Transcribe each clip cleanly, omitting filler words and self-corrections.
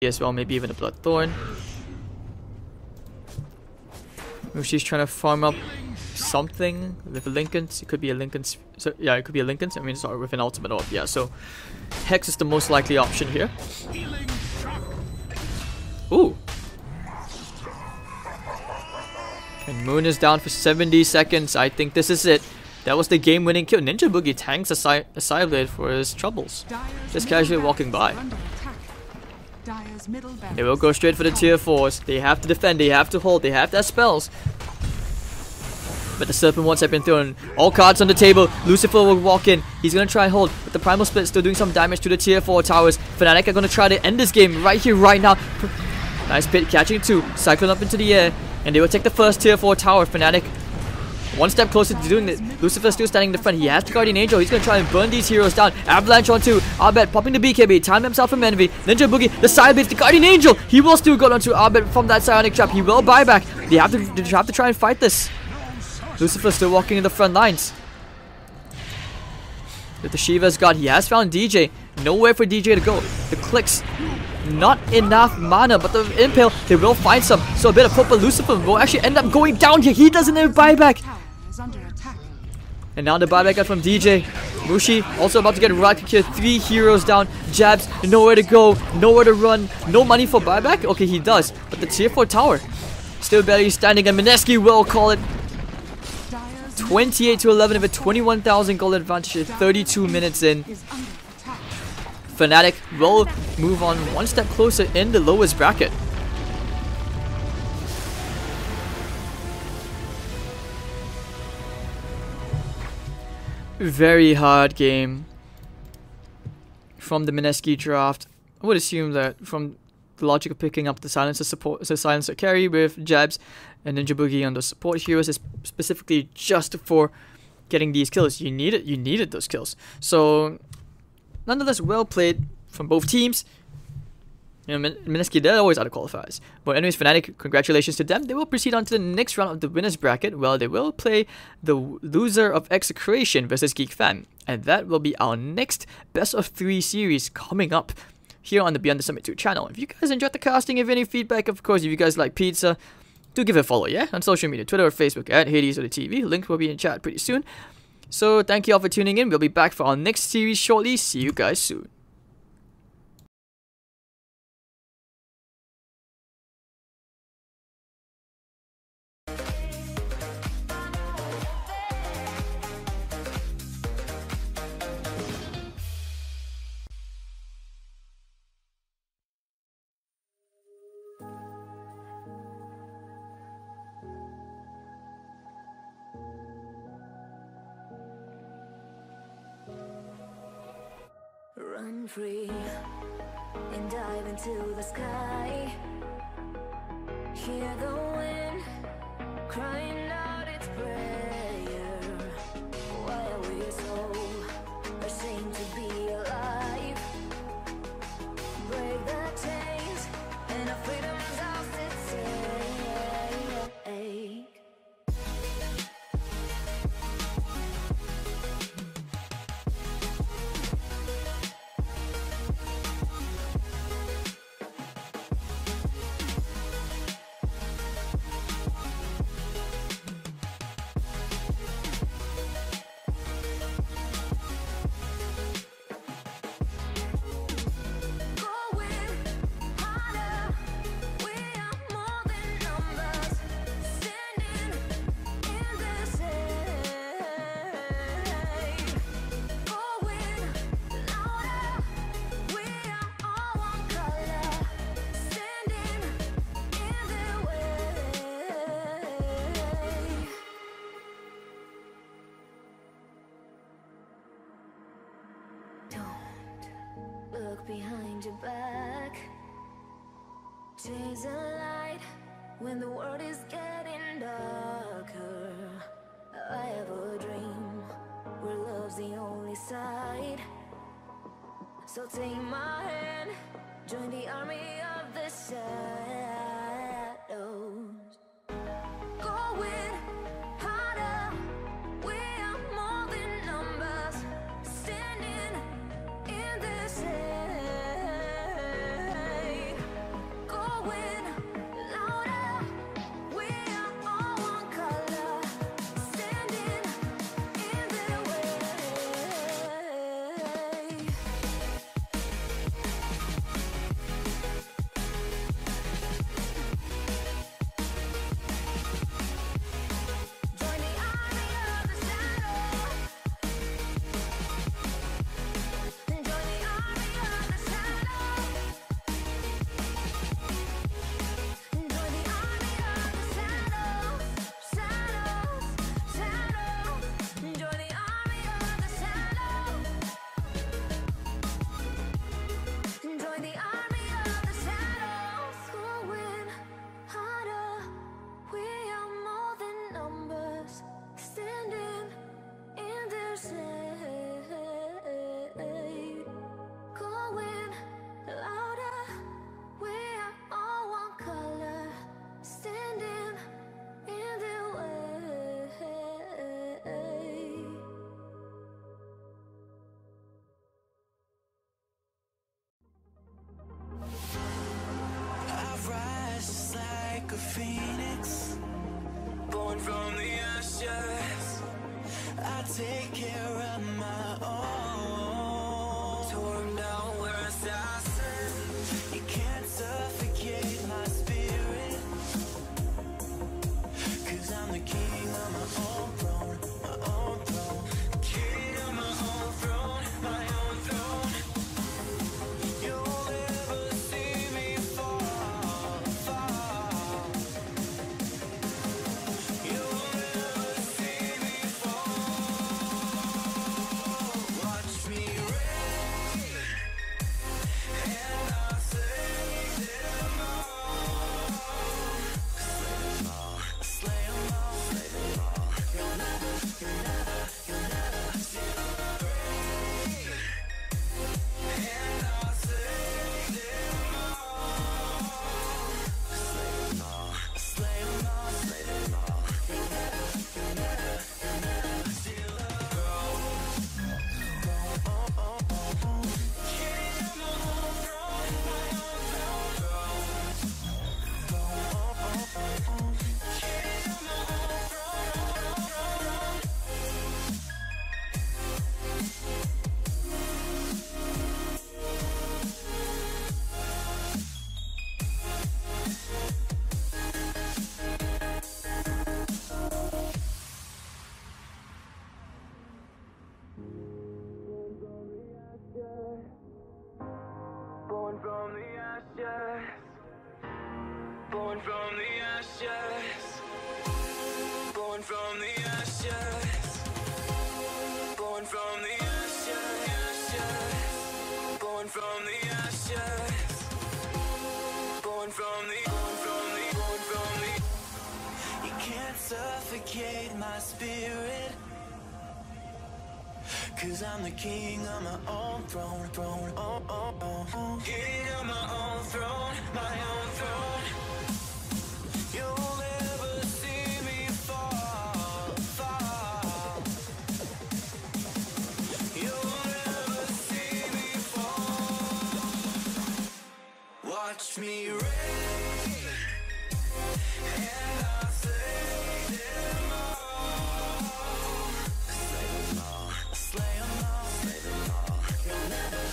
as well, maybe even a Bloodthorn. She's trying to farm up something with a Linken's. It could be a Linken's. So yeah, it could be a Linken's. I mean, sorry, with an ultimate orb. Yeah, so Hex is the most likely option here. Ooh. And Moon is down for 70 seconds. I think this is it. That was the game-winning kill. Ninja Boogie tanks a side blade for his troubles. Just casually walking by. They will go straight for the tier 4s. They have to defend, they have to hold, they have their spells. But the Serpent Wards have been thrown. All cards on the table. Lucifer will walk in. He's going to try and hold. But the Primal Split still doing some damage to the tier 4 towers. Fnatic are going to try to end this game right here, right now. Nice pit catching 2. Cyclone up into the air. And they will take the first tier 4 tower. Fnatic one step closer to doing this. Lucifer still standing in the front. He has the Guardian Angel. He's going to try and burn these heroes down. Avalanche on 2. Abed popping the BKB. Time himself from Envy. Ninja Boogie. The side base. The Guardian Angel. He will still go onto Abed from that Psionic Trap. He will buy back. They have to try and fight this. Lucifer still walking in the front lines. With the Shiva's God, he has found DJ. Nowhere for DJ to go. The clicks. Not enough mana, but the Impale, they will find some. So a bit of hope, but Lucifer will actually end up going down here. He doesn't have buyback. And now the buyback from DJ. Mushi also about to get right kick here. 3 heroes down. Jabs, nowhere to go, nowhere to run. No money for buyback? Okay, he does. But the tier 4 tower still barely standing, and Mineski will call it 28-11 of a 21,000 gold advantage. 32 minutes in. Fnatic will move on one step closer in the lowest bracket. Very hard game from the Mineski draft. I would assume that from the logic of picking up the silencer support, so silencer carry with Jabs and Ninja Boogie on the support heroes is specifically just for getting these kills. You needed those kills. So nonetheless, well played from both teams. You know, Mineski, they're always out of qualifiers. But anyways, Fnatic, congratulations to them. They will proceed on to the next round of the winners bracket. Well, they will play the loser of Execration versus Geek Fan. And that will be our next best of 3 series coming up here on the Beyond the Summit 2 channel. If you guys enjoyed the casting, if any feedback, of course, if you guys like pizza, do give it a follow, yeah? On social media, Twitter or Facebook at Hades or the TV. Link will be in chat pretty soon. So thank you all for tuning in. We'll be back for our next series shortly. See you guys soon. Run free and dive into the sky. Hear the wind crying out its prayer. Why are we so ashamed to be alive? Break the chains and our freedom's ours to take. Look behind your back. Chase a light when the world is getting darker. I have a dream where love's the only side. So take my hand, join the army of the shadows. Going harder, we are more than numbers. Standing in the shade. phoenix, born from the ashes. I take care of my own. Torn down, we're assassins. You can't suffocate my spirit, 'cause I'm the king of my own throne, my own throne. King of my own throne, my own throne. You'll never see me fall, fall. You'll never see me fall. Watch me reign, and I'll slay them all. Slay them all, slay them all, slay them all. You'll never see me reign, and I'll slay them all. Slay them all, slay them all, slay them all. You'll never steal a throne. King of my own throne, my own throne. King of my own throne. Born from the ashes, born from the ashes, born from the ashes, born from the ashes, born from the ashes, born from the. You can't suffocate my spirit, 'cause I'm the king of my own throne, throne, oh, oh, oh. King of my own throne, my own throne. You'll never see me fall, fall. You'll never see me fall. Watch me reign, and I'll slay them all. Slay them all, slay them all, slay them all. You'll never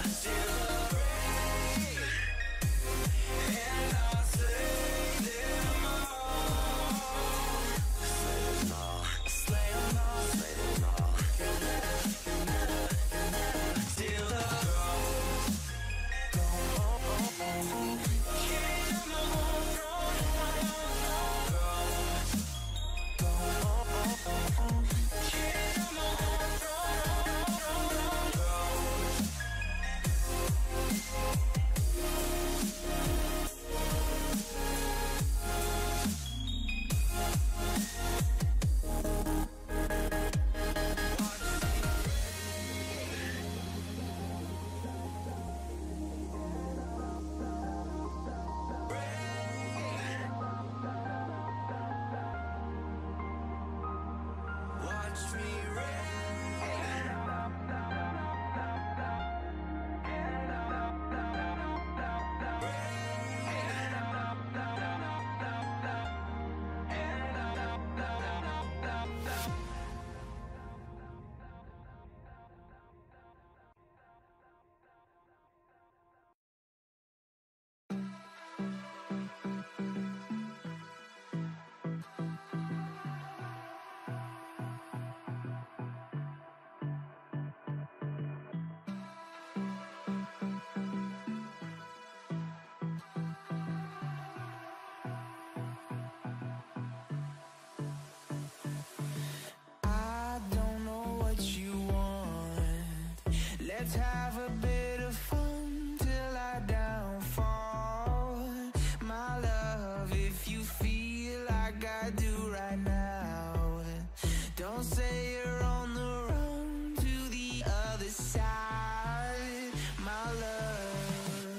steal a reign, and I'll slay them all. Slay them all, slay them all, slay them all. You'll never steal a throne. King of my own throne, my own throne. King of my own Watch me reign. I don't know what you want. Let's have a bit of fun till I downfall. My love, if you feel like I do right now, don't say you're on the run to the other side. My love,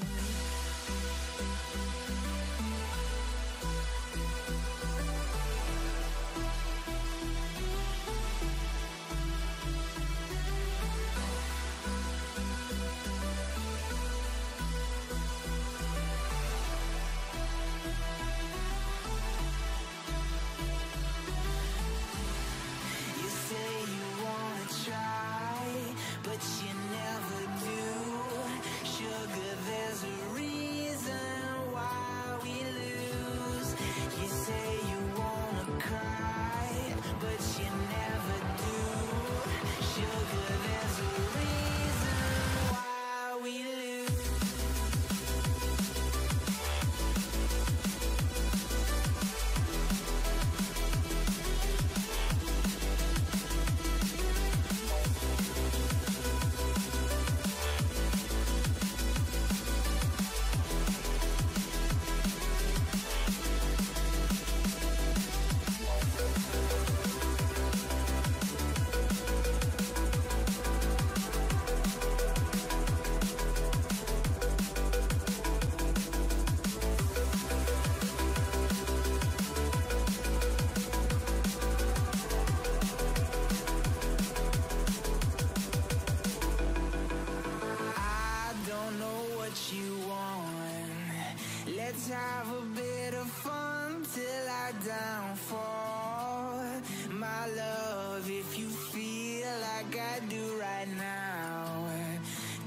Let's have a bit of fun till our downfall. My love, if you feel like I do right now,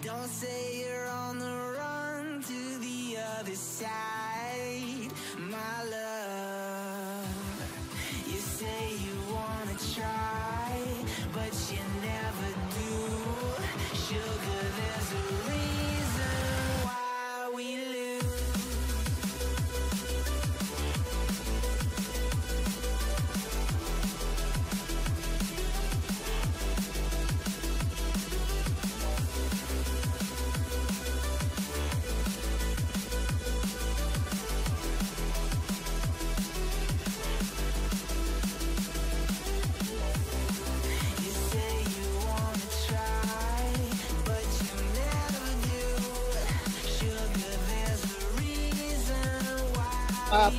don't say you're on the run to the other side. My love, you say you wanna try, but you never do. Sugar, there's a reason why we lose. Up.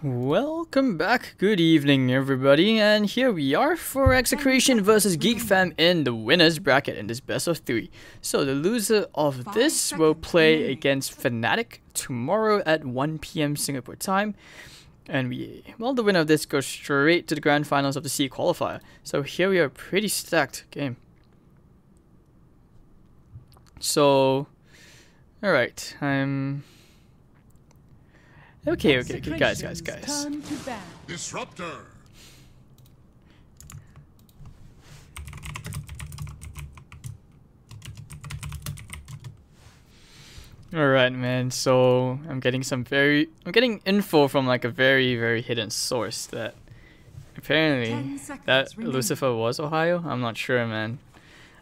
Welcome back, good evening everybody, and here we are for Execration versus Geek Fam in the winners bracket in this best of 3. So the loser of this will play against Fnatic tomorrow at 1 PM Singapore time, and the winner of this goes straight to the grand finals of the C qualifier. So here we are, pretty stacked game. So, alright, Okay, guys. Disruptor. Alright, man, so I'm getting info from like a very hidden source that apparently that Lucifer was Ohio. I'm not sure, man.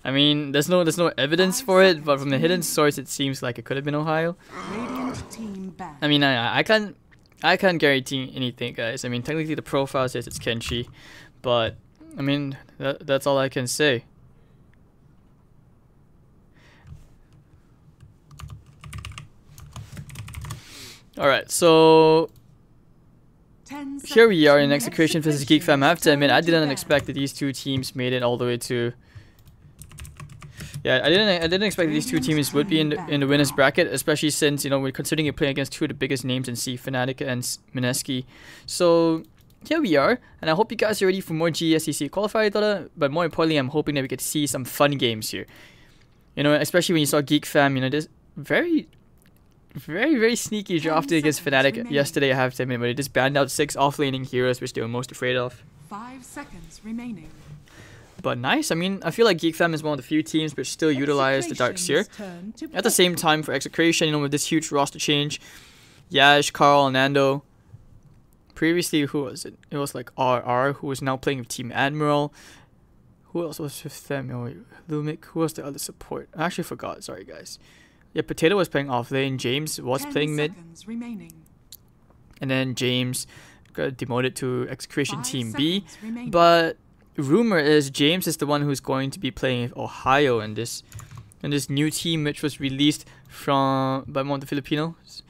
I mean, there's no evidence for it, but from the hidden source it seems like it could have been Ohio. I mean, I can't guarantee anything, guys. I mean, technically the profile says it's Kenshi, but I mean that's all I can say. Alright, so here we are in Execration versus Geek Fam. I have to admit, I didn't expect that these two teams made it all the way to. Yeah, I didn't expect that these two teams would be in the winners bracket, especially since, you know, we're considering you're playing against two of the biggest names in C, Fnatic and Mineski. So here we are, and I hope you guys are ready for more GESC qualifier Dota. But more importantly, I'm hoping that we get to see some fun games here. You know, especially when you saw Geek Fam, you know, this very sneaky drafted against Fnatic yesterday, I have to admit, but they just banned out 6 off-laning heroes, which they were most afraid of. 5 seconds remaining. But nice. I mean, I feel like Geek Fam is one of the few teams which still utilize the Dark Seer. At the same time, for Execration, you know, with this huge roster change, Yash, Carl, Nando. Previously, who was it? It was like RR, who was now playing with Team Admiral. Who else was with them? Oh, Lumik. Who was the other support? I actually forgot. Sorry, guys. Yeah, Potato was playing off lane. James was playing mid. And then James got demoted to Execration Team B. But rumor is James is the one who's going to be playing Ohio in this new team, which was released by one of the Filipinos,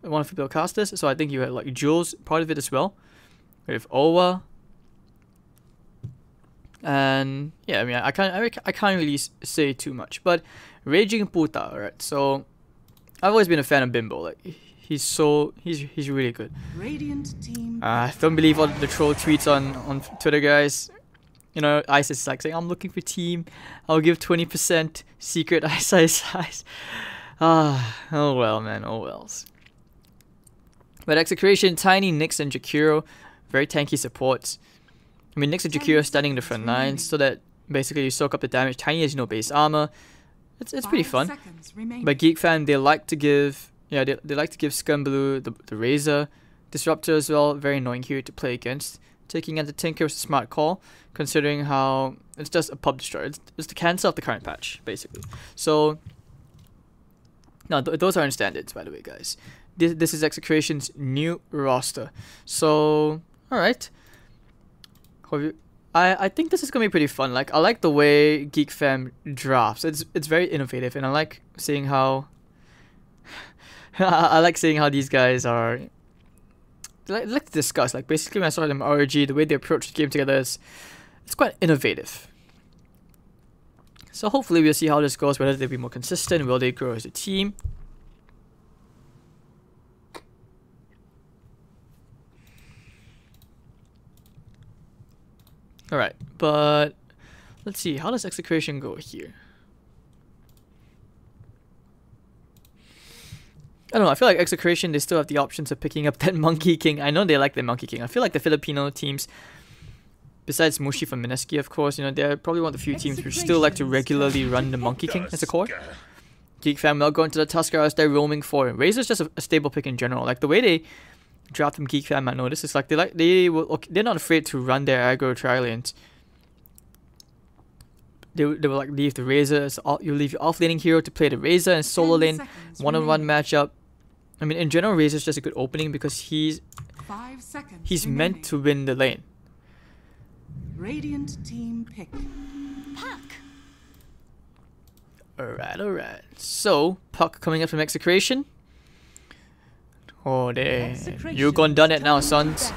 one of the Filipino casters. So I think you had like Jules part of it as well, with Owa. And yeah, I mean, I can't really say too much, but Raging Puta, alright. So I've always been a fan of Bimbo. Like he's really good. I don't believe all the troll tweets on Twitter, guys. You know, Ice is like saying, I'm looking for team, I'll give 20% secret Ice. Oh well, man, oh wells. But Execration, Tiny, Nyx, and Jakiro, very tanky supports. I mean, Nyx and Jakiro standing in the front line so that basically you soak up the damage. Tiny has no base armor. It's pretty fun. But Geek Fam, they like to give Scumblue the Razor, Disruptor as well, very annoying hero to play against. Taking out the Tinker was a smart call, considering how it's just a pub destroyer. It's the cancel of the current patch, basically. So, no, those aren't standards, by the way, guys. This is Execration's new roster. So, alright. I think this is gonna be pretty fun. Like, I like the way Geek Fam drafts. It's very innovative, and I like seeing how I like seeing how these guys are. Like to discuss. Like, basically, when I saw them RG, the way they approach the game together it's quite innovative. So hopefully we'll see how this goes. Whether they'll be more consistent, will they grow as a team? Alright, but let's see, how does Execration go here? I don't know, I feel like Execration, they still have the options of picking up that Monkey King. I know they like the Monkey King. I feel like the Filipino teams, besides Mushi from Mineski, of course, you know, they're probably one of the few teams which still like to regularly run the Monkey King as a core. Geek Fam will go into the Tusker as they're roaming forward. Razor's just a stable pick in general. Like, the way they draft from Geek Fam, I noticed, it's like they're not afraid to run their aggro tri-lanes. They will like leave the Razor, you leave your off-laning hero to play the Razor and solo lane, one-on-one matchup. I mean, in general, Razor's just a good opening because he's meant to win the lane. Radiant team pick. Puck. Alright. So, Puck coming up from Execration. Oh, there. You gone done it now, sons.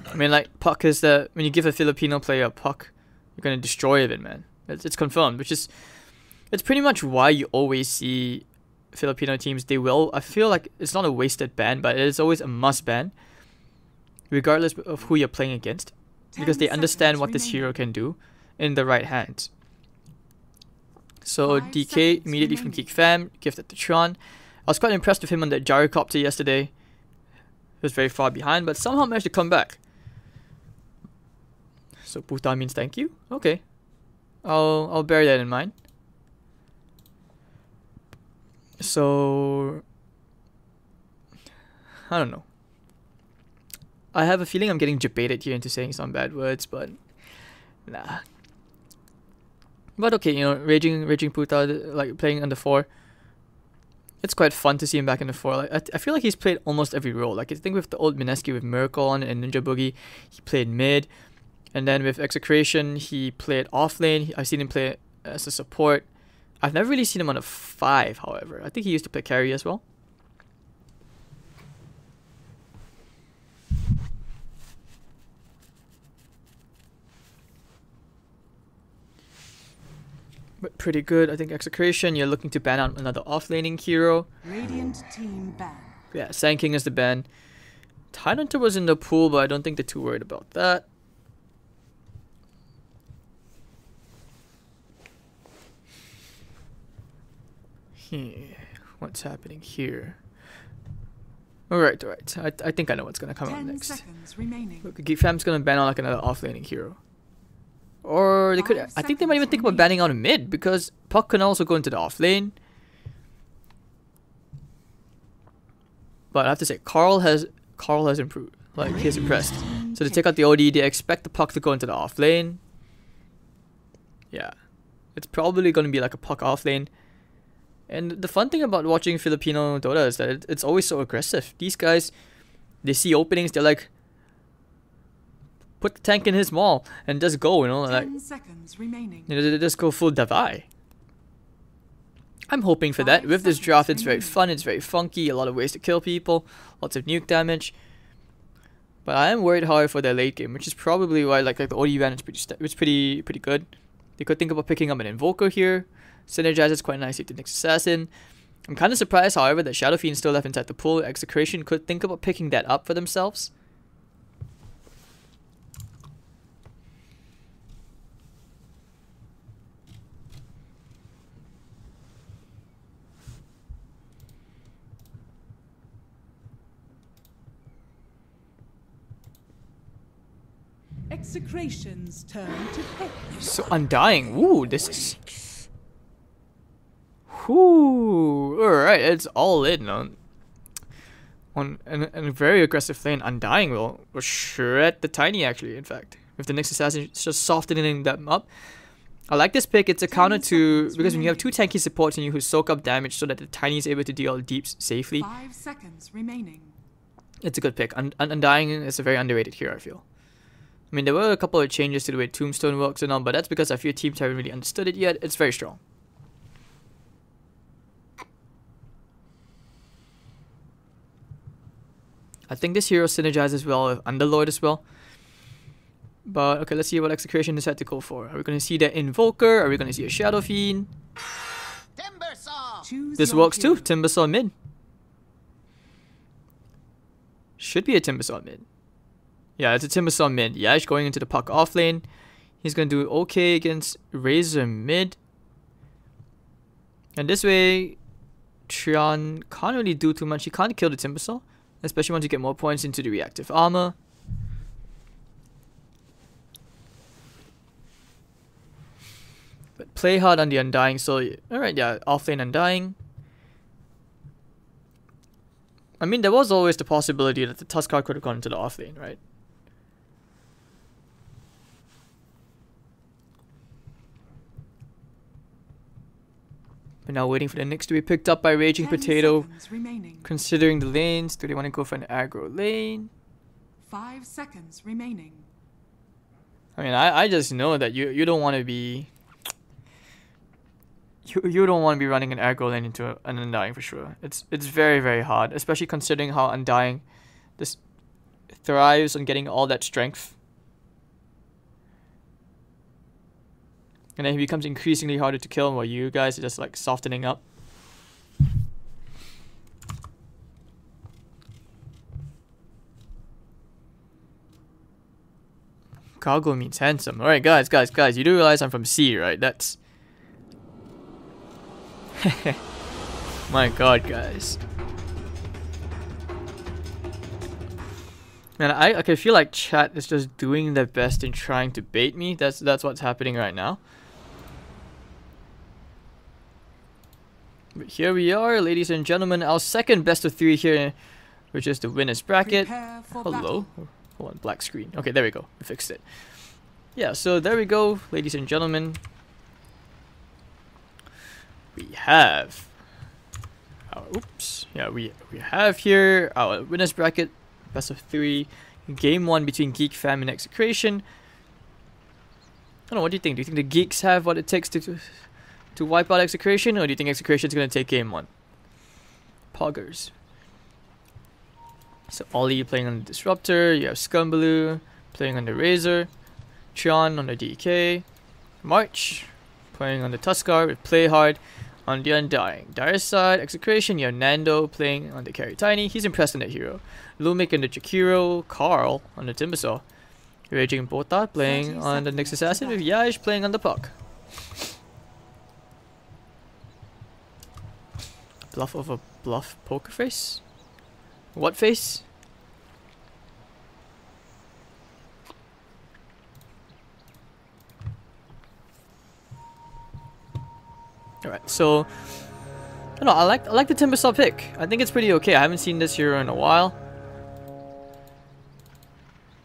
I mean, like, puck is the... When you give a Filipino player a puck, you're gonna destroy it, man. It's confirmed, which is... It's pretty much why you always see Filipino teams, they will... I feel like it's not a wasted ban, but it is always a must ban, regardless of who you're playing against, because they understand what this hero can do in the right hands. So DK immediately from Geek Fam, gifted to Tron. I was quite impressed with him on that gyrocopter yesterday. He was very far behind, but somehow managed to come back. So Puta means thank you? Okay. I'll bear that in mind. So I don't know. I have a feeling I'm getting debated here into saying some bad words, but nah. But okay, you know, Raging Puta, like playing under 4. It's quite fun to see him back in the 4. Like, I feel like he's played almost every role. Like I think with the old Mineski with Miracle on and Ninja Boogie, he played mid. And then with Execration, he played off lane. I've seen him play as a support. I've never really seen him on a 5, however. I think he used to play carry as well. But pretty good. I think Execration, you're looking to ban out another offlaning hero. Radiant team ban. Yeah, Sand King is the ban. Tidehunter was in the pool, but I don't think they're too worried about that. What's happening here? Alright. I think I know what's gonna come up next. 10 seconds remaining. Look, Geek Fam's gonna ban out like another offlaning hero. Or they could... I think they might even think about banning out a mid, because Puck can also go into the off lane. But I have to say, Carl has improved. Like, he's impressed. So they take out the OD, they expect the Puck to go into the off lane. Yeah. It's probably going to be like a Puck off lane. And the fun thing about watching Filipino Dota is that it's always so aggressive. These guys, they see openings, they're like, put the tank in his maul and just go, you know, 10 seconds remaining. You know, they just go full Davai. I'm hoping for that. With this draft, it's very fun, it's very funky, a lot of ways to kill people, lots of nuke damage. But I am worried, however, for their late game, which is probably why like the OD ban is pretty good. They could think about picking up an Invoker here. Synergizes quite nicely to Nyx Assassin. I'm kind of surprised, however, that Shadow Fiend still left inside the pool. Execration could think about picking that up for themselves. Execration's turn to pick. So Undying. Ooh, this is... Ooh, alright, it's all in on a very aggressive lane. Undying will shred the Tiny, actually, in fact. With the Nyx Assassin just softening them up. I like this pick. It's a counter to... Because when you have 2 tanky supports and you who soak up damage so that the Tiny is able to deal deeps safely. 5 seconds remaining. It's a good pick. Undying is a very underrated hero, I feel. I mean, there were a couple of changes to the way Tombstone works and all, but that's because a few teams haven't really understood it yet. It's very strong. I think this hero synergizes well with Underlord as well. But, okay, let's see what Execration decide to go for. Are we going to see the Invoker? Are we going to see a Shadow Fiend? This works too. Timbersaw mid. Should be a Timbersaw mid. Yeah, it's a Timbersaw mid. Yash going into the Puck off lane. He's going to do okay against Razor mid. And this way, Trion can't really do too much. He can't kill the Timbersaw, especially once you get more points into the reactive armor. But play hard on the Undying. So, alright, yeah, offlane Undying. I mean, there was always the possibility that the Tuskar could have gone into the offlane, right? But now waiting for the Nyx to be picked up by Raging Potato. Considering the lanes, do they want to go for an aggro lane? 5 seconds remaining. I mean, I just know that you don't want to be... you don't want to be running an aggro lane into an Undying for sure. It's very, very hard, especially considering how Undying this thrives on getting all that strength. And then he becomes increasingly harder to kill while you guys are just like softening up. Cargo means handsome. Alright guys, you do realize I'm from C, right? That's... My god, guys. Man, I can feel like chat is just doing their best in trying to bait me. That's what's happening right now. But here we are, ladies and gentlemen, our second best of 3 here, which is the winners bracket. Hello. Hold on, black screen. Okay, there we go. I fixed it. Yeah, so there we go, ladies and gentlemen. We have our, we have here our winners bracket, best of 3, game 1 between Geek Fam and Execration. I don't know, what do you think? Do you think the Geeks have what it takes to wipe out Execration, or do you think Execration's gonna take game 1? Poggers. So Ollie playing on the Disruptor, you have Scumbaloo playing on the Razor, Trion on the DK, March playing on the Tuskar with Play Hard on the Undying. Dire side, Execration, you have Nando playing on the Carry Tiny, he's impressed on that hero. Lumik on the Jakiro, Carl on the Timbersaw, Raging Bota playing on the Nyx Assassin with Yash playing on the Puck. Bluff of a bluff poker face? What face? Alright, so I don't know, I like the Timbersaw pick. I think it's pretty okay. I haven't seen this hero in a while.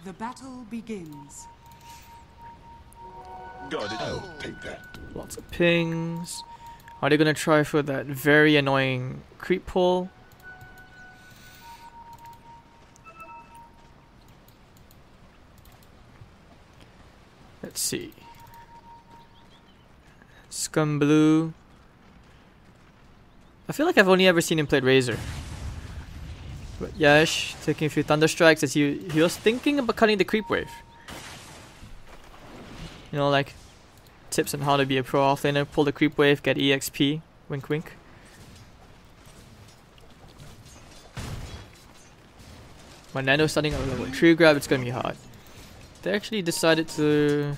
The battle begins. Got it. I'll take that. Lots of pings. Are they gonna try for that very annoying creep pull? Let's see. Scumblue. I feel like I've only ever seen him play Razor. But Yash taking a few Thunder Strikes as he was thinking about cutting the creep wave. You know, like tips on how to be a pro offlaner, pull the creep wave, get EXP, wink wink. When Nando's starting at level 3 grab, it's gonna be hard. They actually decided to...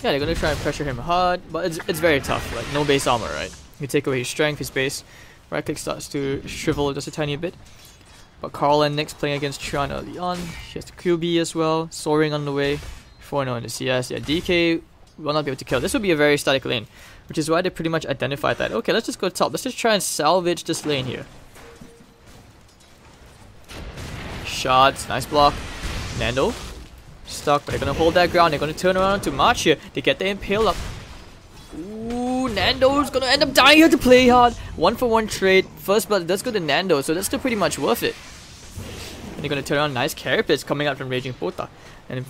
Yeah, they're gonna try and pressure him hard, but it's very tough, like no base armor, right? You take away his strength, his base, right click starts to shrivel just a tiny bit. But Carl and Nyx playing against Trion early on, he has the QB as well, soaring on the way, 4-0 in the CS, yeah, DK will not be able to kill. This will be a very static lane, which is why they pretty much identified that, okay, let's just go top, let's just try and salvage this lane here. Shots, nice block. Nando stuck, but they're gonna hold that ground. They're gonna turn around to March here. They get the impale up. Ooh, Nando's gonna end up dying here to play hard. 1-for-1 trade. First blood does go to Nando, so that's still pretty much worth it. And they're gonna turn around. Nice Carapace coming out from Raging Pota. And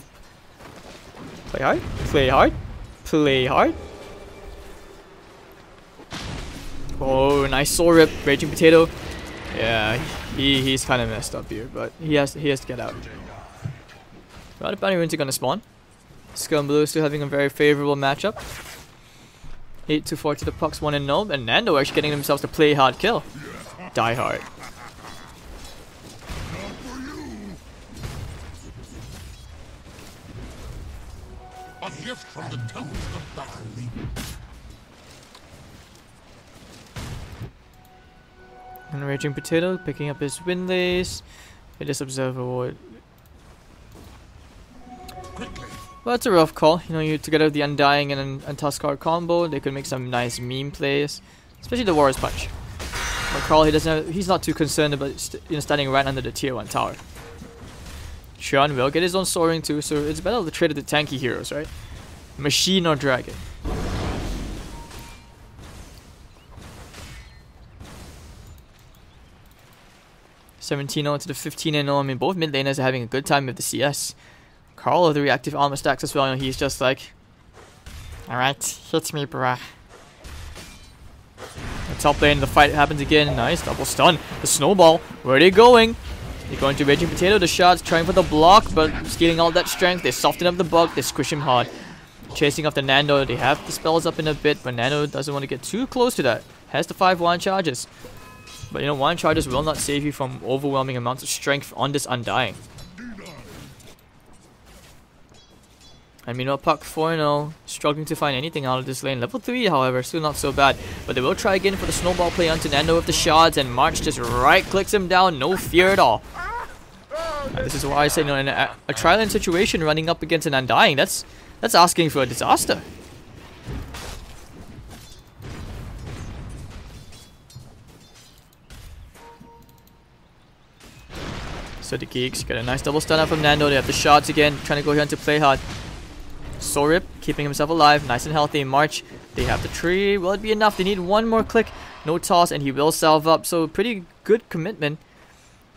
play hard, play hard, play hard. Oh, nice soul rip. Raging Potato. Yeah, he's kind of messed up here, but he has to get out. Well, the bounty runes are gonna spawn. Scumblue still having a very favorable matchup. 8-4 to the pucks, 1-0, and Nando actually getting themselves to play hard kill. Die hard. A gift from the Temple of Battle. And Raging Potato picking up his Windlace. It is Observer Ward. Well, it's a rough call. You know, you together with the Undying and Tuskar combo, they could make some nice meme plays, especially the Warrior's Punch. But Carl, he's not too concerned about standing right under the tier 1 tower. Trion will get his own soaring too, so it's better to trade the tanky heroes, right? Machine or Dragon. (17-0) to the 15-0. I mean, both mid laners are having a good time with the CS. Carl with the reactive armor stacks as well, and he's just like, Alright, hits me, bruh. The top lane, the fight happens again. Nice, double stun. The snowball, where are they going? They're going to Raging Potato, the shots, trying for the block, but stealing all that strength. They soften up the bug, they squish him hard. Chasing after Nando, they have the spells up in a bit, but Nando doesn't want to get too close to that. Has the 5 1 charges. But you know, 1 charges will not save you from overwhelming amounts of strength on this Undying. And meanwhile, Puck 4-0, struggling to find anything out of this lane. Level 3, however, still not so bad. But they will try again for the snowball play onto Nando with the shards, and March just right-clicks him down, no fear at all. And this is why I say, you know, in a tri-lane situation, running up against an Undying, that's asking for a disaster. So the Geeks get a nice double stun out from Nando. They have the shots again, trying to go here into play hard. Soul Rip, keeping himself alive, nice and healthy. March, they have the tree. Will it be enough? They need one more click. No toss, and he will salve up. So pretty good commitment,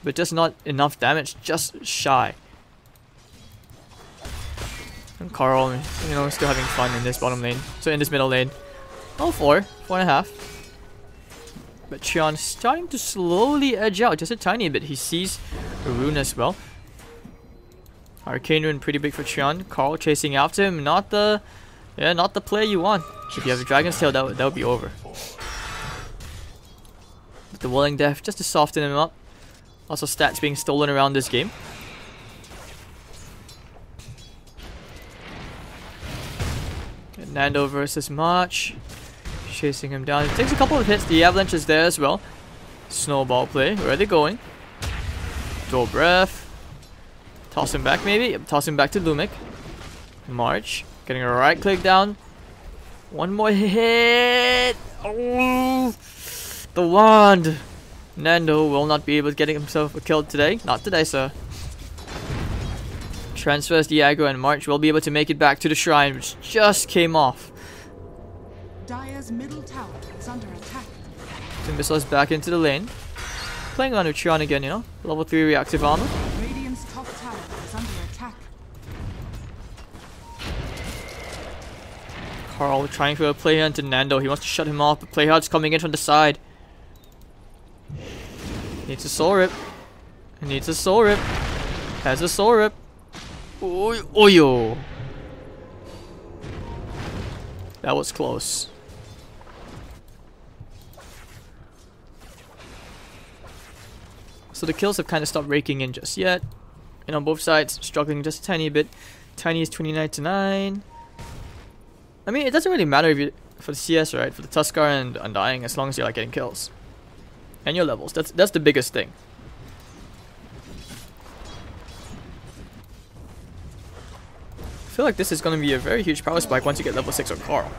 but just not enough damage, just shy. And Carl, you know, still having fun in this bottom lane. So in this middle lane. Oh, 4.5. But Cheon starting to slowly edge out, just a tiny bit. He sees a rune as well. Arcane rune pretty big for Cheon. Carl chasing after him. Not the play you want. If you have a Dragon's Tail, that would be over. But the Willing Death just to soften him up. Also stats being stolen around this game. And Nando versus March. Chasing him down. It takes a couple of hits. The avalanche is there as well. Snowball play. Where are they going? Dual breath. Toss him back maybe. Yep, toss him back to Lumic. March. Getting a right click down. One more hit. Oh, the wand. Nando will not be able to get himself a kill today. Not today, sir. Transfers the aggro, and March will be able to make it back to the shrine, which just came off. Dire's middle tower is under attack. Two missiles back into the lane. Playing on Cheon again, you know. Level 3 reactive armor. Radiant's top tower is under attack. Carl trying for a play into Nando. He wants to shut him off, but Playhard's coming in from the side. Needs a soul rip. Needs a soul rip. Has a soul rip. Oh yo. That was close. So the kills have kind of stopped raking in just yet. And on both sides, struggling just a tiny bit. Tiny is 29 to 9. I mean, it doesn't really matter if you for the CS, right? For the Tuskar and Undying, as long as you're like getting kills. And your levels. That's the biggest thing. I feel like this is going to be a very huge power spike once you get level 6 on Carl.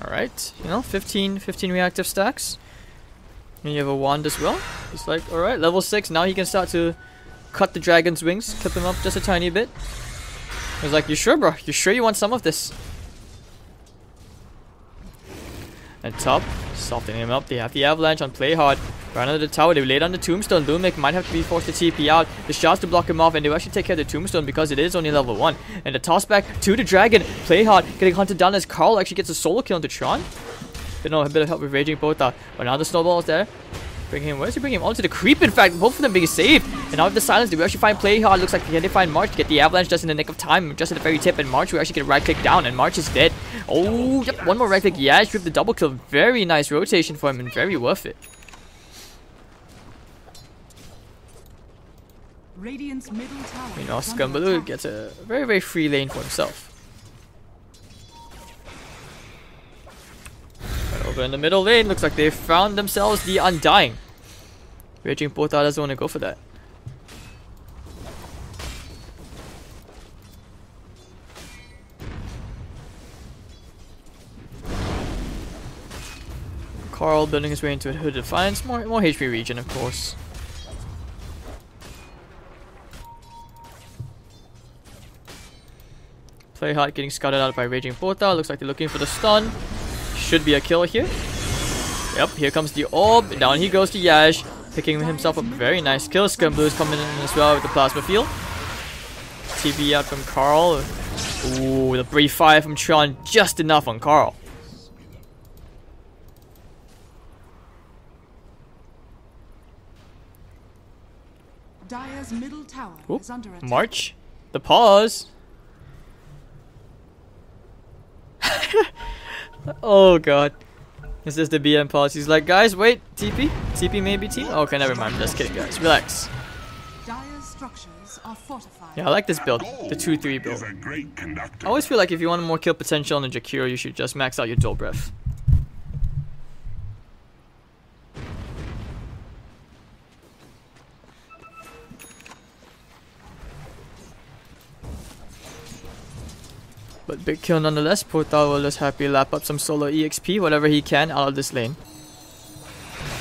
Alright, you know, 15 reactive stacks. And you have a wand as well. He's like, alright, level 6, now he can start to cut the dragon's wings, clip him up just a tiny bit. He's like, you sure, bro? You sure you want some of this? And top, softening him up. They have the avalanche on play hard. Right under the tower, they laid on the tombstone. Lumic might have to be forced to TP out. The shots to block him off, and they will actually take care of the tombstone because it is only level 1. And the toss back to the dragon. Play hard, getting hunted down as Carl actually gets a solo kill on the Tron. But no, a bit of help with Raging Bota. But now the snowball is there. Bring him, where does he bring him? Onto the creep, in fact. Both of them being saved. And now with the silence, they will actually find play hard. Looks like they find March to get the avalanche just in the nick of time. Just at the very tip. And March will actually get a right click down. And March is dead. Oh, yep. One more right click. Yeah, with the double kill. Very nice rotation for him and very worth it. Radiant's middle tower. You know, Scumbaloo gets a very, very free lane for himself. Right over in the middle lane, looks like they found themselves the Undying. Raging Bota doesn't want to go for that. Carl building his way into a Hood of Defiance, more HP region, of course. Play hard, getting scouted out by Raging Bota. Looks like they're looking for the stun. Should be a kill here. Yep, here comes the orb. Down he goes to Yash, picking himself up a very nice kill. Scumbaloo is coming in as well with the plasma field. TP out from Carl. Ooh, the brief fire from Tron, just enough on Carl. Dire's middle tower Oop, is under attack. March. The pause. Oh god. Is this the BM pause? He's like, guys, wait, TP? TP maybe team? Okay, never mind. Just kidding, guys. Relax. Dire's structures are fortified. Yeah, I like this build. The 2-3 build. Is a great conductor. I always feel like if you want more kill potential on the Jakiro, you should just max out your dual breath. But big kill nonetheless. Portal will just happily lap up some solo EXP, whatever he can out of this lane.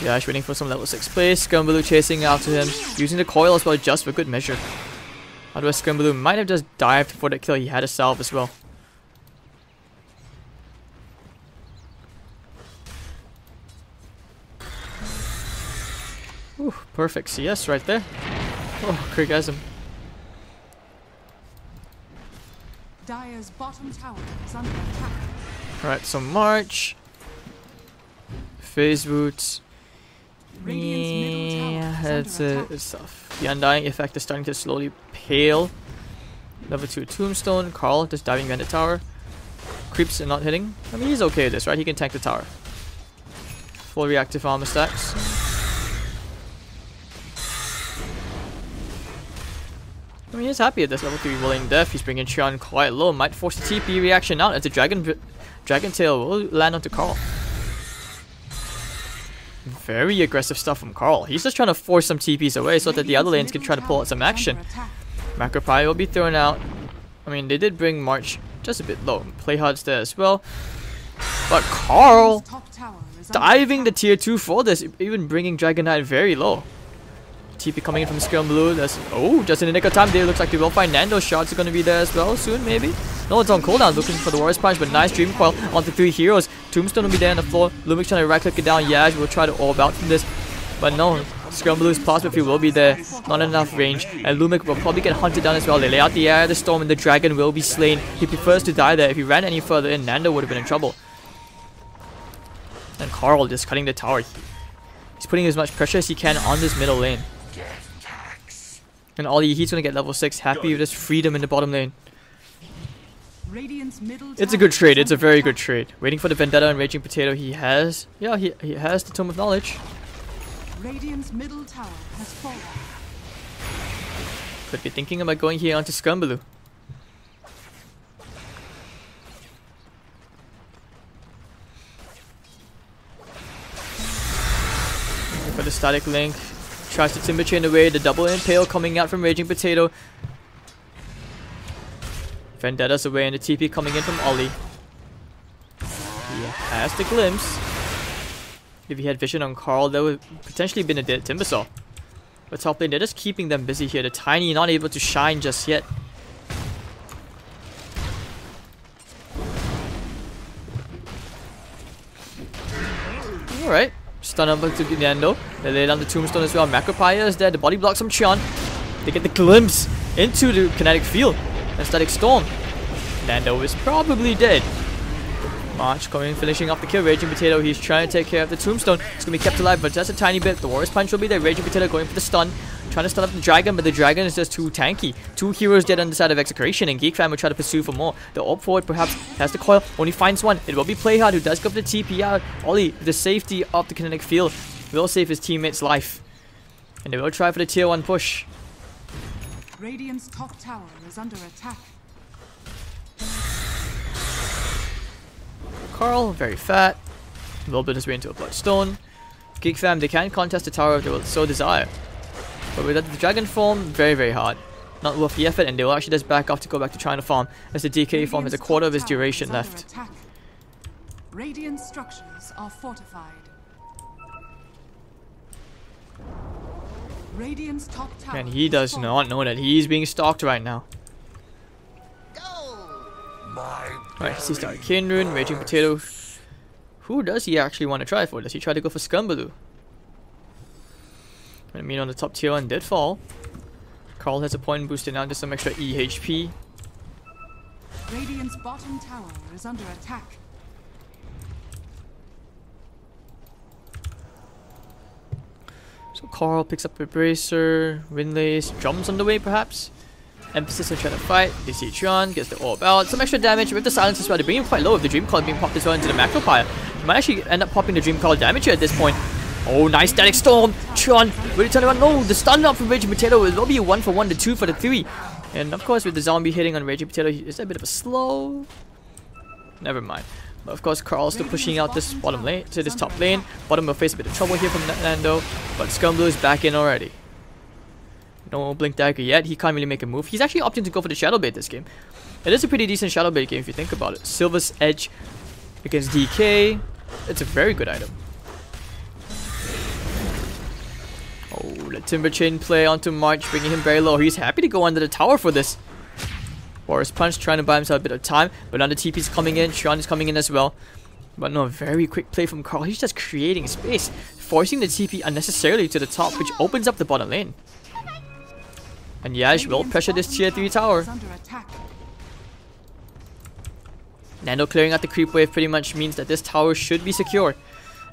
Yash waiting for some level 6 plays. Scumbaloo chasing after him, using the coil as well just for good measure. Otherwise Scumbaloo might have just dived for that kill. He had a salve as well. Ooh, perfect CS right there. Oh, Krigasm. Dire's bottom tower is under attack. Alright, so March. Phase boots. Radiant's middle tower is under attack. It's tough. The Undying effect is starting to slowly pale. Level 2 Tombstone. Carl just diving behind the tower. Creeps and not hitting. I mean, he's okay with this, right? He can tank the tower. Full reactive armor stacks. I mean, he's happy at this level 3 Willing Death. He's bringing Chion quite low. Might force the TP reaction out as the Dragon Tail will land onto Carl. Very aggressive stuff from Carl. He's just trying to force some TPs away so that the other lanes can try to pull out some action. Macro Pie will be thrown out. I mean, they did bring March just a bit low. Play hard's there as well. But Carl diving the tier 2 for this, even bringing Dragon Knight very low. TP coming in from Scumbaloo. That's just in the nick of time. There looks like they will find Nando's shots are going to be there as well soon, maybe. No, it's on cooldown, looking for the Warrior's Punch, but nice Dream Coil onto 3 heroes. Tombstone will be there on the floor. Lumik's trying to right click it down. Yash will try to orb out from this, but no. Scumbaloo's plasma field will be there. Not enough range, and Lumik will probably get hunted down as well. They lay out the area of the storm, and the dragon will be slain. He prefers to die there. If he ran any further in, Nando would have been in trouble. And Carl just cutting the tower. He's putting as much pressure as he can on this middle lane. And Ollie, he's gonna get level 6, happy with his freedom in the bottom lane. It's a good trade, it's a very good trade. Waiting for the Vendetta and Raging Potato, he has the Tome of Knowledge. Radiant's middle tower has fallen. Could be thinking about going here onto Scumbaloo. Looking for the static link. Tries to Timber Chain away, the double impale coming out from Raging Potato. Vendetta's away and the TP coming in from Ollie. He has the glimpse. If he had vision on Carl, there would potentially been a dead Timbersaw. But top lane, they're just keeping them busy here. The Tiny not able to shine just yet. Alright. Stun up to Nando. They lay down the Tombstone as well. Macropia is there. The body blocks from Chion. They get the glimpse into the kinetic field. And Static Storm. Nando is probably dead. March coming in, finishing off the kill. Raging Potato, he's trying to take care of the Tombstone. It's going to be kept alive, but just a tiny bit. The Warrior's Punch will be there. Raging Potato going for the stun. Trying to stun up the Dragon, but the Dragon is just too tanky. 2 heroes dead on the side of Execration, and Geek Fan will try to pursue for more. The Orb forward perhaps has the coil, only finds one. It will be Playhard who does go for the TP out. Ollie, with the safety of the kinetic field, will save his teammate's life. And they will try for the tier 1 push. Radiant's top tower is under attack. Carl, very fat. Will build his way into a Bloodstone. Geek Fam, they can contest the tower if they will so desire. But with the Dragon form, very, very hard. Not worth the effort, and they will actually just back off to go back to trying to farm, as the DK form has a quarter of his duration left. Radiant structures are fortified. Radiant's top tower. And he does not know that he's being stalked right now. Alright, he's starting Kinrun, Raging Potato. Who does he actually want to try for? Does he try to go for Scumbaloo? I mean, on the top tier 1 did fall. Carl has a point boosted now, just some extra EHP. Radiant's bottom tower is under attack. So Carl picks up a bracer, Windlace, drums on the way perhaps. Emphasis on trying to fight. They see Tron, gets the orb out. Some extra damage with the silence as well. They bring him quite low if the Dream Call being popped as well into the Macro Pyre. He might actually end up popping the Dream Call damage here at this point. Oh, nice Static Storm. Tron, ready to turn around. No, the stun up from Raging Potato will be a 1 for 1, the 2 for the 3. And of course, with the zombie hitting on Raging Potato, is that a bit of a slow? Never mind. But of course, Carl's still pushing out this bottom lane, to this top lane. Bottom will face a bit of trouble here from Nando, but Scumblue is back in already. No Blink Dagger yet, he can't really make a move. He's actually opting to go for the Shadow Bait this game. It is a pretty decent Shadow Bait game if you think about it. Silver's Edge against DK, it's a very good item. Oh, the Timber Chain play onto March, bringing him very low. He's happy to go under the tower for this. Warrior's Punch trying to buy himself a bit of time, but now the TP's coming in, Sean is coming in as well. But no, very quick play from Carl. He's just creating space, forcing the TP unnecessarily to the top, which opens up the bottom lane. And Yash will pressure this tier 3 tower. Nando clearing out the creep wave pretty much means that this tower should be secure.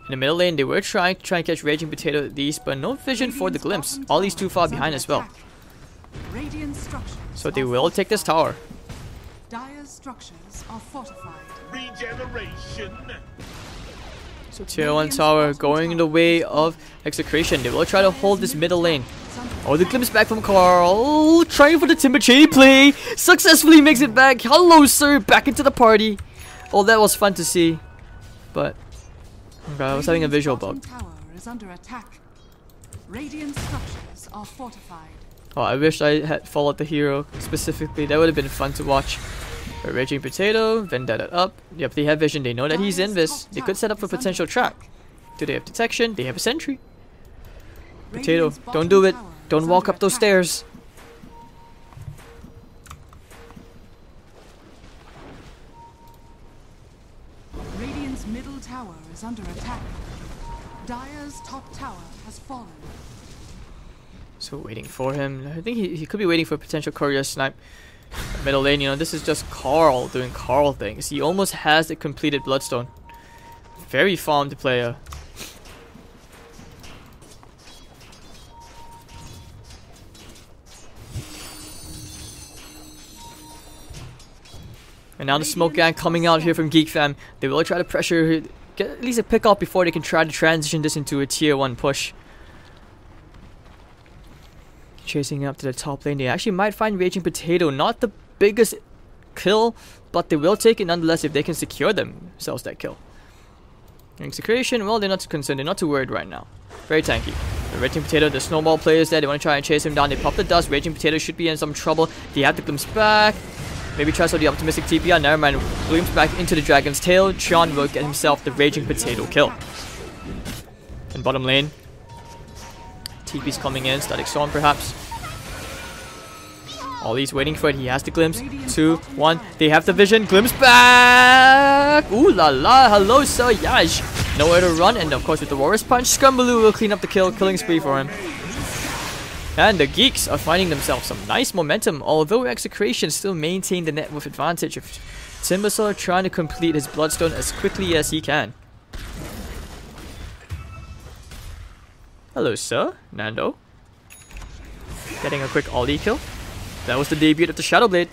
In the middle lane, they were trying to catch Raging Potato at least, but no vision for the glimpse. Ollie's too far behind as well. So they will take this tower. Dire's structures are fortified. Regeneration. So tier 1 tower going in the way of Execration. They will try to hold this middle lane. Oh, the glimpse back from Carl. Trying for the Timber Chain play. Successfully makes it back. Hello, sir. Back into the party. Oh, that was fun to see. But okay, I was having a visual bug. Tower is under attack. Radiant structures are fortified. Oh, I wish I had followed the hero specifically. That would have been fun to watch. A Raging Potato, Vendetta up. Yep, they have vision. They know that he's in this. They could set up for potential trap. Do they have detection? They have a sentry. Potato, don't do it. Don't walk up those stairs. Radiant's middle tower is under attack. Dire's top tower has fallen. So waiting for him. I think he could be waiting for a potential courier snipe. Middle lane, you know, this is just Carl doing Carl things. He almost has the completed Bloodstone. Very farmed player. And now the smoke gang coming out here from Geek Fam. They will try to pressure, get at least a pick up before they can try to transition this into a tier 1 push. Chasing up to the top lane. They actually might find Raging Potato. Not the biggest kill, but they will take it nonetheless if they can secure themselves that kill. Execration, well, they're not too concerned. They're not too worried right now. Very tanky. The Raging Potato, the snowball players there. They want to try and chase him down. They pop the dust. Raging Potato should be in some trouble. They have to glimpse back. Maybe tries out the optimistic TP. Never mind. Glimpse back into the Dragon's Tail. Sean will get himself the Raging Potato kill. In bottom lane, TP's coming in. Static Storm perhaps. Ollie's waiting for it. He has the glimpse. 2, 1. They have the vision. Glimpse back. Ooh la la. Hello, Sir Yash. Nowhere to run. And of course, with the Warrior's Punch, Scumbaloo will clean up the killing spree for him. And the Geeks are finding themselves some nice momentum. Although Execration still maintain the net worth advantage of Timbersaw trying to complete his Bloodstone as quickly as he can. Hello, sir. Nando. Getting a quick Ollie kill. That was the debut of the Shadow Blade.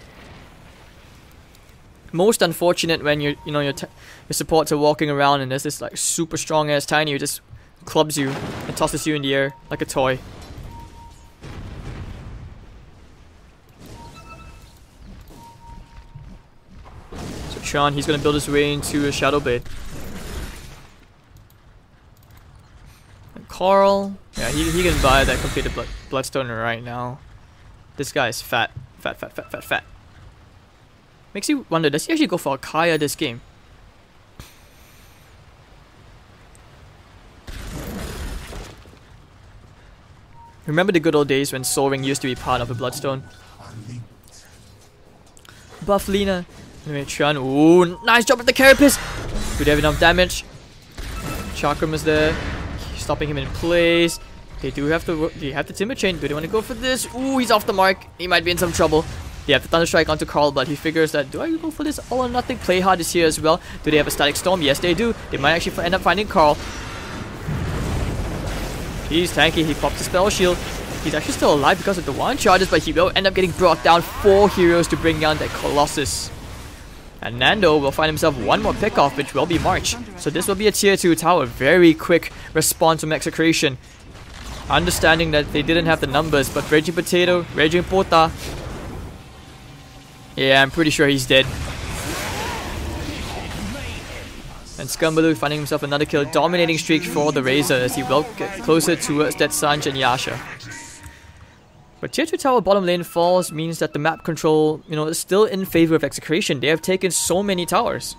Most unfortunate when your supports are walking around and there's this like super strong ass Tiny who just clubs you and tosses you in the air like a toy. So Sean, he's gonna build his way into a Shadow Blade. And Carl, yeah, he can buy that completed Bloodstone right now. This guy is fat. Fat. Makes you wonder, does he actually go for a Kaya this game? Remember the good old days when soaring used to be part of a Bloodstone? Buff Lina. Tron. Ooh, nice job at the Carapace. Do they have enough damage? Chakram is there. Stopping him in place. They have the Timber Chain. Do they want to go for this? Ooh, he's off the mark. He might be in some trouble. They have the Thunder Strike onto Carl, but he figures that, do I go for this all or nothing? Play Hard is here as well. Do they have a Static Storm? Yes, they do. They might actually end up finding Carl. He's tanky. He pops the Spell Shield. He's actually still alive because of the one charges, but he will end up getting brought down. 4 heroes to bring down that Colossus. And Nando will find himself one more pick-off, which will be March. So this will be a tier 2 tower. Very quick response from Execration. Understanding that they didn't have the numbers, but Raging Potato, Raging Pota. Yeah, I'm pretty sure he's dead. And Scumbaloo finding himself another kill. Dominating streak for the Razor as he will get closer towards that Sanj and Yasha. But tier 2 tower bottom lane falls means that the map control, is still in favor of Execration. They have taken so many towers.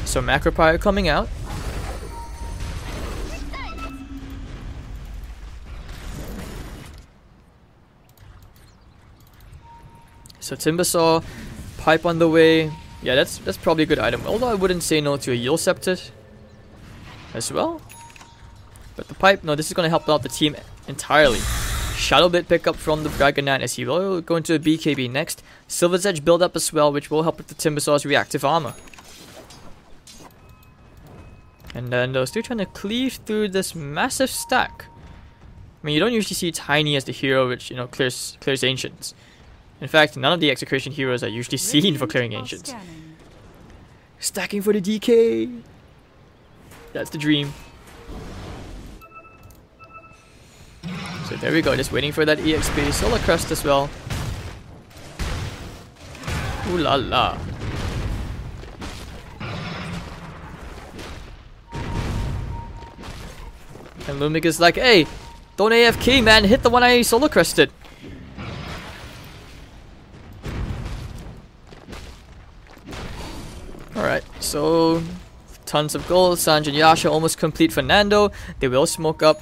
So Macropire coming out. So Timbersaw, Pipe on the way. Yeah, that's probably a good item. Although I wouldn't say no to a Yule Scepter as well. But the Pipe, no, this is going to help out the team entirely. Shadow Bit pickup from the Dragon Knight as he will go into a BKB next. Silver's Edge build up as well, which will help with the Timbersaw's reactive armor. And then they're still trying to cleave through this massive stack. I mean, you don't usually see Tiny as the hero which, clears Ancients. In fact, none of the Execration heroes are usually seen for clearing Ancients. Stacking for the DK! That's the dream. So there we go, just waiting for that EXP. Solar Crest as well. Ooh la la. And Lumik is like, hey, don't AFK, man, hit the one I Solar Crested. Alright, so tons of gold. Sanj and Yasha almost complete for Nando. They will smoke up.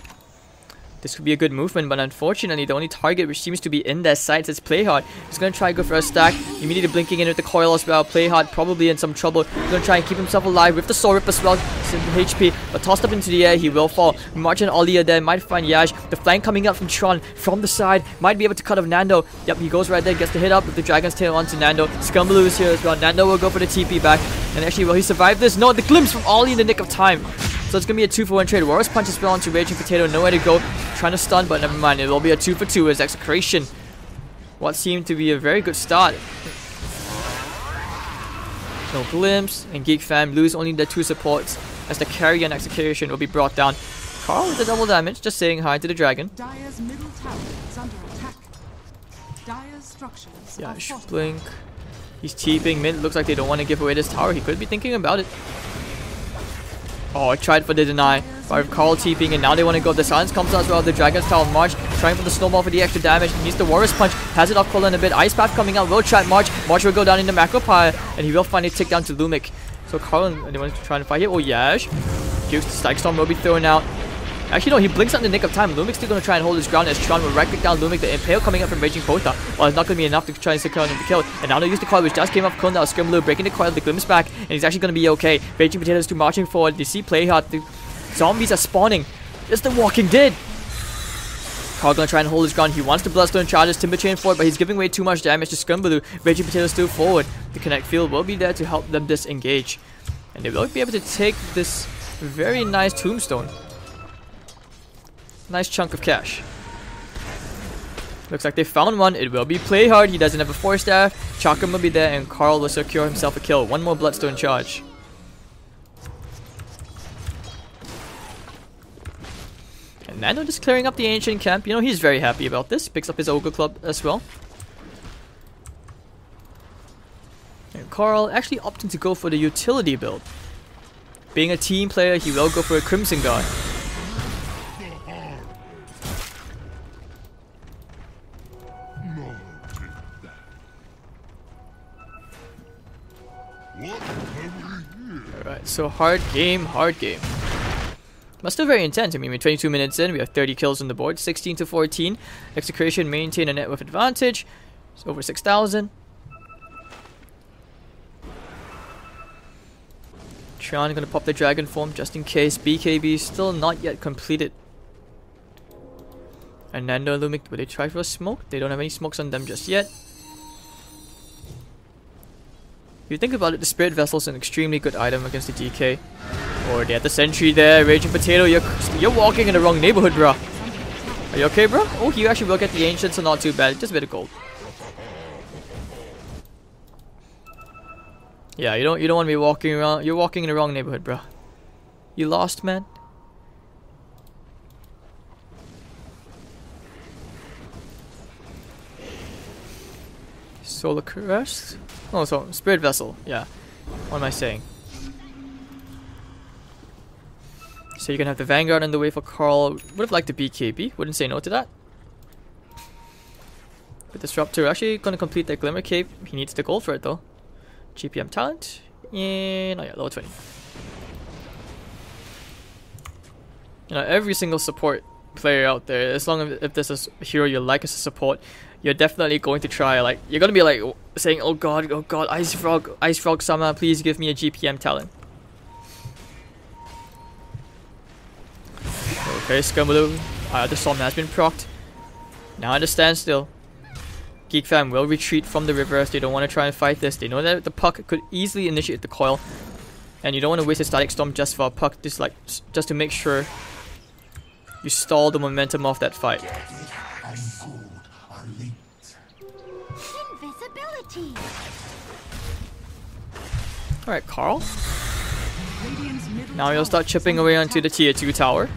This could be a good movement, but unfortunately the only target which seems to be in their sights is Playhard. He's going to try and go for a stack. Immediately blinking in with the coil as well. Playhard probably in some trouble. He's going to try and keep himself alive with the Soul Rip as well. Simple HP, but tossed up into the air, he will fall. March and Ollie are there, might find Yash. The flank coming up from Tron from the side. Might be able to cut off Nando. Yep, he goes right there, gets the hit up with the Dragon's Tail onto Nando. Scumbaloo is here as well. Nando will go for the TP back. And actually, will he survive this? No, the glimpse from Ollie in the nick of time. So it's going to be a 2-for-1 trade. Warriors Punch as well onto Raging Potato. Nowhere to go. Trying to stun, but never mind. It will be a 2-for-2 as Execration. What seemed to be a very good start. No glimpse. And Geek Fam lose only their 2 supports as the carry and Execution will be brought down. Carl with the double damage. Just saying hi to the dragon. Dire's middle tower is under attack. Dire's structures Yeah, are fortified. blink. He's TPing mid. Looks like they don't want to give away this tower. He could be thinking about it. Oh, I tried for the deny. By Carl TPing, and now they want to go. The silence comes out as well. The Dragon's Tower March trying for the snowball for the extra damage. He needs the Warrior's Punch. Has it off Colin a bit. Ice Path coming out. Will trap March. March will go down in the Macropire, and he will finally tick down to Lumik. So Carl and they want to try and fight here. Oh, Yash. Jukes, the Static Storm will be thrown out. Actually, no, he blinks out in the nick of time. Lumik's still going to try and hold his ground as Tron will right click down Lumik. The Impale coming up from Raging Pota. Well, it's not going to be enough to try and secure him to kill. And now they use the coil, which just came off Kun. Now Scumbaloo breaking the coil, the glimpse back, and he's actually going to be okay. Raging Potatoes to marching forward. They see Playhard. The zombies are spawning. It's the Walking Dead. Carl going to try and hold his ground. He wants the Bloodstone charges, Timber Chain forward, but he's giving away too much damage to Scumbaloo. Raging Potatoes still forward. The Connect Field will be there to help them disengage. And they will be able to take this very nice tombstone. Nice chunk of cash. Looks like they found one. It will be Playhard. He doesn't have a 4-staff. Chakram will be there, and Carl will secure himself a kill. One more Bloodstone charge. And Nando just clearing up the Ancient Camp. You know, he's very happy about this. Picks up his Ogre Club as well. And Carl actually opting to go for the utility build. Being a team player, he will go for a Crimson Guard. Alright, so hard game, hard game. But still very intense. I mean, we're 22 minutes in, we have 30 kills on the board, 16 to 14. Execration maintain a net worth advantage. It's over 6,000. Trion gonna pop the dragon form just in case. BKB still not yet completed. And Nando and Lumic, will they try for a smoke? They don't have any smokes on them just yet. If you think about it, the Spirit Vessel is an extremely good item against the DK. Or they have the sentry there, Raging Potato. You're walking in the wrong neighborhood, bro. Are you okay, bro? Oh, you actually will get the Ancient, so not too bad. Just a bit of gold. Yeah, you don't want to be walking around. You're walking in the wrong neighborhood, bro. You lost, man. Solar Crest? Oh, so Spirit Vessel. Yeah. What am I saying? So you're gonna have the Vanguard on the way for Carl. Would have liked the BKB. Wouldn't say no to that. But Disruptor actually gonna complete that Glimmer Cape. He needs the gold for it though. GPM talent? Yeah, not yet. Lower 20. You know, every single support player out there, as long as if there's a hero you like as a support, you're definitely going to try. Like, you're gonna be like saying, oh god, Ice Frog Sama, please give me a GPM talent. Okay, Scumbaloo. The Storm has been procced. Now at a standstill. Geek Fam will retreat from the river as they don't want to try and fight this. They know that the puck could easily initiate the coil. And you don't want to waste a Static Storm just for a puck, just to make sure you stall the momentum of that fight. Invisibility. Alright, Carl. Now you'll start chipping away onto the tier 2 tower.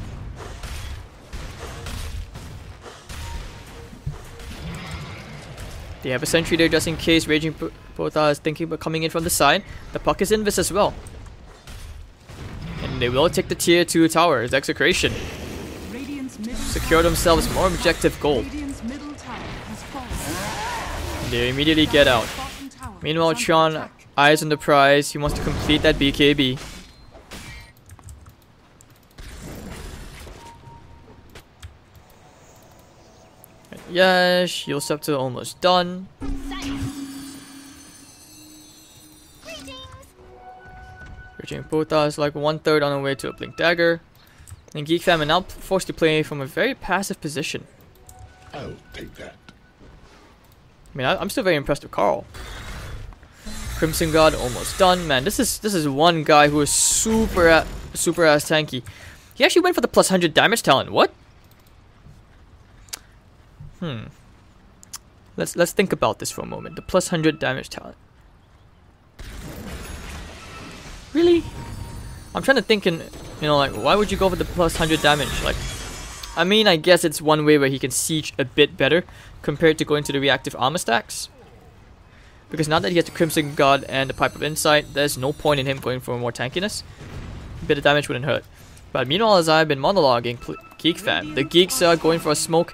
They have a sentry there just in case Raging Pota is thinking about coming in from the side. The puck is invis as well. And they will take the tier 2 tower as execration. Secure themselves more objective gold. And they immediately get out. Meanwhile, Tron eyes on the prize. He wants to complete that BKB. Yes, Shield Scepter almost done. Raging Pota is like 1/3 on the way to a Blink Dagger. And Geek Fam are now forced to play from a very passive position. I'll take that. I mean, I'm still very impressed with Carl. Crimson God almost done. Man, this is one guy who is super ass tanky. He actually went for the plus 100 damage talent. What? Let's think about this for a moment. The plus 100 damage talent. Really? I'm trying to think in, you know, like, why would you go for the plus 100 damage? Like, I mean, I guess it's one way where he can siege a bit better compared to going to the reactive armor stacks. Because now that he has the Crimson God and the Pipe of Insight, there's no point in him going for more tankiness. A bit of damage wouldn't hurt. But meanwhile, as I've been monologuing, Geek Fam, the Geeks are going for a smoke.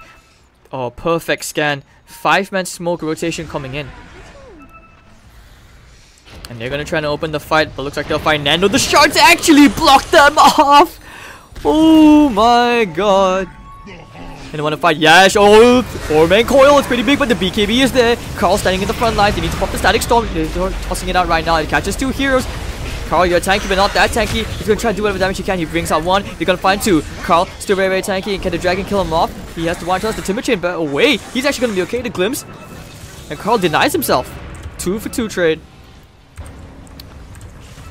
Oh, perfect scan. 5-man smoke rotation coming in. And they're gonna try to open the fight, but looks like they'll find Nando. The shards actually blocked them off! Oh my god. And they want to fight Yash. Oh, 4-man coil. It's pretty big, but the BKB is there. Carl standing in the front line. They need to pop the Static Storm. They're tossing it out right now. It catches 2 heroes. Carl, you're tanky, but not that tanky. He's gonna try to do whatever damage he can. He brings out 1. They're gonna find 2. Carl, still very, very tanky. And can the dragon kill him off? He has to one toss the Timber Chain, but away. He's actually gonna be okay. The glimpse. And Carl denies himself. 2 for 2 trade.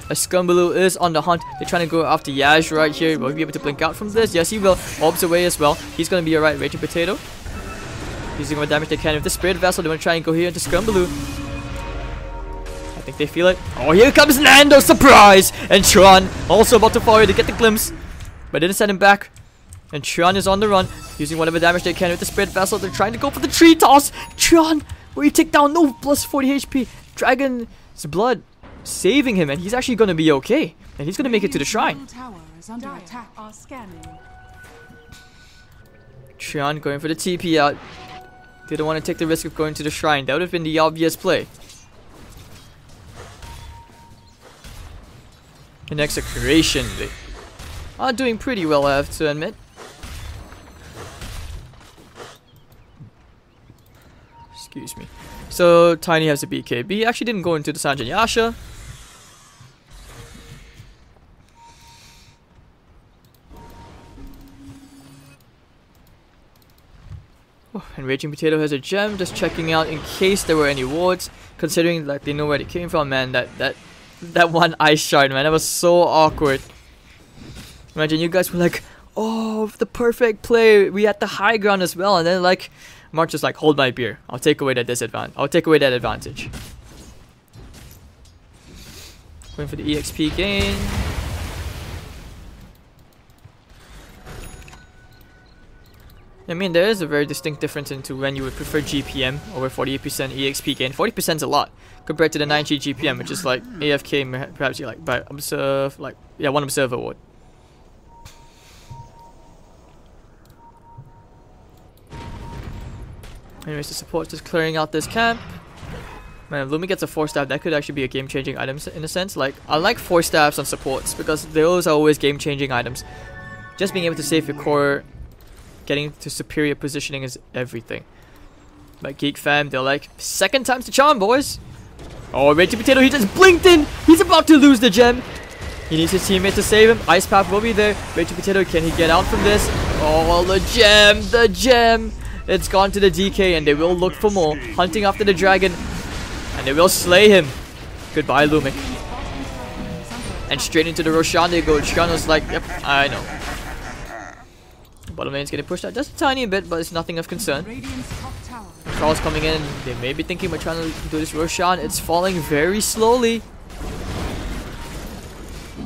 A Scumbaloo is on the hunt. They're trying to go after Yash right here. Will he be able to blink out from this? Yes, he will. Orbs away as well. He's gonna be alright. Raging Potato. Using what damage they can with the Spirit Vessel. They want to try and go here into Scumbaloo. I think they feel it. Oh, here comes Nando, surprise! And Tron also about to follow to get the glimpse, but didn't send him back. And Tron is on the run, using whatever damage they can with the Spirit Vessel. They're trying to go for the tree toss. Tron, where you take down, no, plus 40 HP. Dragon's blood saving him, and he's actually gonna be okay. And he's gonna make it to the shrine. Tron going for the TP out. They don't want to take the risk of going to the shrine. That would have been the obvious play. In execution, they are doing pretty well, I have to admit. Excuse me. So Tiny has a BKB. Actually didn't go into the Sanjan Yasha. And Raging Potato has a gem, just checking out in case there were any wards. Considering like they know where they came from, man. That one ice shard, man, that was so awkward. Imagine you guys were like, oh, the perfect play. We had the high ground as well, and then like March is like, hold my beer. I'll take away that disadvantage. I'll take away that advantage. Going for the EXP gain. I mean, there is a very distinct difference into when you would prefer GPM over 48% EXP gain. 40% is a lot compared to the 90 GPM, which is like AFK, perhaps you like by observe, like yeah, one observer ward. Anyways, the support just clearing out this camp. Man, if Lumi gets a 4-staff, that could actually be a game-changing item in a sense. Like, I like 4-staffs on supports because those are always game-changing items. Just being able to save your core, getting to superior positioning is everything. But Geek Fam, they're like, second time's the charm, boys. Oh, Raging Potato, he just blinked in. He's about to lose the gem. He needs his teammate to save him. Ice Path will be there. Raging Potato, can he get out from this? Oh, the gem, the gem. It's gone to the DK and they will look for more. Hunting after the dragon. And they will slay him. Goodbye, Lumic. And straight into the Roshan they go. Roshan was like, yep, I know. Bottom lane's getting pushed out just a tiny bit, but it's nothing of concern. Carl's coming in. They may be thinking about trying to do this Roshan. It's falling very slowly.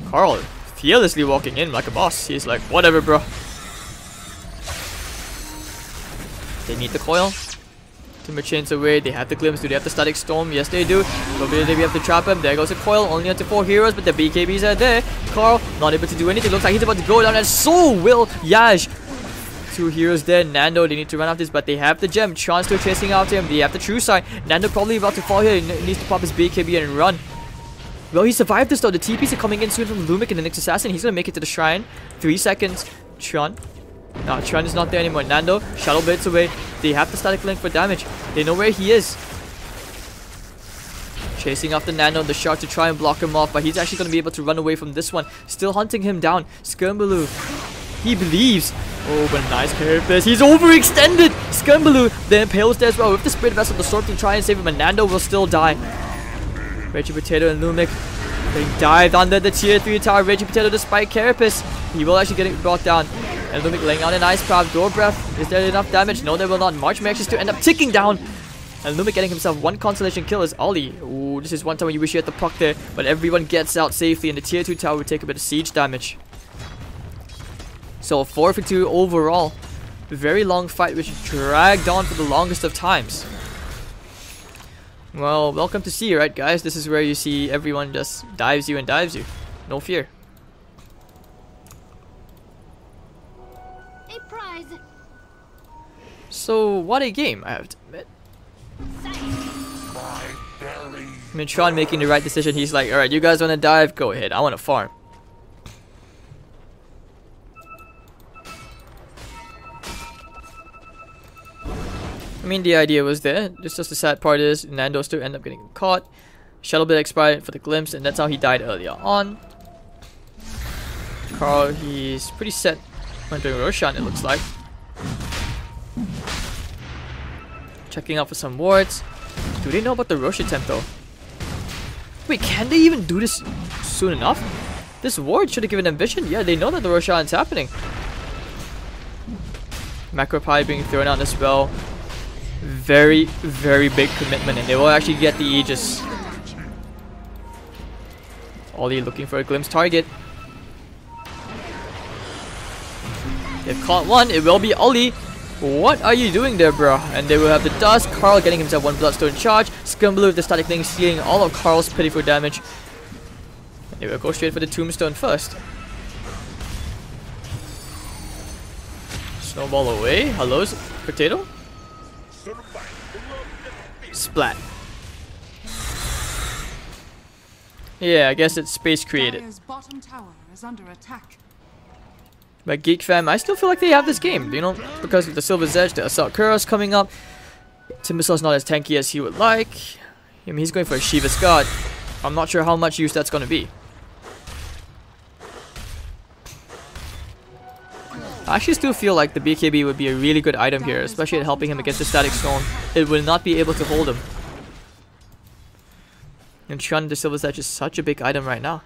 Carl fearlessly walking in like a boss. He's like, whatever, bro. They need the coil. Timber chains away. They have the glimpse. Do they have the static storm? Yes, they do. But will they be able to trap him? There goes the coil. Only onto 4 heroes, but the BKBs are there. Carl not able to do anything. Looks like he's about to go down, and so will Yaj. 2 heroes there. Nando, they need to run after this, but they have the gem. Tron still chasing after him. They have the true side. Nando probably about to fall here. He needs to pop his BKB and run. Well, he survived this though. The TPs are coming in soon from Lumic and the next assassin. He's gonna make it to the shrine. 3 seconds. Tron. No, Tron is not there anymore. Nando, Shadow Blades away. They have the static link for damage. They know where he is. Chasing after Nando on the shark to try and block him off, but he's actually going to be able to run away from this one. Still hunting him down. Skirmbaloo. He believes. Oh, but nice carapace. He's overextended. Skirmbaloo then impales there as well with the Spirit Vessel, the sword to try and save him, and Nando will still die. Reggie Potato and Lumic getting dived under the tier 3 tower. Reggie Potato despite carapace. He will actually get it brought down. And Lumic laying out an Ice Path. Door Breath. Is there enough damage? No, there will not. March manages to end up ticking down. And Lumic getting himself 1 consolation kill is Ollie. Ooh, this is one time when you wish you had the puck there. But everyone gets out safely. And the tier 2 tower will take a bit of siege damage. So 4 for 2 overall. Very long fight which dragged on for the longest of times. Well, welcome to sea, right guys? This is where you see everyone just dives you and dives you. No fear. So, what a game, I have to admit. I mean, Tron making the right decision. He's like, alright, you guys want to dive? Go ahead. I want to farm. I mean, the idea was there. Just the sad part is, Nando still end up getting caught. Shadow Blade expired for the glimpse, and that's how he died earlier on. Carl, he's pretty set on doing Roshan, it looks like. Checking out for some wards. Do they know about the Rosh attempt though? Wait, can they even do this soon enough? This ward should have given them vision. Yeah, they know that the Roshan is happening. Macro Pie being thrown out as well. Very, very big commitment, and they will actually get the Aegis. Ollie looking for a glimpse target. They've caught one. It will be Ollie. What are you doing there, bro? And they will have the dust. Carl getting himself 1 bloodstone charge. Skirmbaloo with the static link stealing all of Carl's pitiful damage. And they will go straight for the tombstone first. Snowball away. Hello, Potato? Splat. Yeah, I guess it's space created. Dire's bottom tower is under attack. But Geek Fam, I still feel like they have this game, you know, because of the Silver's Edge, the Assault Kuros coming up. Timbersaul's not as tanky as he would like. I mean, he's going for a Shiva's God. I'm not sure how much use that's going to be. I actually still feel like the BKB would be a really good item here, especially at helping him against the Static Storm. It will not be able to hold him. And Trion the Silver's Edge is such a big item right now.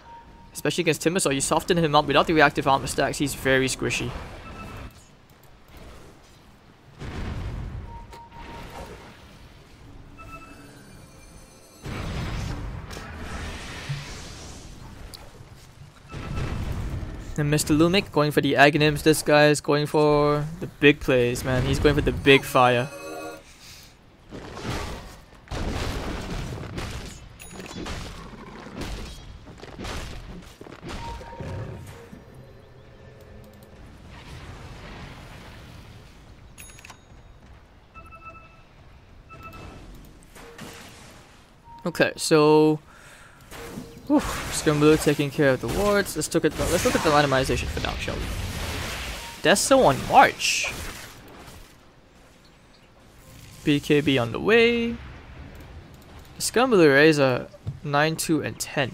Especially against Timbersaw, you soften him up without the reactive armor stacks, he's very squishy. And Mr. Lumic going for the Aghanims. This guy is going for the big plays, man. He's going for the big fire. Okay, so Scramblue taking care of the wards. Let's look at the randomization for now, shall we? Deso on March. BKB on the way. Scramblue raise are 9, 2, and 10.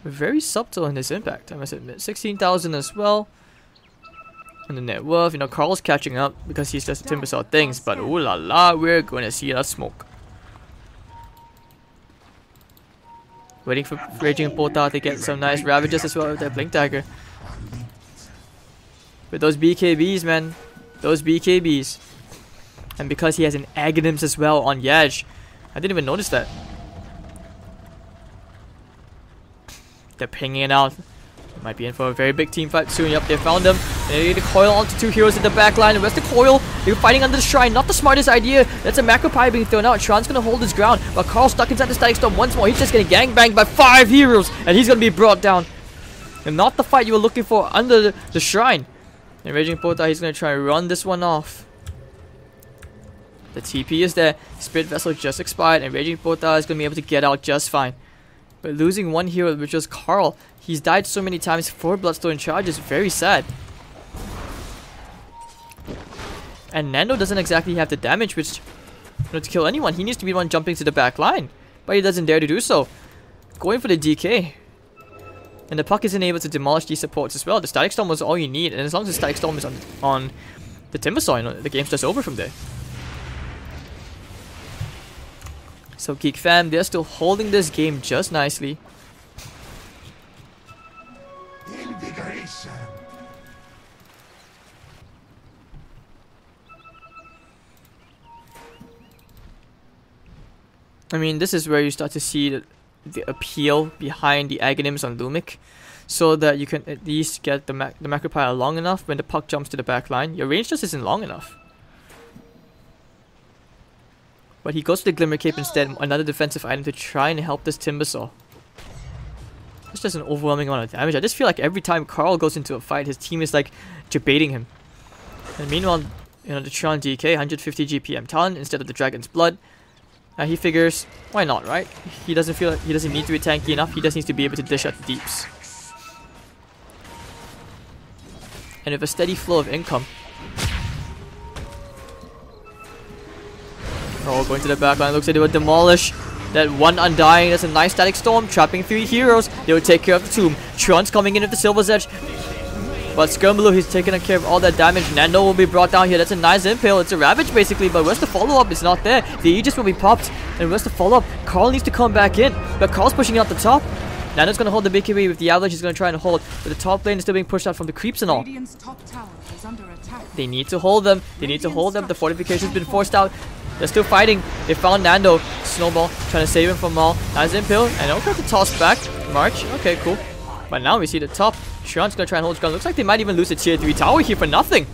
Very subtle in his impact, I must admit. 16,000 as well. And the net worth, you know, Carl's catching up because he's just Timbersaw things, but ooh la la, we're going to see that smoke. Waiting for Raging Pota to get some nice Ravages as well with their Blink Dagger. But those BKBs, man. Those BKBs. And because he has an Aghanims as well on Yaj. I didn't even notice that. They're pinging it out. Might be in for a very big team fight soon. Yep, they found them. They need to coil onto 2 heroes in the back line. Where's the coil? They're fighting under the shrine. Not the smartest idea. That's a macro pie being thrown out. Tron's gonna hold his ground. But Carl's stuck inside the Static Storm once more. He's just getting gangbanged by 5 heroes. And he's gonna be brought down. And not the fight you were looking for under the shrine. And Raging Pota, he's gonna try and run this one off. The TP is there. Spirit Vessel just expired. And Raging Pota is gonna be able to get out just fine. But losing one hero, which was Carl, he's died so many times for Bloodstone charge, is very sad. And Nando doesn't exactly have the damage which, you know, to kill anyone. He needs to be the one jumping to the back line, but he doesn't dare to do so. Going for the DK. And the puck isn't able to demolish these supports as well. The Static Storm was all you need, and as long as the Static Storm is on the Timbersaw, you know, the game's just over from there. So Geek Fam, they're still holding this game just nicely. Invigoration. I mean, this is where you start to see the appeal behind the Aghanims on Lumic, so that you can at least get the Macropile long enough when the puck jumps to the back line. Your range just isn't long enough. But he goes to the Glimmer Cape instead, another defensive item to try and help this Timbersaw. It's just an overwhelming amount of damage. I just feel like every time Carl goes into a fight, his team is like debating him. And meanwhile, you know, the Tron DK, 150 GPM talent instead of the Dragon's Blood. He figures, why not, right? He doesn't feel like he doesn't need to be tanky enough. He just needs to be able to dish out the deeps. And with a steady flow of income. Oh, going to the back line. Looks like they will demolish that one Undying. That's a nice Static Storm, trapping 3 heroes. They will take care of the tomb. Tron's coming in with the Silver's Edge. But Skirmaloo, he's taking care of all that damage. Nando will be brought down here. That's a nice impale. It's a Ravage basically, but where's the follow-up? It's not there. The Aegis will be popped. And where's the follow-up? Carl needs to come back in. But Carl's pushing out the top. Nando's going to hold the BKB with the Avalanche. He's going to try and hold. But the top lane is still being pushed out from the creeps and all. Top tower is under attack. They need to hold them. They need to hold them. The fortification's been forced out. They're still fighting. They found Nando. Snowball trying to save him from all. Nice impale. And okay, to toss back. March. Okay, cool. But now we see the top. Tron's gonna try and hold his ground. Looks like they might even lose the tier 3 tower here for nothing.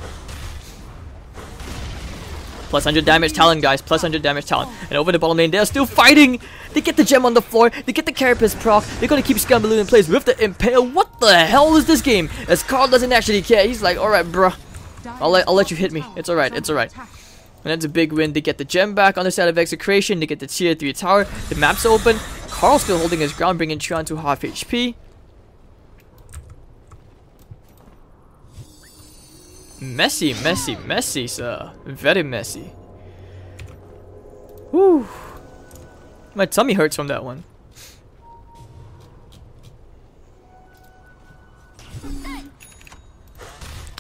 Plus 100 damage talent, guys. Plus 100 damage talent. And over the bottom lane, they're still fighting. They get the gem on the floor. They get the Carapace proc. They're gonna keep Scambaloo in place with the impale. What the hell is this game? As Carl doesn't actually care. He's like, alright, bruh. I'll let you hit me. It's alright. It's alright. And that's a big win. They get the gem back on the side of Execration. They get the tier 3 tower. The map's open. Carl's still holding his ground, bringing Tron to half HP. Messy, messy, messy, sir. Very messy. Whew. My tummy hurts from that one.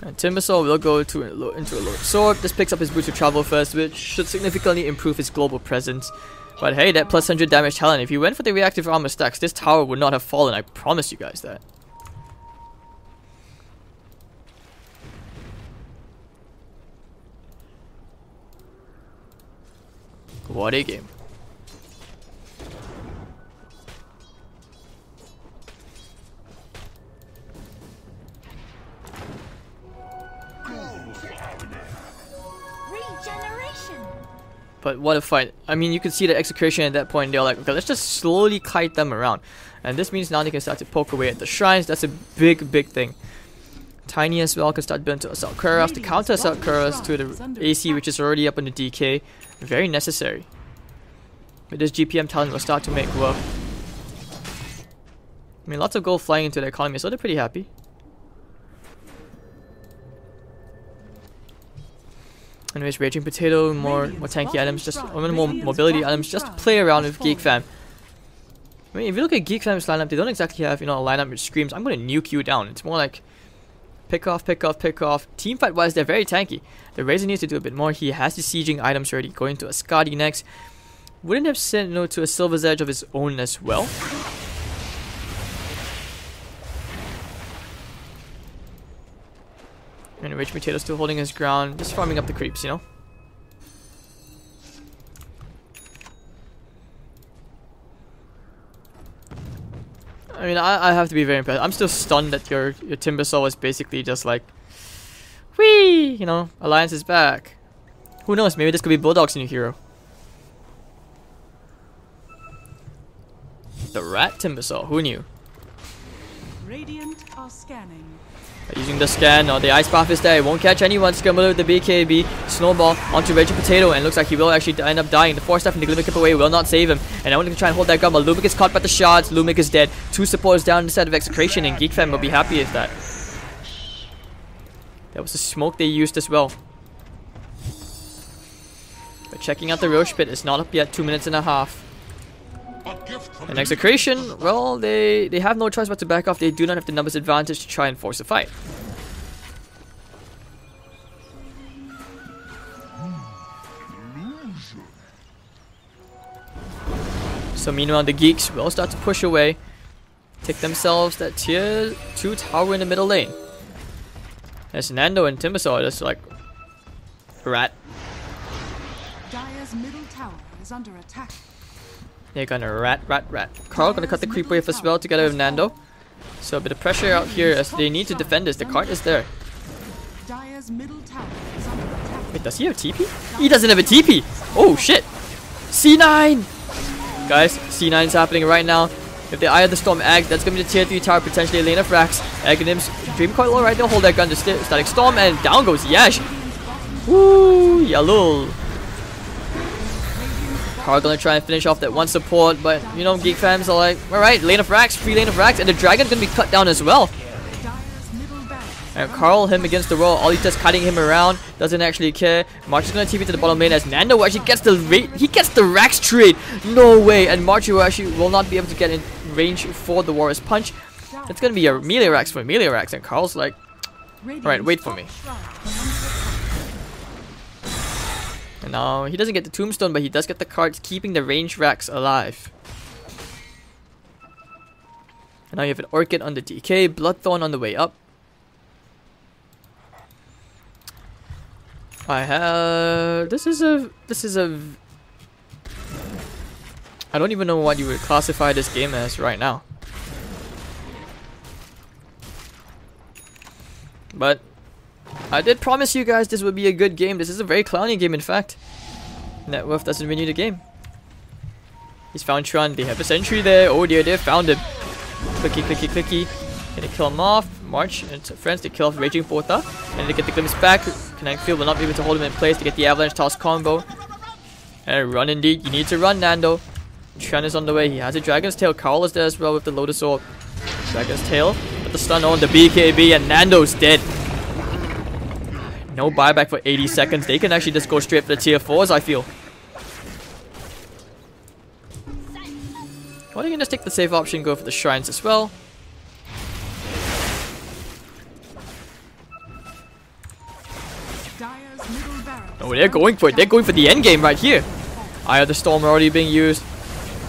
And Timbersaw will go into a low sword. This picks up his boots of travel first, which should significantly improve his global presence. But hey, that plus 100 damage talent, if he went for the reactive armor stacks, this tower would not have fallen, I promise you guys that. What a game. But what a fight. I mean, you can see the execution at that point. They're like, okay, let's just slowly kite them around. And this means now they can start to poke away at the shrines. That's a big, big thing. Tiny as well can start building to assault Kuros, to counter assault Kuros to the AC, which is already up on the DK. Very necessary. But this GPM talent will start to make work. I mean, lots of gold flying into the economy, so they're pretty happy. Anyways, Raging Potato, more tanky items, just more mobility items, just to play around with Geek Fam. I mean, if you look at Geek Fam's lineup, they don't exactly have, you know, a lineup which screams, I'm gonna nuke you down. It's more like pick off, pick off, pick off. Teamfight wise, they're very tanky. The Razor needs to do a bit more. He has the sieging items already, going to a Skadi next. Wouldn't have sent, you know, to a Silver's Edge of his own as well. And Rage Potato still holding his ground, just farming up the creeps, you know. I mean, I have to be very impressed. I'm still stunned that your Timbersaw was basically just like, whee, you know, Alliance is back. Who knows? Maybe this could be Bulldog's new hero. The Rat Timbersaw. Who knew? Radiant are scanning. Using the scan, the ice path is there. It won't catch anyone. Scramble with the BKB. Snowball onto Raging Potato, and looks like he will actually end up dying. The 4-step from the Glimmer Kip away will not save him. And I want to try and hold that gun, but Lumic is caught by the shards. Lumic is dead. 2 supporters down instead of Execration, and Geek Fam will be happy with that. That was the smoke they used as well. But checking out the Roche Pit, it's not up yet. 2 minutes and a half. And Execration, well, they have no choice but to back off. They do not have the numbers advantage to try and force a fight. So meanwhile, the Geeks will start to push away, take themselves that tier 2 tower in the middle lane. As Nando and Timbersaw are just like rat. Dire's middle tower is under attack. They're gonna rat. Carl gonna cut the creep wave as well together with Nando. So a bit of pressure out here as they need to defend this. The card is there. Dire's middle tower is under attack. Wait, does he have TP? He doesn't have a TP! Oh shit! C9! Guys, C9 is happening right now. If they Eye of the Storm Egg, that's gonna be the tier 3 tower, potentially a lane of Rax. Aghanims dream quite low right now, hold that gun to Static Storm, and down goes Yash! Woo! Yalul! Carl gonna try and finish off that one support, but you know, Geek Fams are like, alright, lane of Rax, free lane of Rax, and the Dragon's gonna be cut down as well. And Carl, him against the wall, Ollie just cutting him around, doesn't actually care. March is gonna TP to the bottom lane as Nando actually gets the Rax trade. No way, and March will not be able to get in range for the Warrior's Punch. It's gonna be a melee Rax for melee Rax, and Carl's like, alright, wait for me. And now he doesn't get the Tombstone, but he does get the cards, keeping the range Rax alive. And now you have an Orchid on the DK, Bloodthorn on the way up. I have... This is a... I don't even know what you would classify this game as right now. But I did promise you guys this would be a good game. This is a very clowny game, in fact. Net worth doesn't win you the game. He's found Tron. They have a sentry there. Oh dear, they found him. Clicky, clicky, clicky. Can they kill him off? March and friends, they kill off Raging Porta. And they get the glimpse back. Connect Field will not be able to hold him in place to get the Avalanche Toss combo. And run indeed. You need to run, Nando. Tron is on the way. He has a Dragon's Tail. Carl is there as well with the Lotus Orb. Dragon's Tail. But the stun on the BKB, and Nando's dead. No buyback for 80 seconds. They can actually just go straight for the tier 4s, I feel. Well, they can just take the safe option, go for the shrines as well. Dire's middle barracks Oh, they're going for it. They're going for the end game right here. Eye of the Storm already being used.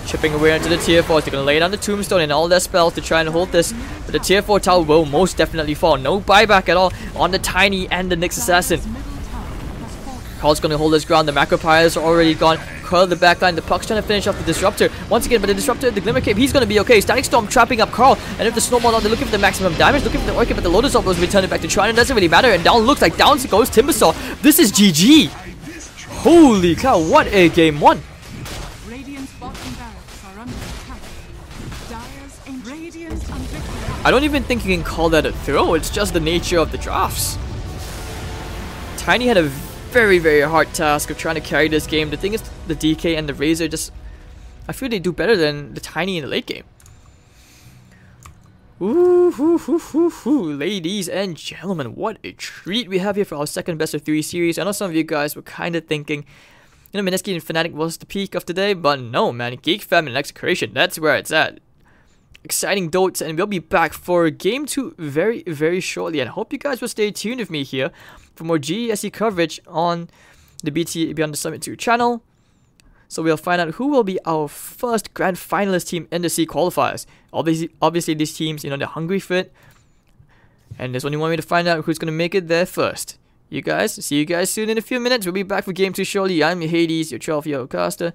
Chipping away into the tier 4s. They're going to lay down the Tombstone and all their spells to try and hold this. But the tier 4 tower will most definitely fall. No buyback at all on the Tiny and the Nyx Assassin. Carl's going to hold his ground. The Macropires are already gone. Curl the backline. The Puck's trying to finish off the Disruptor. Once again, but the Disruptor, the Glimmer Cape, he's going to be okay. Static Storm trapping up Carl. And if the Snowball out, they're looking for the maximum damage. Looking for the Orchid, but the Lotus Orb was returning back to Trine. It doesn't really matter. And down looks like down goes Timbersaw. This is GG. Holy cow, what a game one. Radiant's bottom barracks are under attack. Dire's Radiant unvictory. I don't even think you can call that a throw. It's just the nature of the drafts. Tiny had a very, very hard task of trying to carry this game. The thing is, the DK and the Razor just... I feel they do better than the Tiny in the late game. Ooh, ladies and gentlemen, what a treat we have here for our second best of 3 series. I know some of you guys were kind of thinking, you know, Mineski and Fnatic was the peak of today, but no, man, Geek Fam and Execration, that's where it's at. Exciting Dota, and we'll be back for Game 2 very, very shortly, and I hope you guys will stay tuned with me here for more GESC coverage on the BT Beyond the Summit 2 channel. So we'll find out who will be our first grand finalist team in the C qualifiers. Obviously these teams, you know, they're hungry for it. And there's only one way to find out who's going to make it there first. See you guys soon in a few minutes. We'll be back for Game 2 shortly. I'm Hades, your 12-year-old caster.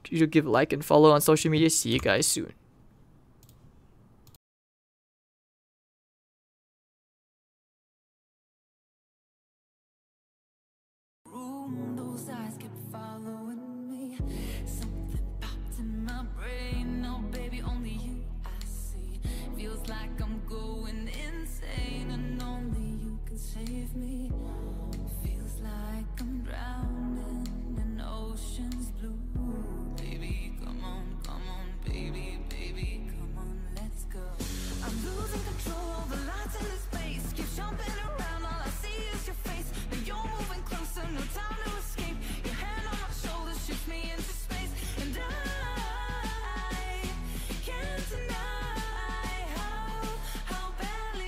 You should give a like and follow on social media. See you guys soon. Those eyes kept following me. Something popped in my brain. Oh, baby, only you I see. Feels like I'm going insane, and only you can save me. Feels like I'm drowning in ocean's blue. Baby, come on, baby, come on, let's go. I'm losing control of the lights in this space. Keep jumping around, all I see is your face. Now you're moving closer, no time to escape. Your hand on my shoulder shoots me into space, and I can't deny how badly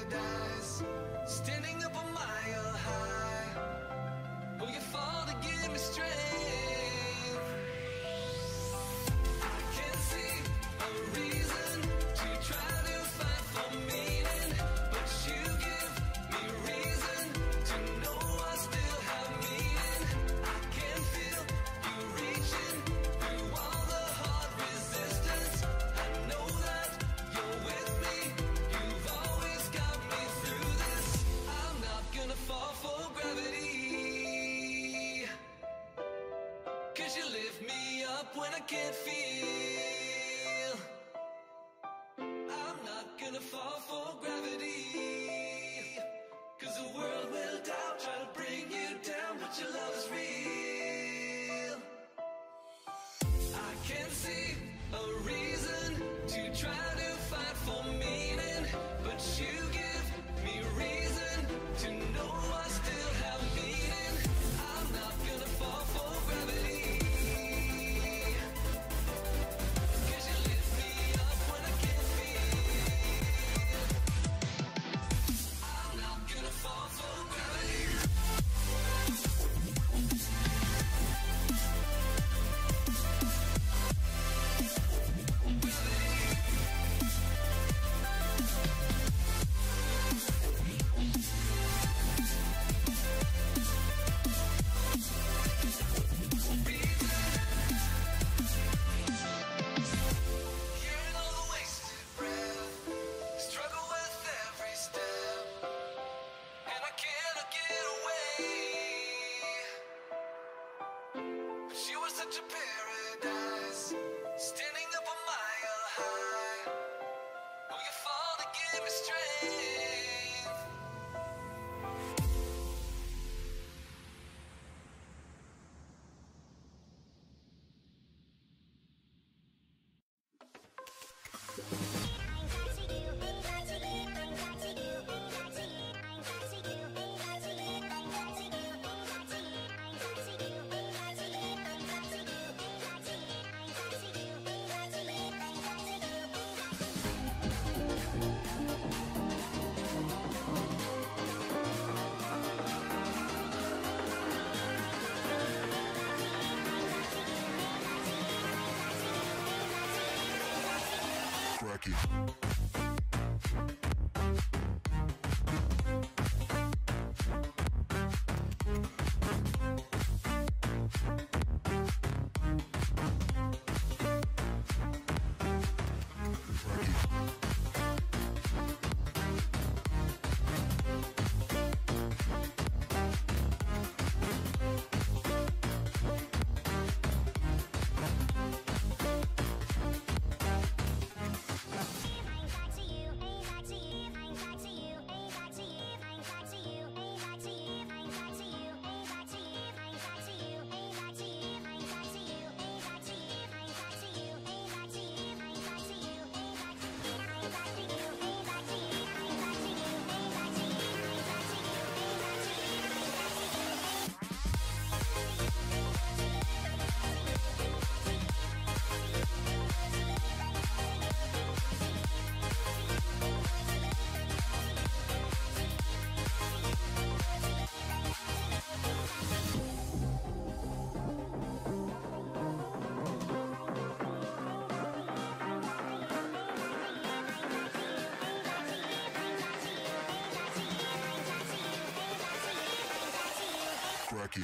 paradise, standing up a mile high. Will you fall to give me strength? I can't see a reason to try to fight for meaning, but you give me reason to know I still have meaning. I can feel you reaching through all the hard resistance. I know that you're with me. You've always got me through this. I'm not gonna fall for gravity, 'cause you lift me up when I can't feel. I'm not gonna fall for gravity, 'cause the world will doubt, try to bring you down, but your love is real. I can't see a reason to try to fight for meaning, but you give me reason to know I still have meaning. I'm not gonna fall for gravity, 'cause you lift me up when I can't feel. I'm not gonna fall for gravity. Hearing all the wasted breath, struggle with every step, and I cannot get away. But you were such a paradise, standing up a mile high. Will you fall to give me strength? Cracky. Cracky.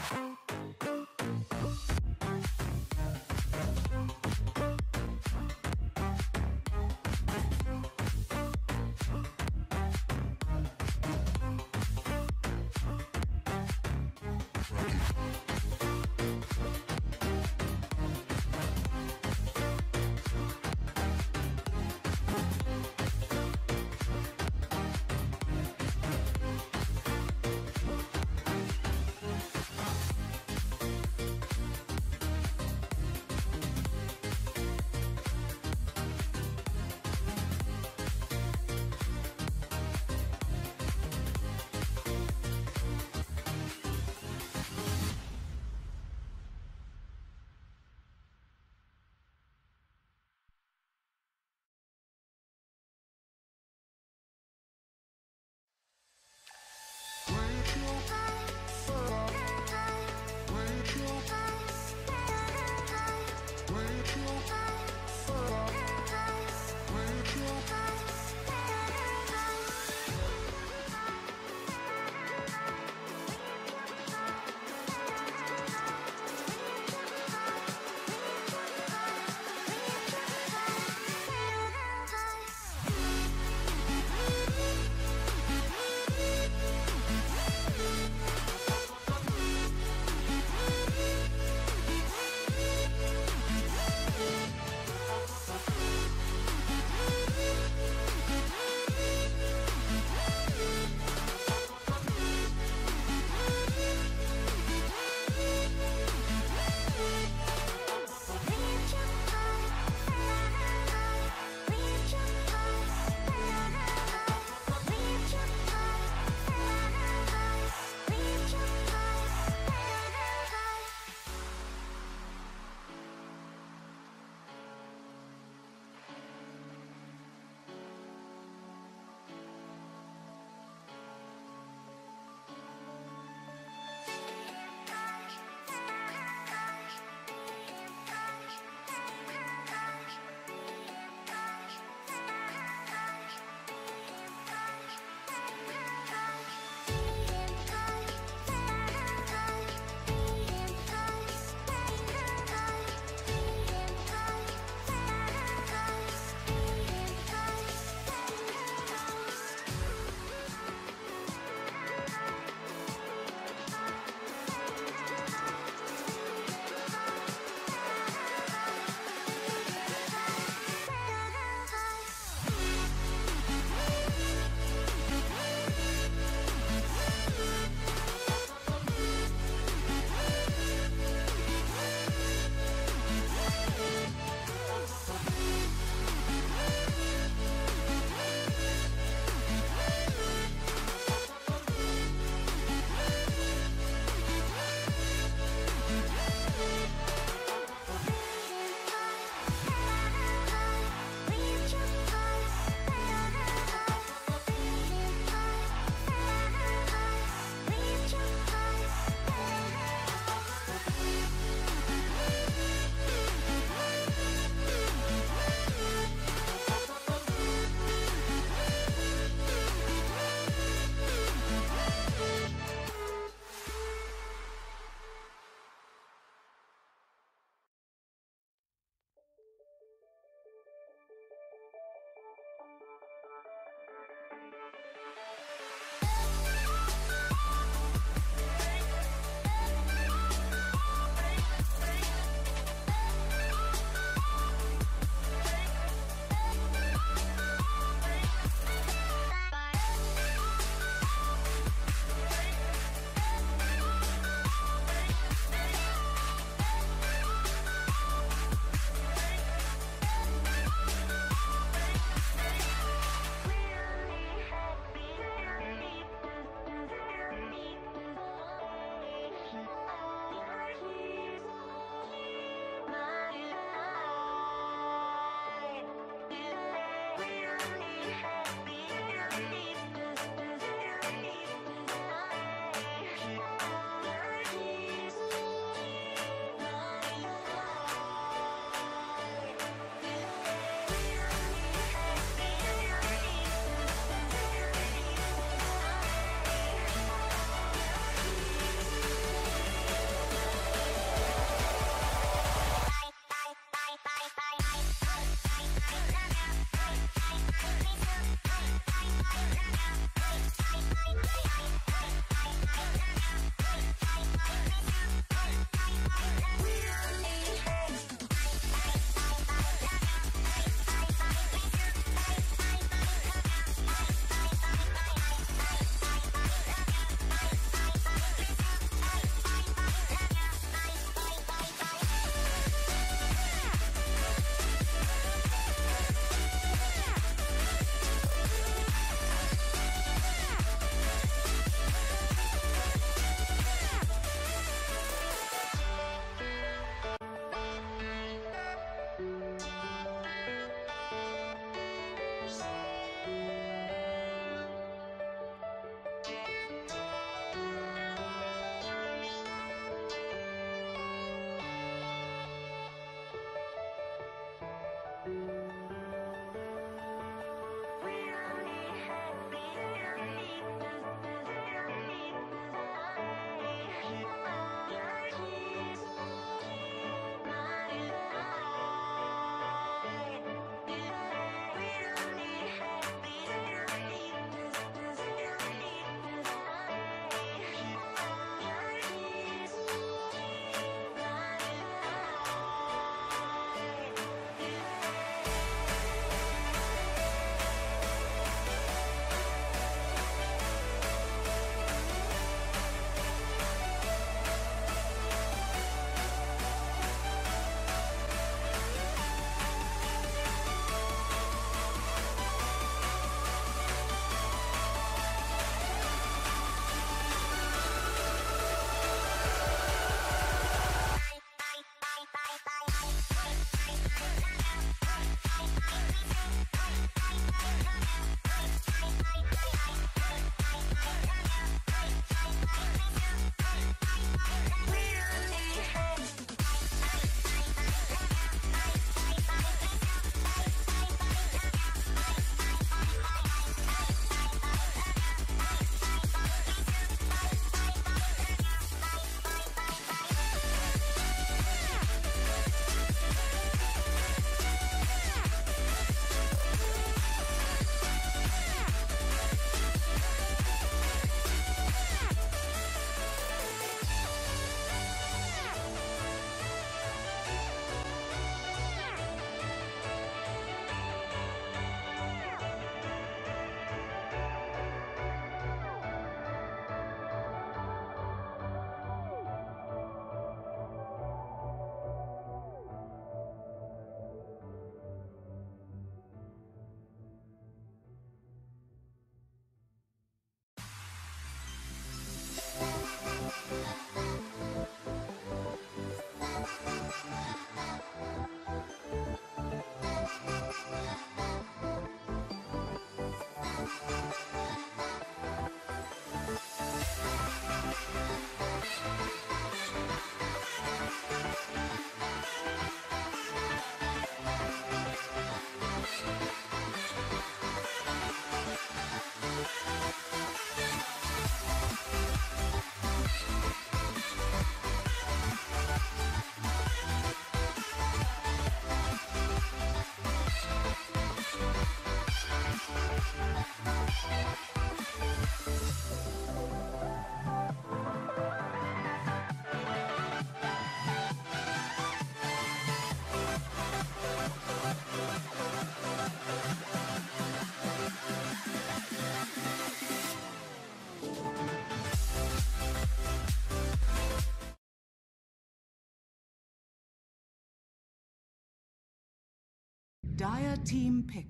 Dire team pick.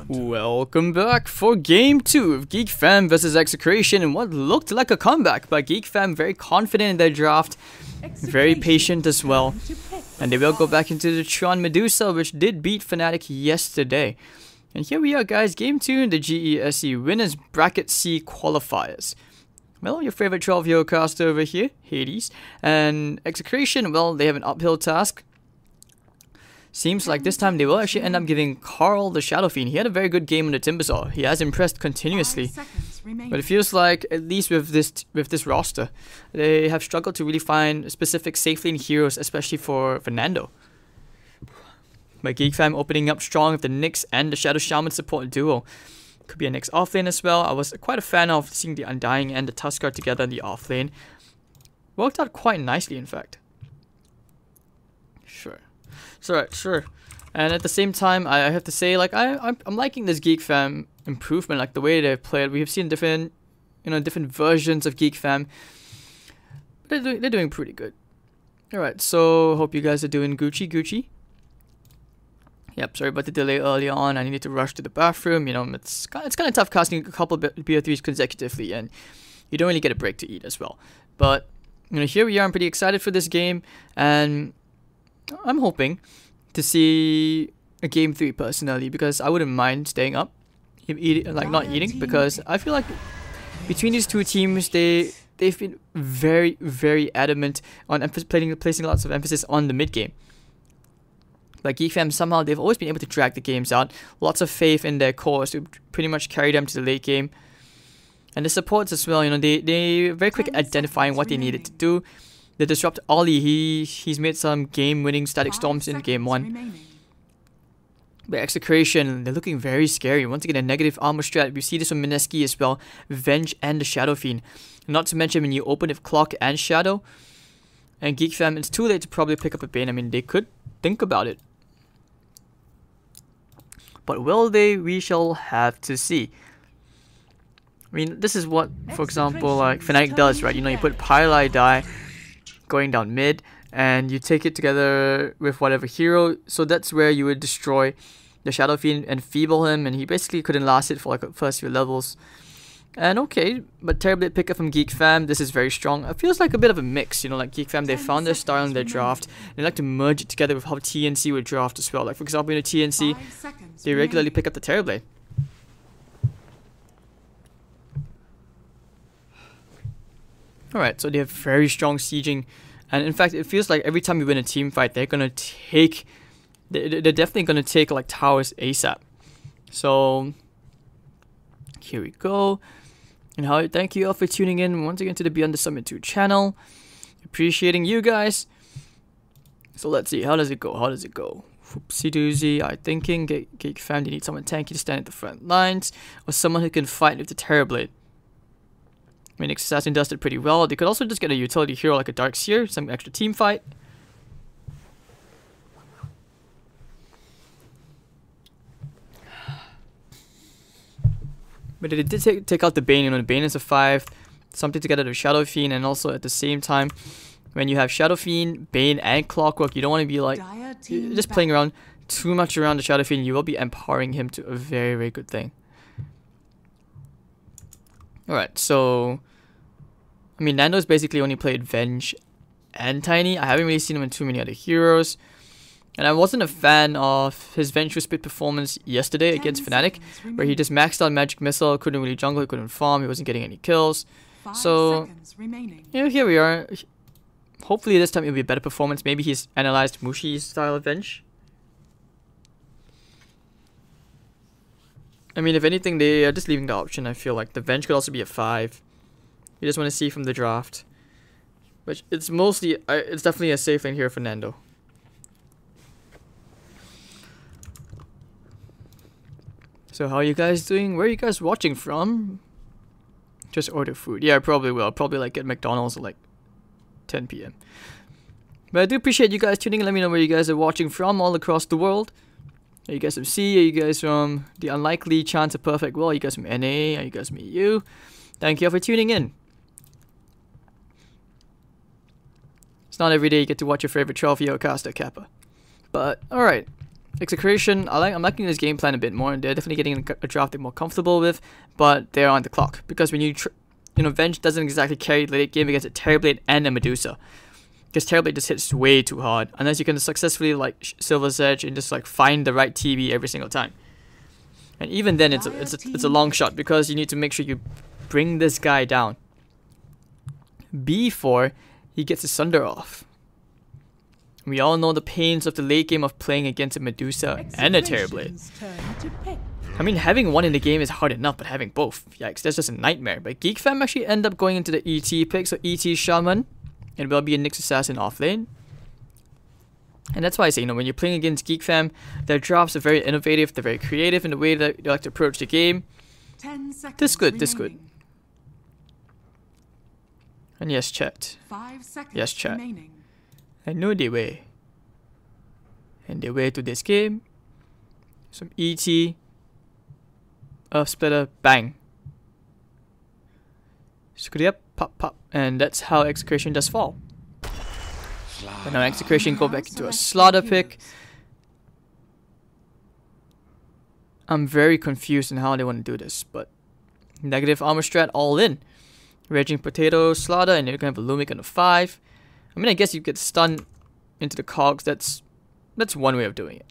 Welcome back for Game 2 of Geek Fam vs Execration in what looked like a comeback, but Geek Fam very confident in their draft, very patient as well, and they will go back into the Tron Medusa, which did beat Fnatic yesterday. And here we are, guys, Game 2 in the GESC Winners Bracket C Qualifiers. Well, your favorite 12-year caster over here, Hades, and Execration, well, they have an uphill task. Seems like this time they will actually end up giving Carl the Shadow Fiend. He had a very good game on the Timbersaw. He has impressed continuously. But it feels like, at least with this roster, they have struggled to really find specific safe lane heroes, especially for Fernando. But Geek Fam opening up strong with the Nyx and the Shadow Shaman support duo. Could be a Nyx offlane as well. I was quite a fan of seeing the Undying and the Tuskar together in the offlane. Worked out quite nicely, in fact. Sure. And at the same time, I have to say, like, I'm liking this Geek Fam improvement, like the way they've played. We have seen different versions of Geek Fam. But they're doing pretty good. Alright, so hope you guys are doing Gucci. Yep, sorry about the delay earlier on. I needed to rush to the bathroom. You know, it's kind of tough casting a couple of BO3s consecutively, and you don't really get a break to eat as well. But here we are. I'm pretty excited for this game, and I'm hoping to see a Game 3 personally, because I wouldn't mind staying up, not eating, because I feel like between these two teams, they've been very, very adamant on placing lots of emphasis on the mid game. Like Geek Fam, somehow they've always been able to drag the games out. Lots of faith in their cores to pretty much carry them to the late game. And the supports as well, they're very quick at identifying what they needed to do. The Disrupt Ollie, he's made some game-winning static storms in Game 1. But Execration, they're looking very scary. Once again, a negative armor strat. We see this from Mineski as well. Venge and the Shadow Fiend. Not to mention when you open with Clock and Shadow. And Geek Fam, it's too late to probably pick up a Bane. I mean, they could think about it. But will they? We shall have to see. I mean, this is what, for example, like Fnatic does, right? You put Pyli Die going down mid, and you take it together with whatever hero, so that's where you would destroy the Shadow Fiend and feeble him, and he basically couldn't last it for like the first few levels. And okay, but Terrorblade pickup from Geek Fam, this is very strong. It feels like a bit of a mix, like Geek Fam, they found their style in their draft, and they like to merge it together with how TNC would draft as well. Like for example, in the TNC, they regularly pick up the Terrorblade. Alright, so they have very strong sieging, and in fact it feels like every time you win a team fight, they're definitely gonna take like towers ASAP. So here we go. And thank you all for tuning in once again to the Beyond the Summit 2 channel. Appreciating you guys. So let's see, how does it go? Whoopsie doozy. I'm thinking Geek Fam, they need someone tanky to stand at the front lines, or someone who can fight with the Terrorblade. I mean, Assassin does it pretty well. They could also just get a utility hero like a Darkseer, some extra team fight. But they did take out the Bane, the Bane is a 5, something together with Shadow Fiend, and also at the same time, when you have Shadow Fiend, Bane, and Clockwork, you don't want to be like just playing around too much around the Shadow Fiend. You will be empowering him to a very, very good thing. Alright, so I mean, Nando's basically only played Venge and Tiny. I haven't really seen him in too many other heroes. And I wasn't a fan of his Vengeful Spit performance yesterday against Fnatic, where he just maxed out Magic Missile, couldn't really jungle, he couldn't farm, he wasn't getting any kills. So, you know, here we are. Hopefully this time it'll be a better performance. Maybe he's analyzed Mushi's style of Venge. I mean, if anything, they are just leaving the option. I feel like the Venge could also be a 5. You just want to see from the draft. But it's mostly, it's definitely a safe lane here for Nando. So how are you guys doing? Where are you guys watching from? Just order food. Yeah, I probably will. I'll probably like get McDonald's at like 10 p.m. But I do appreciate you guys tuning in. Let me know where you guys are watching from all across the world. Are you guys from C? Are you guys from the unlikely chance of perfect world? Are you guys from NA? Are you guys from EU? Thank you all for tuning in. It's not every day you get to watch your favorite 12-year-old caster, Kappa. But, alright. Execration, I'm liking this game plan a bit more. They're definitely getting a draft they're more comfortable with, but they're on the clock. Because when you know, Venge doesn't exactly carry the late game against a Terrorblade and a Medusa. Because Terrorblade just hits way too hard. Unless you can successfully like Silver's Edge and just like find the right TB every single time. And even then it's a long shot because you need to make sure you bring this guy down before he gets his Sunder off. We all know the pains of the late game of playing against a Medusa and a Terrorblade. I mean, having one in the game is hard enough, but having both, yikes, that's just a nightmare. But Geek Fam actually end up going into the ET pick, so ET Shaman, and will be a Nyx Assassin off lane. And that's why I say, you know, when you're playing against Geek Fam, their drafts are very innovative, they're very creative in the way that they like to approach the game. 10 seconds This good. remaining. And yes, chat. 5 seconds Yes, chat. remaining. I know the way. And the way to this game. Some ET. Earth Splitter. Bang. Screw up. Pop, pop. And that's how Execration does fall. And now Execration go back into a Slaughter pick. I'm very confused on how they want to do this. But negative armor strat all in. Raging Potato, Slaughter. And you're going to have a Lumic on a 5. I mean, I guess you get stunned into the cogs. That's one way of doing it.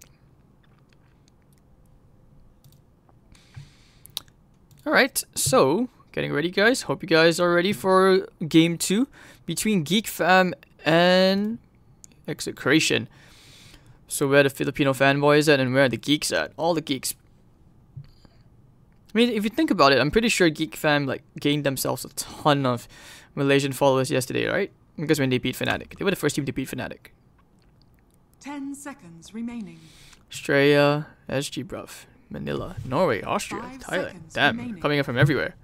Alright, so, getting ready, guys. Hope you guys are ready for Game 2 between Geek Fam and Execration. So where the Filipino fanboys at and where are the geeks at? All the geeks. I mean, if you think about it, I'm pretty sure Geek Fam like gained themselves a ton of Malaysian followers yesterday, right? Because when they beat Fnatic. They were the first team to beat Fnatic. 10 seconds remaining. Australia, SG bruv, Manila, Norway, Austria, 5 Thailand. seconds Damn, remaining. coming in from everywhere.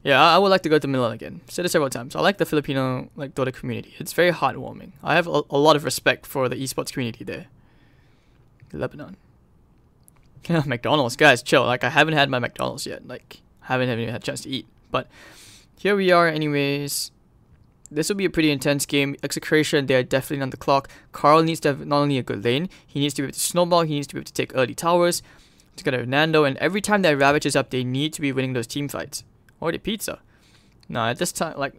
Yeah, I would like to go to Manila again. Said it several times. I like the Filipino like Dota community. It's very heartwarming. I have a lot of respect for the esports community there. Lebanon. McDonald's, guys, chill. Like I haven't had my McDonald's yet. Like haven't even had a chance to eat. But here we are, anyways. This will be a pretty intense game. Execration, they are definitely on the clock. Carl needs to have not only a good lane, he needs to be able to snowball, he needs to be able to take early towers, together with Nando, and every time that Ravage is up, they need to be winning those team fights. Or the pizza. Nah, at this time, like,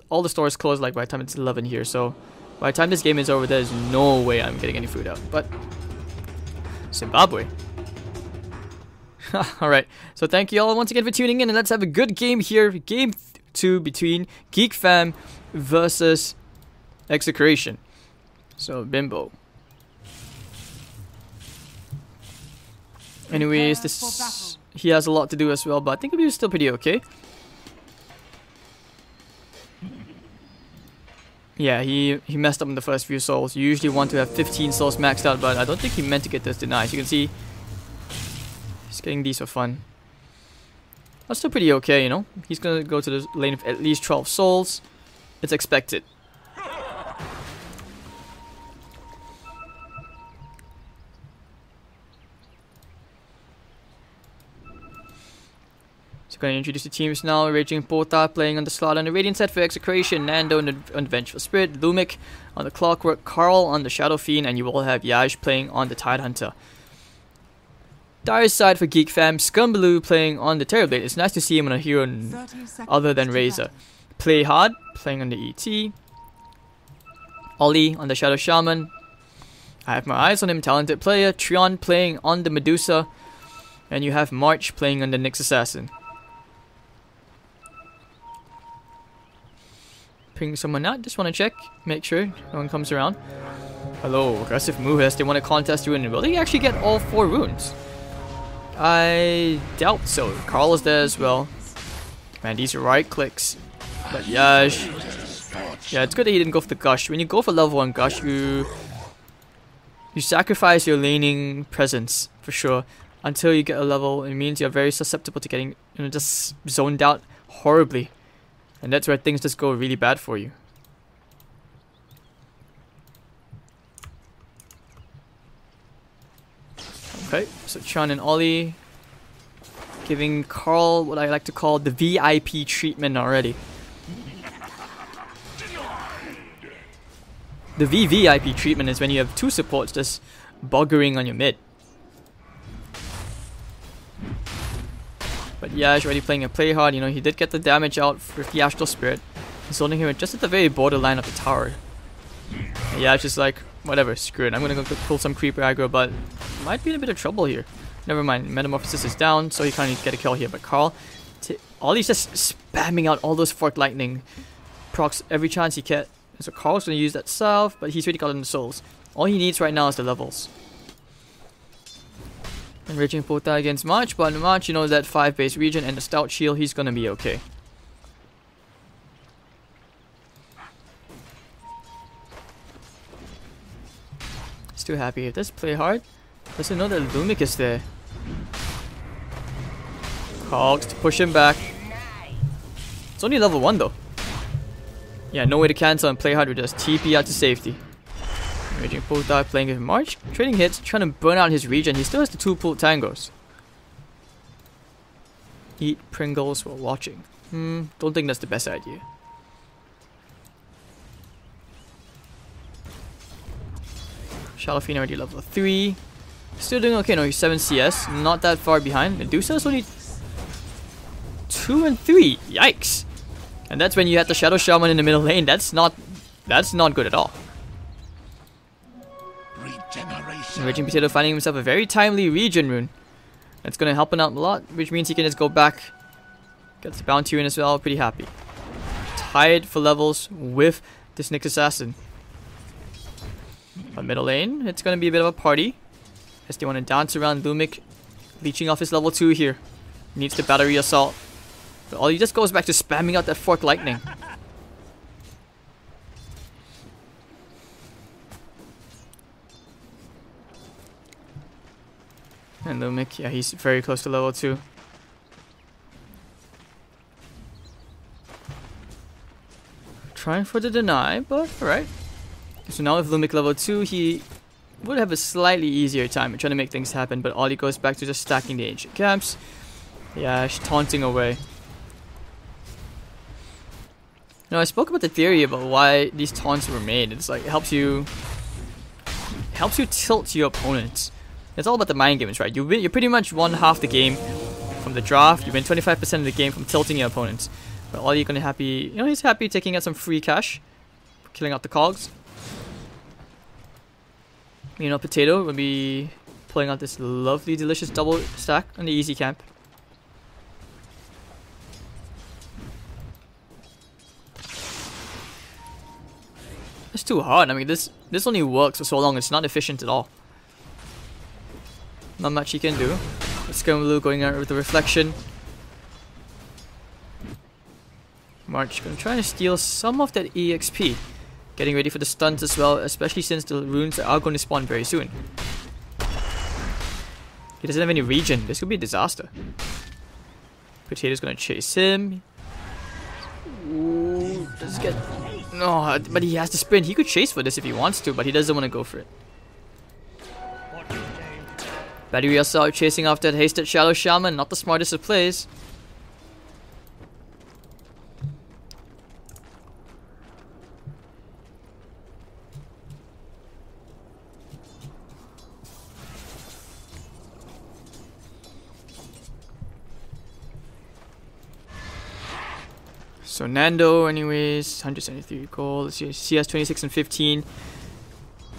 all the stores close like by the time it's 11 here, so by the time this game is over, there's no way I'm getting any food out. But Zimbabwe. Alright, so thank you all once again for tuning in, and let's have a good game here. Game 2 between Geek Fam versus Execration. So Bimbo. Anyways, this he has a lot to do as well, but I think he was still pretty okay. Yeah, he messed up in the first few souls. You usually want to have 15 souls maxed out, but I don't think he meant to get those denied. You can see he's getting these for fun. That's still pretty okay, you know. He's gonna go to the lane of at least 12 souls. It's expected. So gonna introduce the teams now. Raging Pota playing on the Slaughter on the Radiant set for Execration. Nando on the Vengeful Spirit. Lumic on the Clockwork. Carl on the Shadow Fiend. And you will have Yash playing on the Tide Hunter. Dire side for Geek Fam, Scumbaloo playing on the Terrorblade. It's nice to see him on a hero other than Razor. Play hard, playing on the ET. Ollie on the Shadow Shaman. I have my eyes on him, talented player. Trion playing on the Medusa. And you have March playing on the Nyx Assassin. Ping someone out, just want to check, make sure no one comes around. Hello, aggressive Muhas, they want to contest rune. Will they actually get all 4 runes? I doubt so. Carl is there as well. Man, these are right clicks. But Yash. Yeah, it's good that he didn't go for the Gush. When you go for level 1 Gush, you sacrifice your laning presence, for sure. Until you get a level, it means you're very susceptible to getting, just zoned out horribly. And that's where things just go really bad for you. Okay, so Chan and Ollie giving Carl what I like to call the VIP treatment already. The VVIP treatment is when you have 2 supports just buggering on your mid. But Yash already playing a play hard, he did get the damage out with the Astral Spirit. He's holding him just at the very borderline of the tower. And Yash is like, whatever, screw it, I'm gonna go pull some creeper aggro, but might be in a bit of trouble here. Never mind, Metamorphosis is down, so he can't get a kill here, but Carl, Ollie's just spamming out all those Fork Lightning procs every chance he can. So Carl's gonna use that salve, but he's already gotten the souls. All he needs right now is the levels. Enriching Pota against March, but March, that 5 base region and the Stout Shield, he's gonna be okay. Still happy. If this play hard, doesn't know that Lumic is there. Cogs to push him back. It's only level 1 though. Yeah, no way to cancel and play hard with just TP out to safety. Raging Pota playing with March, trading hits, trying to burn out his region. He still has the 2 pulled tangos. Eat Pringles while watching. Don't think that's the best idea. Shalafina already level 3. Still doing okay, no, he's 7 CS, not that far behind. Medusa is only 2 and 3, yikes. And that's when you had the Shadow Shaman in the middle lane. That's not good at all. Raging Potato finding himself a very timely regen rune. That's going to help him out a lot, which means he can just go back. Gets the bounty rune as well, pretty happy. Tied for levels with this Nyx Assassin. But middle lane, it's going to be a bit of a party. As they want to dance around Lumic, leeching off his level 2 here. Needs the battery assault. But all he just goes back to spamming out that Fork Lightning. And Lumic, yeah, he's very close to level 2. Trying for the deny, but alright. So now with Lumic level 2, he would have a slightly easier time in trying to make things happen, but Ollie goes back to just stacking the ancient camps. Yeah, taunting away. Now I spoke about the theory about why these taunts were made. It's like it helps you tilt your opponents. It's all about the mind games, right? You pretty much won half the game from the draft. You win 25% of the game from tilting your opponents. But Ollie gonna happy, he's happy taking out some free cash, killing out the cogs. Potato will be pulling out this lovely, delicious double stack on the easy camp. It's too hard. I mean, this only works for so long. It's not efficient at all. Not much he can do. Skirmaloo going out with the reflection. March gonna try to steal some of that EXP. Getting ready for the stuns as well, especially since the runes are going to spawn very soon. He doesn't have any regen. This could be a disaster. Potato's gonna chase him. Ooh, does get... No, but he has to sprint. He could chase for this if he wants to, but he doesn't want to go for it. Battery Assault chasing after that hasted Shadow Shaman. Not the smartest of plays. So Nando, anyways, 173 gold. Let's see, CS 26 and 15.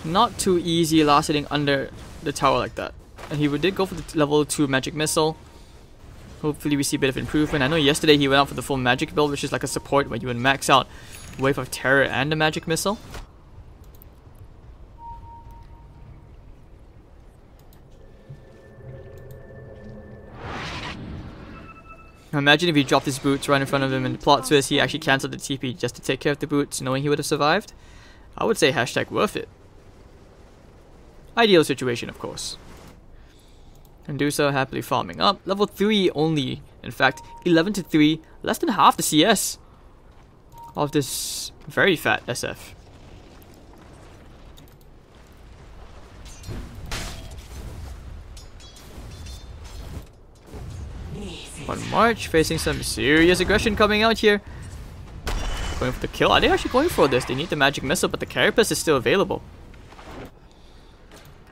Not too easy last hitting under the tower like that. And he did go for the level 2 magic missile. Hopefully we see a bit of improvement. I know yesterday he went out for the full magic build, which is like a support where you would max out Wave of Terror and the magic missile. Now imagine if he dropped his boots right in front of him and the plot twist he actually cancelled the TP just to take care of the boots, knowing he would have survived. I would say hashtag worth it. Ideal situation, of course. And do so happily farming up. Level 3 only. In fact, 11 to 3. Less than half the CS of this very fat SF. On March, facing some serious aggression coming out here. Going for the kill. Are they actually going for this? They need the magic missile, but the carapace is still available.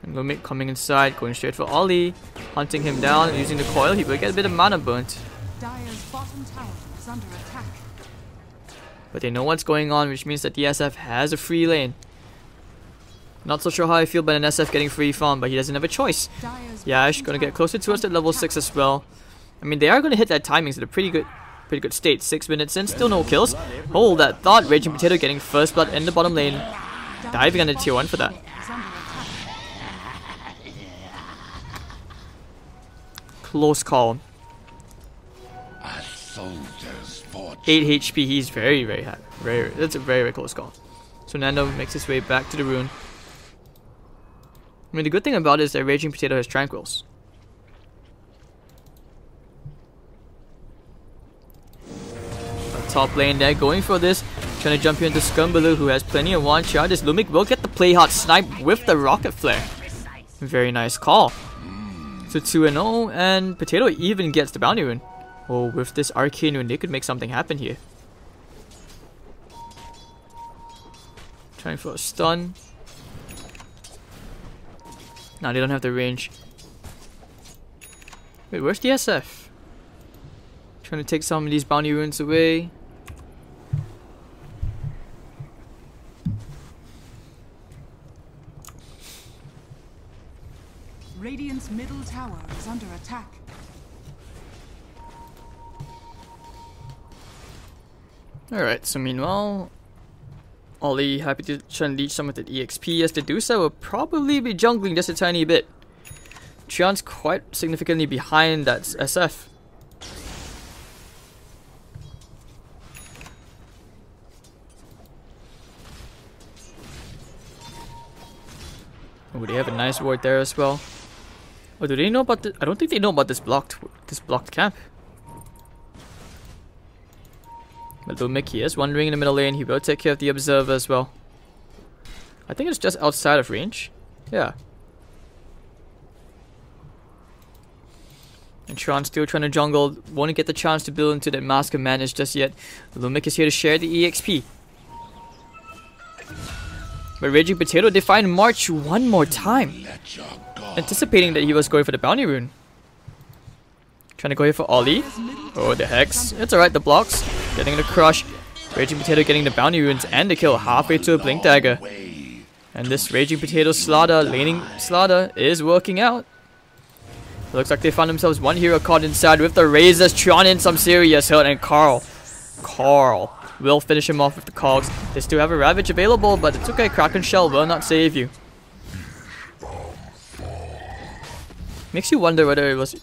And Lumik coming inside, going straight for Ollie, hunting him down, using the coil. He will get a bit of mana burnt. Dire's bottom tower is under attack. But they know what's going on, which means that the SF has a free lane. Not so sure how I feel about an SF getting free farm, but he doesn't have a choice. Yash gonna get closer to us at level 6 as well. I mean, they are gonna hit that timing, so they're pretty good state. 6 minutes in, still no kills. Hold that thought. Raging Potato getting first blood in the bottom lane. Diving under tier 1 for that. 'Close call. 8 HP, he's very high. That's a very close call. So Nando makes his way back to the rune. I mean, the good thing about it is that Raging Potato has Tranquils. Top lane there, going for this. Trying to jump here into Scumbaloo, who has plenty of one shot. This Lumik will get the play hard snipe with the rocket flare. Very nice call. So 2-0, and Potato even gets the bounty rune. Oh, with this arcane rune, they could make something happen here. Trying for a stun. No, they don't have the range. Wait, where's the SF? Trying to take some of these bounty runes away. Radiant's middle tower is under attack. Alright, so meanwhile, Ollie happy to try and leech some of the EXP. As they do so, will probably be jungling just a tiny bit. Trion's quite significantly behind that SF. Oh, they have a nice ward there as well. Oh, do they know about the? I don't think they know about this blocked camp. But though Mickey is wandering in the middle lane, he will take care of the observer as well. I think it's just outside of range. Yeah. And Tron still trying to jungle, won't get the chance to build into that Mask of Madness just yet. Lumik is here to share the EXP. But Raging Potato, they find March one more time. Anticipating that he was going for the bounty rune. Trying to go here for Ollie. Oh, the Hex. It's alright, the blocks. Getting the crush. Raging Potato getting the bounty runes and the kill halfway to a Blink Dagger. And this Raging Potato slaughter, laning slaughter, is working out. It looks like they found themselves one hero caught inside with the Razors. Tron in some serious hurt, and Carl will finish him off with the cogs. They still have a Ravage available, but it's okay. Kraken Shell will not save you. Makes you wonder whether it was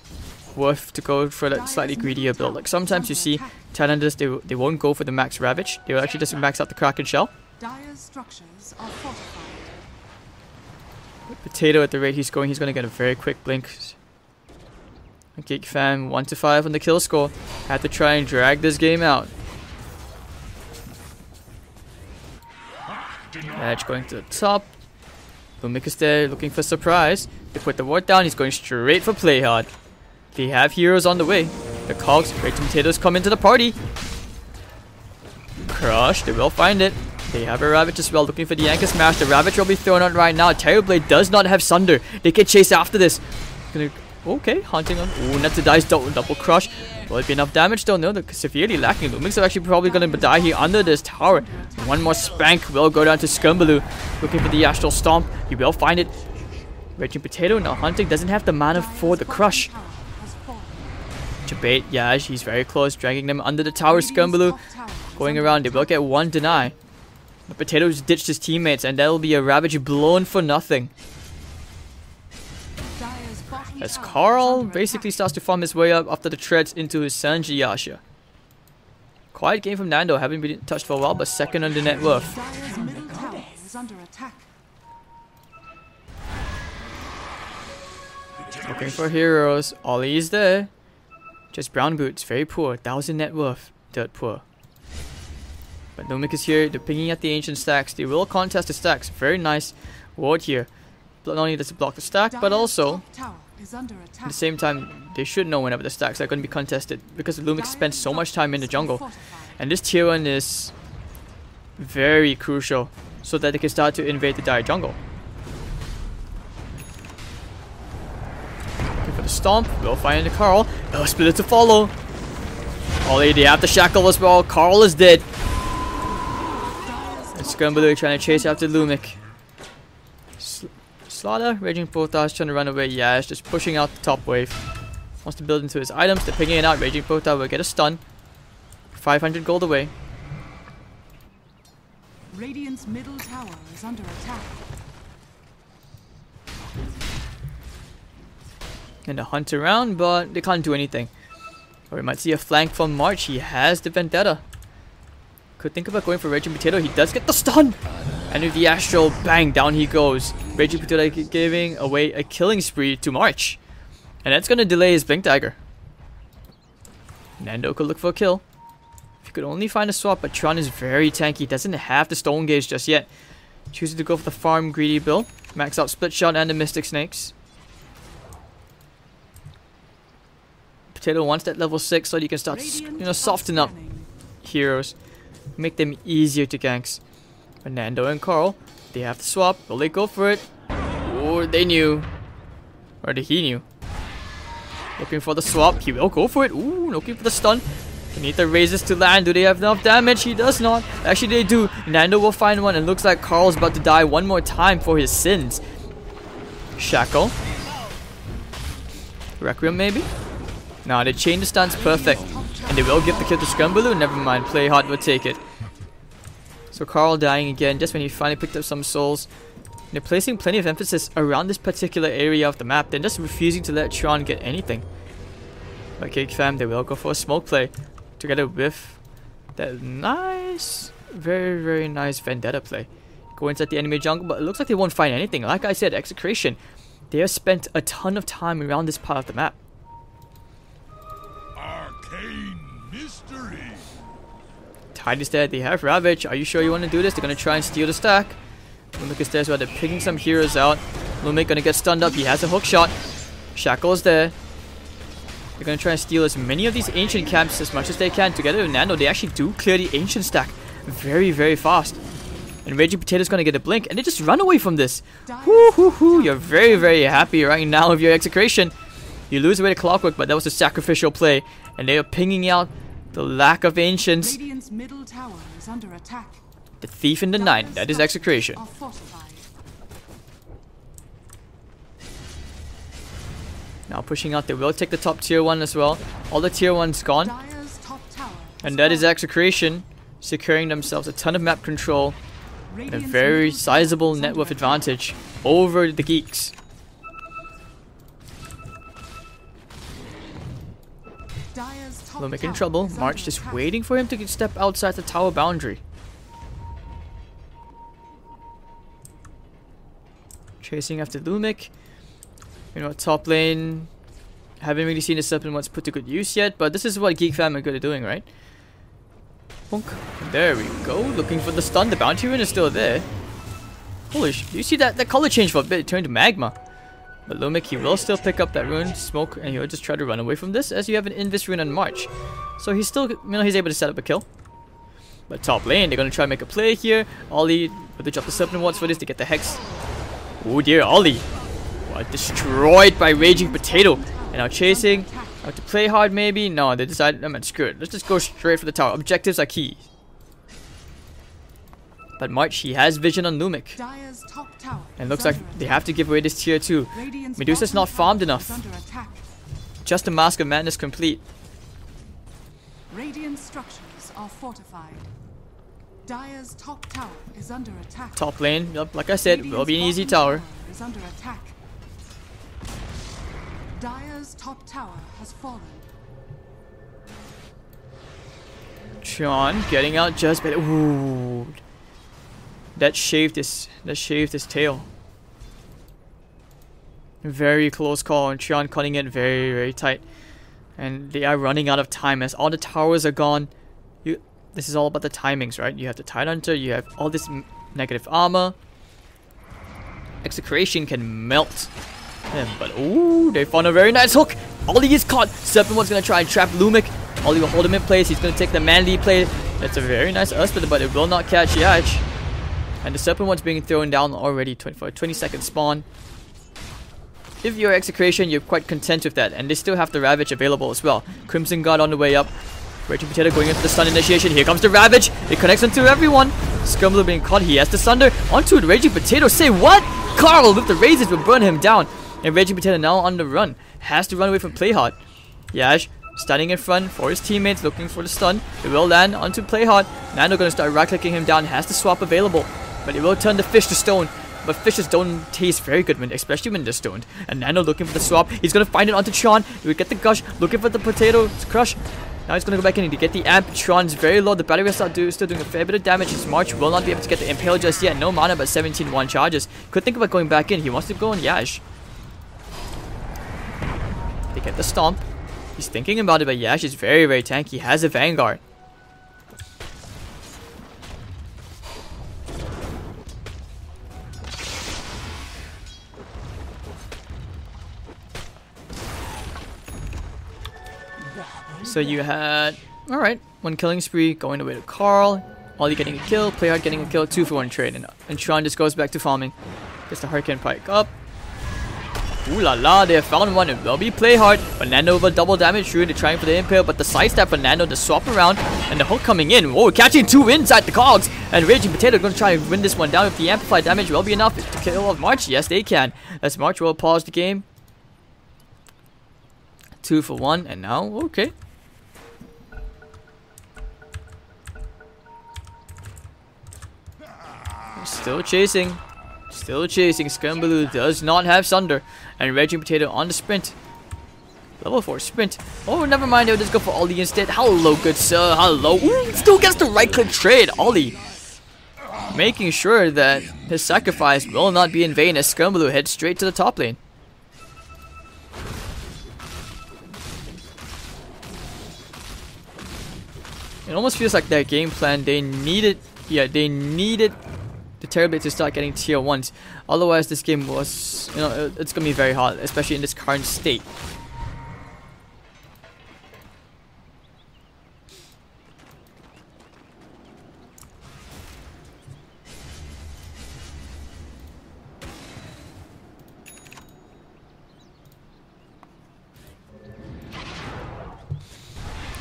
worth to go for that slightly greedier build. Like sometimes you see Talenders, they won't go for the max Ravage. They will actually just max out the Kraken Shell. Dire's structures are fortified. With Potato at the rate he's going to get a very quick blink. Geek Fam 1 to 5 on the kill score. Had to try and drag this game out. Edge going to the top. Lumik is there looking for surprise. They put the ward down, he's going straight for play hard. They have heroes on the way. The cogs, Raging Potatoes come into the party. Crush, they will find it. They have a Ravage as well, looking for the Anchor Smash. The Ravage will be thrown out right now. Terrorblade does not have Sunder. They can chase after this. Okay, hunting on. Ooh, Netza dies double crush. Will it be enough damage though? No, they're severely lacking. Lumix are actually probably going to die here under this tower. One more spank will go down to Scumbaloo. Looking for the Astral Stomp. He will find it. Raging Potato now hunting. Doesn't have the mana for the crush. To bait Yash. He's very close. Dragging them under the tower. Scumbaloo going around. They will get one deny. The Potatoes ditched his teammates, and that'll be a Ravage blown for nothing. As Carl basically starts to farm his way up after the treads into his Sanji Yasha. Quiet game from Nando, haven't been touched for a while, but second on the net worth. Dire's middle tower is under attack. Looking for heroes. Ollie is there. Just brown boots, very poor. 1,000 net worth, dirt poor. But Nomik is here. They're picking at the ancient stacks. They will contest the stacks. Very nice ward here. Not only does it block the stack, but also at the same time, they should know whenever the stacks are going to be contested, because Lumix spends so much time in the jungle. And this tier 1 is very crucial so that they can start to invade the dire jungle. Looking for the stomp, we'll find the Carl. Oh, split to follow. Ollie, they have the shackle as well. Carl is dead. And Scumbaloo trying to chase after Lumic. Slaughter, Raging Potas trying to run away. Yash just pushing out the top wave. Wants to build into his items. They're picking it out. Raging Potas will get a stun. 500 gold away. Radiant's middle tower is under attack. And a hunt around, but they can't do anything. Or we might see a flank from March. He has the Vendetta. Could think about going for Raging Potato. He does get the stun. And with the Astral, bang, down he goes. Raging Potato giving away a killing spree to March. And that's going to delay his Blink Dagger. Nando could look for a kill. If he could only find a swap, but Tron is very tanky. Doesn't have the Stone Gauge just yet. Chooses to go for the farm greedy build. Max out Split Shot and the Mystic Snakes. Potato wants that level 6 so that you can start, soften up heroes. Make them easier to ganks. But Nando and Carl, they have to swap. Will they go for it? Or they knew. Or he knew. Looking for the swap. He will go for it. Ooh, looking for the stun. They need the raises to land. Do they have enough damage? He does not. Actually, they do. Nando will find one. And looks like Carl's about to die one more time for his sins. Shackle. Requiem, maybe? Nah, they chain the stuns perfect. And they will give the kill to Scumbaloo. Never mind. Play hard will take it. So Carl dying again just when he finally picked up some souls. They're placing plenty of emphasis around this particular area of the map. They're just refusing to let Tron get anything. But Cake Fam, they will go for a smoke play. Together with that nice, very, very nice Vendetta play. Go inside the enemy jungle, but it looks like they won't find anything. Like I said, Execration. They have spent a ton of time around this part of the map. Arcane mystery. Tide is dead. They have Ravage. Are you sure you want to do this? They're going to try and steal the stack. Lumic is there as well. They're picking some heroes out. Lumic going to get stunned up. He has a hook shot. Shackle is there. They're going to try and steal as many of these ancient camps as much as they can. Together with Nando, they actually do clear the ancient stack very, very fast. And Raging Potato is going to get a blink. And they just run away from this. Whoo, hoo, hoo. You're very, very happy right now with your Execration. You lose away to Clockwork, but that was a sacrificial play. And they are pinging out the lack of ancients. Radiant's middle tower is under attack. The Thief in the Night. That is Execration. Now pushing out. They will take the top tier 1 as well. All the tier 1's gone. And that is Execration. Securing themselves a ton of map control. And a very sizable net worth advantage over the Geeks. Lumic in trouble. March just waiting for him to step outside the tower boundary. Chasing after Lumic. Top lane. Haven't really seen the Serpent once put to good use yet, but this is what Geek Fam are good at doing, right? Bonk. There we go. Looking for the stun. The bounty rune is still there. Holy sh! Do you see that? That color changed for a bit. It turned to magma. But Lumic, he will still pick up that rune, smoke, and he'll just try to run away from this as you have an Invis rune on March. So he's still, he's able to set up a kill. But top lane, they're going to try and make a play here. Ollie, but they drop the Serpent Wards for this to get the Hex. Oh dear, Ollie. What, destroyed by Raging Potato. And now chasing. Have to play hard maybe? No, they decided, I mean, screw it. Let's just go straight for the tower. Objectives are key. But March, he has vision on Lumic. Dire's top tower And looks is like under they attack. have to give away this tier 2. Radiant's Medusa's bottom not farmed tower enough. is under attack. Just the Mask of Madness complete. Radiant structures are fortified. Dire's top tower is under attack. Top lane, yep, like I said, will Radiant's be an easy bottom tower. Is under attack. Dire's top tower has fallen. Sean getting out just better. Ooh. That shaved his tail. Very close call, and Sean cutting it very, very tight. And they are running out of time as all the towers are gone. This is all about the timings, right? You have the Tidehunter, you have all this negative armor. Execration can melt him, but ooh, they found a very nice hook. Ollie is caught. Serpent one's gonna try and trap Lumic. Ollie will hold him in place. He's gonna take the manly play. That's a very nice Uspid, but it will not catch Yach. And the Serpent one's being thrown down already for a 20-second spawn. If you're Execration, you're quite content with that, and they still have the Ravage available as well. Crimson Guard on the way up. Raging Potato going into the stun initiation. Here comes the Ravage. It connects onto everyone. Skirmler being caught. He has the Sunder. Onto it. Raging Potato. Say what? Carl with the razors will burn him down. And Raging Potato now on the run. Has to run away from Playhard. Yash standing in front for his teammates looking for the stun. It will land onto Playhard. Nano going to start right-clicking him down. Has the swap available. But it will turn the fish to stone. But fishes don't taste very good, especially when they're stoned. And Nano looking for the swap. He's going to find it onto Tron. He will get the gush. Looking for the potato crush. Now he's going to go back in to get the amp. Tron's very low. The battery is still doing a fair bit of damage. His March will not be able to get the impale just yet. No mana, but 17-1 charges. Could think about going back in. He wants to go on Yash. They get the stomp. He's thinking about it, but Yash is very, very tanky. He has a Vanguard. So you had, alright, one killing spree going away to Carl. Ollie getting a kill, Playhard getting a kill, 2-for-1 trade. And Tron just goes back to farming. Gets the Hurricane Pike up. Ooh la la, they have found one. It will be Playhard. But Nando over double damage through. They're trying for the impale, but the sidestep for Nando, the swap around, and the hook coming in. Whoa, catching 2 inside the cogs. And Raging Potato going to try and win this one down. If the amplified damage will be enough to kill off March. Yes, they can. As March will pause the game. 2-for-1, and now, okay. Still chasing. Still chasing. Scrambaloo does not have Sunder. And Raging Potato on the sprint. Level 4 sprint. Oh, never mind. They'll just go for Ollie instead. Hello, good sir. Hello. Ooh, still gets the right click trade. Ollie making sure that his sacrifice will not be in vain as Scrambaloo heads straight to the top lane. It almost feels like their game plan, they needed the Terrorblade to start getting tier 1s. Otherwise, this game was, it's gonna be very hard, especially in this current state.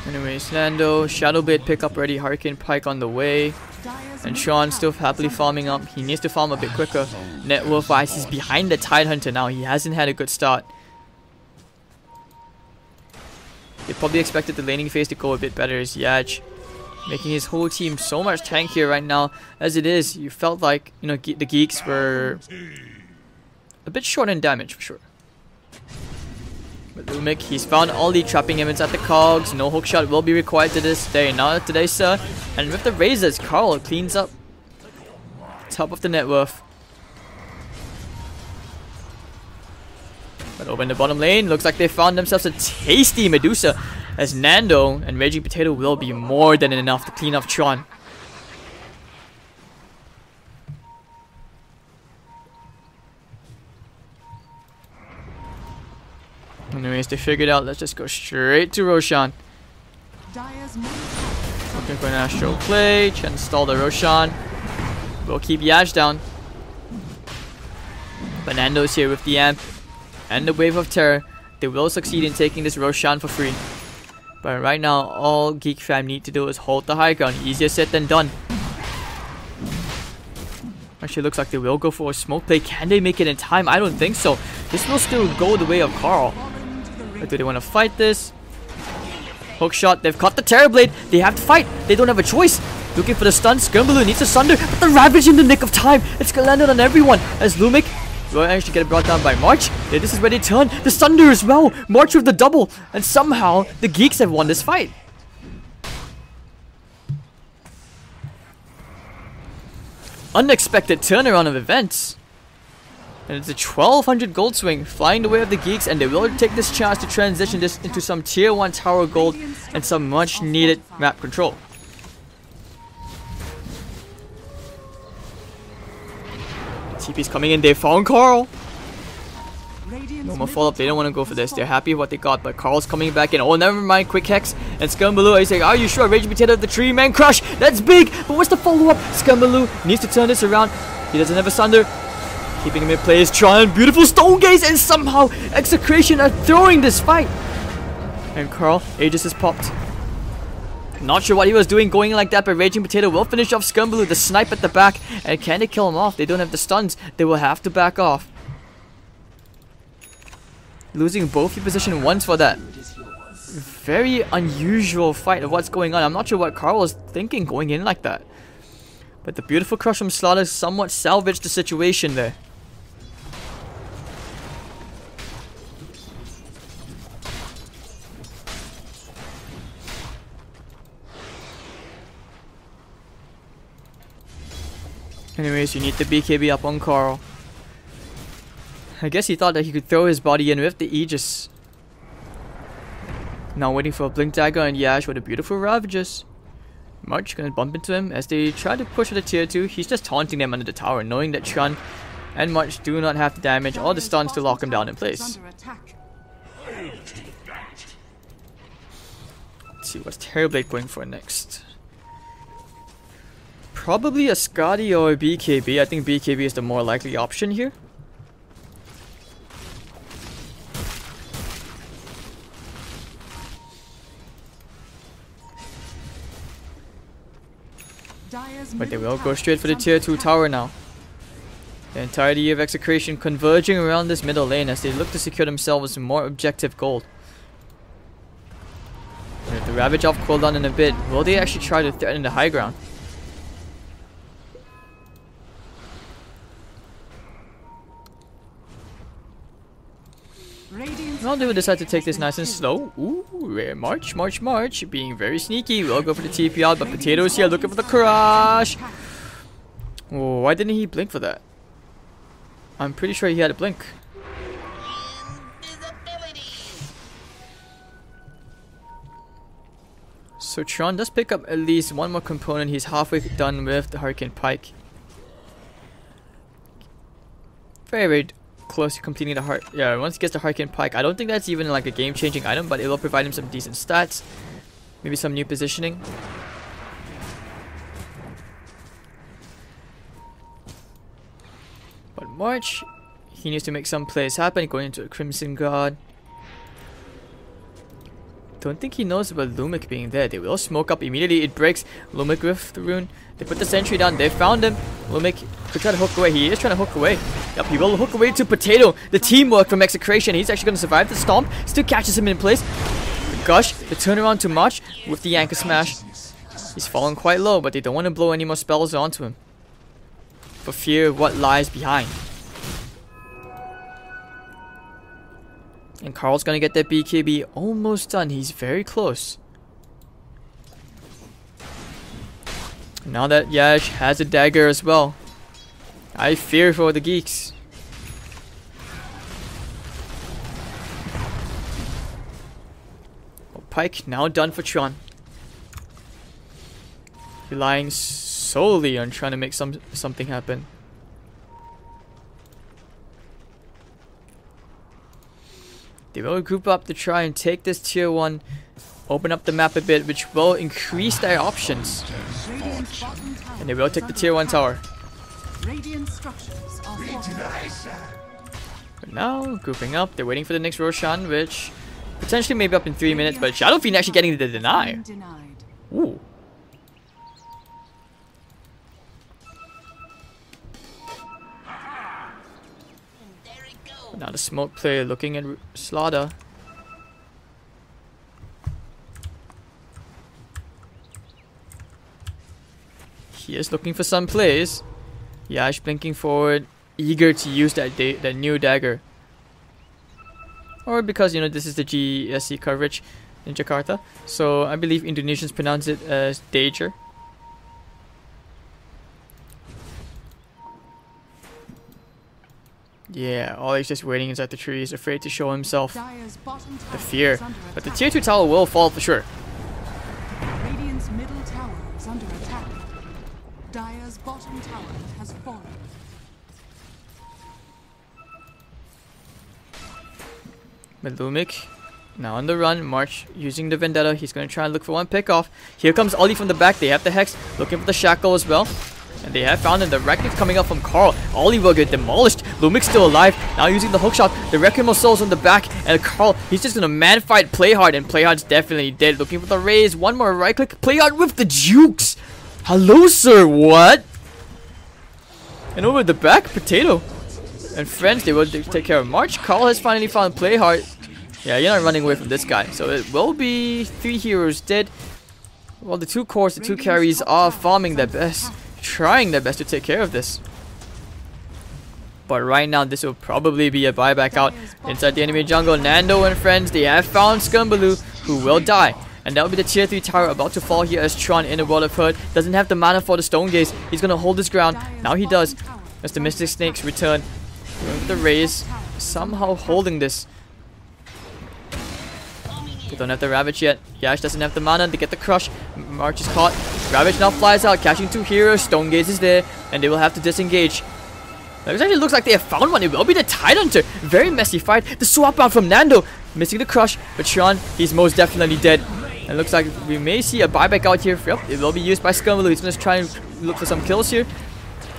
Anyways, Nando, Shadowblade pick up ready, Hurricane Pike on the way. And Sean still happily farming up. He needs to farm a bit quicker. Net worth wise, he's behind the Tidehunter now. He hasn't had a good start. They probably expected the laning phase to go a bit better as Yach, making his whole team so much tankier right now. As it is, you felt like, the geeks were a bit short in damage for sure. But Lumic, he's found Ollie trapping him inside the cogs. No hookshot will be required to this day. Not today, sir. And with the razors, Carl cleans up top of the net worth. But over in the bottom lane, looks like they found themselves a tasty Medusa. As Nando and Raging Potato will be more than enough to clean off Tron. Anyways, they figured out, let's just go straight to Roshan. Looking for an Astral Play, try and stall the Roshan. We'll keep Yash down. But Nando's here with the amp and the Wave of Terror. they will succeed in taking this Roshan for free. But right now, all Geek Fam need to do is hold the high ground. Easier said than done. Actually, looks like they will go for a smoke play. Can they make it in time? I don't think so. This will still go the way of Carl. But do they want to fight this? Hook shot. They've caught the Terrorblade. They have to fight. They don't have a choice. Looking for the stun. Skirmaloo needs to sunder. But the Ravage in the nick of time. It's gonna land on everyone. As Lumic will actually get brought down by March. This is where they turn. The Sunder as well. March with the double. And somehow, the Geeks have won this fight. Unexpected turnaround of events. And it's a 1200 gold swing flying the way of the Geeks, and they will take this chance to transition this into some tier 1 tower gold and some much needed map control. TP's coming in, they found Carl. No more follow up, they don't want to go for this. They're happy with what they got, but Carl's coming back in. Oh, never mind, quick hex. And Skirmaloo is saying, are you sure? Raging Potato of the tree, man, crush. That's big, but what's the follow up? Skirmaloo needs to turn this around. He doesn't have a Sunder. Keeping him in play is Tron. Beautiful Stone Gaze, and somehow Execration are throwing this fight. And Carl, Aegis is popped. Not sure what he was doing going like that, but Raging Potato will finish off Skirmaloo. The snipe at the back, and can they kill him off? They don't have the stuns. They will have to back off. Losing both your position once for that. Very unusual fight of what's going on. I'm not sure what Carl was thinking going in like that. But the beautiful crush from Slaughter somewhat salvaged the situation there. Anyways, you need the BKB up on Carl. I guess he thought that he could throw his body in with the Aegis. Now waiting for a Blink Dagger and Yash with a beautiful Ravages. March gonna bump into him as they try to push for the tier 2. He's just taunting them under the tower, knowing that Chun and March do not have the damage or the stuns to lock him down in place. Let's see what's Terrorblade going for next. Probably a Scotty or a BKB. I think BKB is the more likely option here. But they will go straight for the tier 2 tower now. The entirety of Execration converging around this middle lane as they look to secure themselves more objective gold. And with the Ravage off cooldown in a bit, will they actually try to threaten the high ground? Well, they will decide to take this nice and slow. Ooh, March, being very sneaky. We'll go for the TP out, but Potato's here looking for the crush. Oh, why didn't he blink for that? I'm pretty sure he had a blink. So Tron does pick up at least one more component. He's halfway done with the Hurricane Pike. Very close to completing the once he gets the Hurricane Pike. I don't think that's even like a game-changing item, but it will provide him some decent stats, maybe some new positioning. But March, he needs to make some plays happen, going into a Crimson Guard. Don't think he knows about Lumic being there. They will smoke up immediately. It breaks. Lumic with the rune. They put the sentry down. They found him. Lumic could try to hook away. He is trying to hook away. Yep, he will hook away to Potato. The teamwork from Execration. He's actually going to survive the stomp. Still catches him in place. The Gush. The turnaround to March with the Anchor Smash. He's fallen quite low, but they don't want to blow any more spells onto him for fear of what lies behind. And Carl's gonna get that BKB almost done. He's very close. Now that Yash has a dagger as well, I fear for the Geeks. Oh, Pike now done for Tron. Relying solely on trying to make something happen. They will group up to try and take this tier 1, open up the map a bit, which will increase their options. And they will take the tier 1 tower. But now, grouping up, they're waiting for the next Roshan, which potentially maybe up in 3 minutes, but Shadow Fiend actually getting the deny. Denied. Ooh. Now the smoke player looking at Slaughter. He is looking for some plays. Yash blinking forward, eager to use that new dagger. Or because, you know, this is the GESC coverage in Jakarta. So I believe Indonesians pronounce it as danger. Yeah, Ollie's just waiting inside the trees, afraid to show himself. The fear. But the tier 2 tower will fall for sure. Radiant's middle tower is under attack. Dire's bottom tower has fallen. Melumik now on the run. March using the Vendetta. He's going to try and look for one pick off. Here comes Ollie from the back. They have the Hex looking for the Shackle as well. And they have found him. The Requiem coming up from Carl. Ollie will get demolished. Lumik's still alive. Now using the hookshot. The Requiem of Souls on the back. And Carl, he's just going to man fight Playhard. And Playhard's definitely dead. Looking for the raise. One more right click. Playhard with the jukes. Hello, sir. What? And over the back, Potato. And friends, they will take care of March. Carl has finally found Playhard. Yeah, you're not running away from this guy. So it will be 3 heroes dead. Well, the 2 cores, the 2 carries are farming their best. Trying their best to take care of this. But right now, this will probably be a buyback out inside the enemy jungle. Nando and friends, they have found Scumbaloo, who will die. And that will be the tier 3 tower about to fall here as Tron in a World of Hurt. Doesn't have the mana for the Stone Gaze. He's going to hold his ground. Now he does. As the Mystic Snakes return. With the raise. Somehow holding this. They don't have the Ravage yet. Yash doesn't have the mana to get the crush. March is caught. Ravage now flies out, catching 2 heroes. Stone Gaze is there, and they will have to disengage. It actually looks like they have found one. It will be the Tidehunter. Very messy fight. The swap out from Nando. Missing the crush, but Sean, he's most definitely dead. And looks like we may see a buyback out here. Yep, it will be used by Scumbaloo. He's going to try and look for some kills here.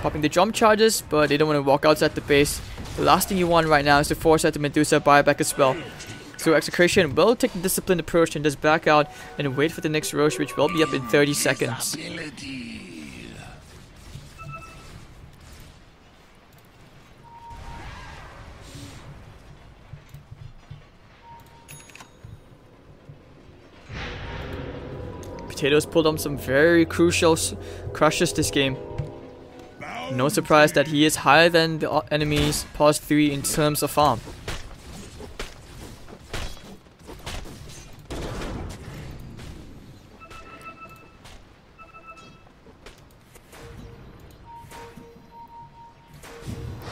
Popping the jump charges, but they don't want to walk outside the base. The last thing you want right now is to force out the Medusa buyback as well. So Execration will take the disciplined approach and just back out and wait for the next Roche, which will be up in 30 seconds. Potatoes pulled on some very crucial crushes this game. No surprise that he is higher than the enemies past 3 in terms of farm.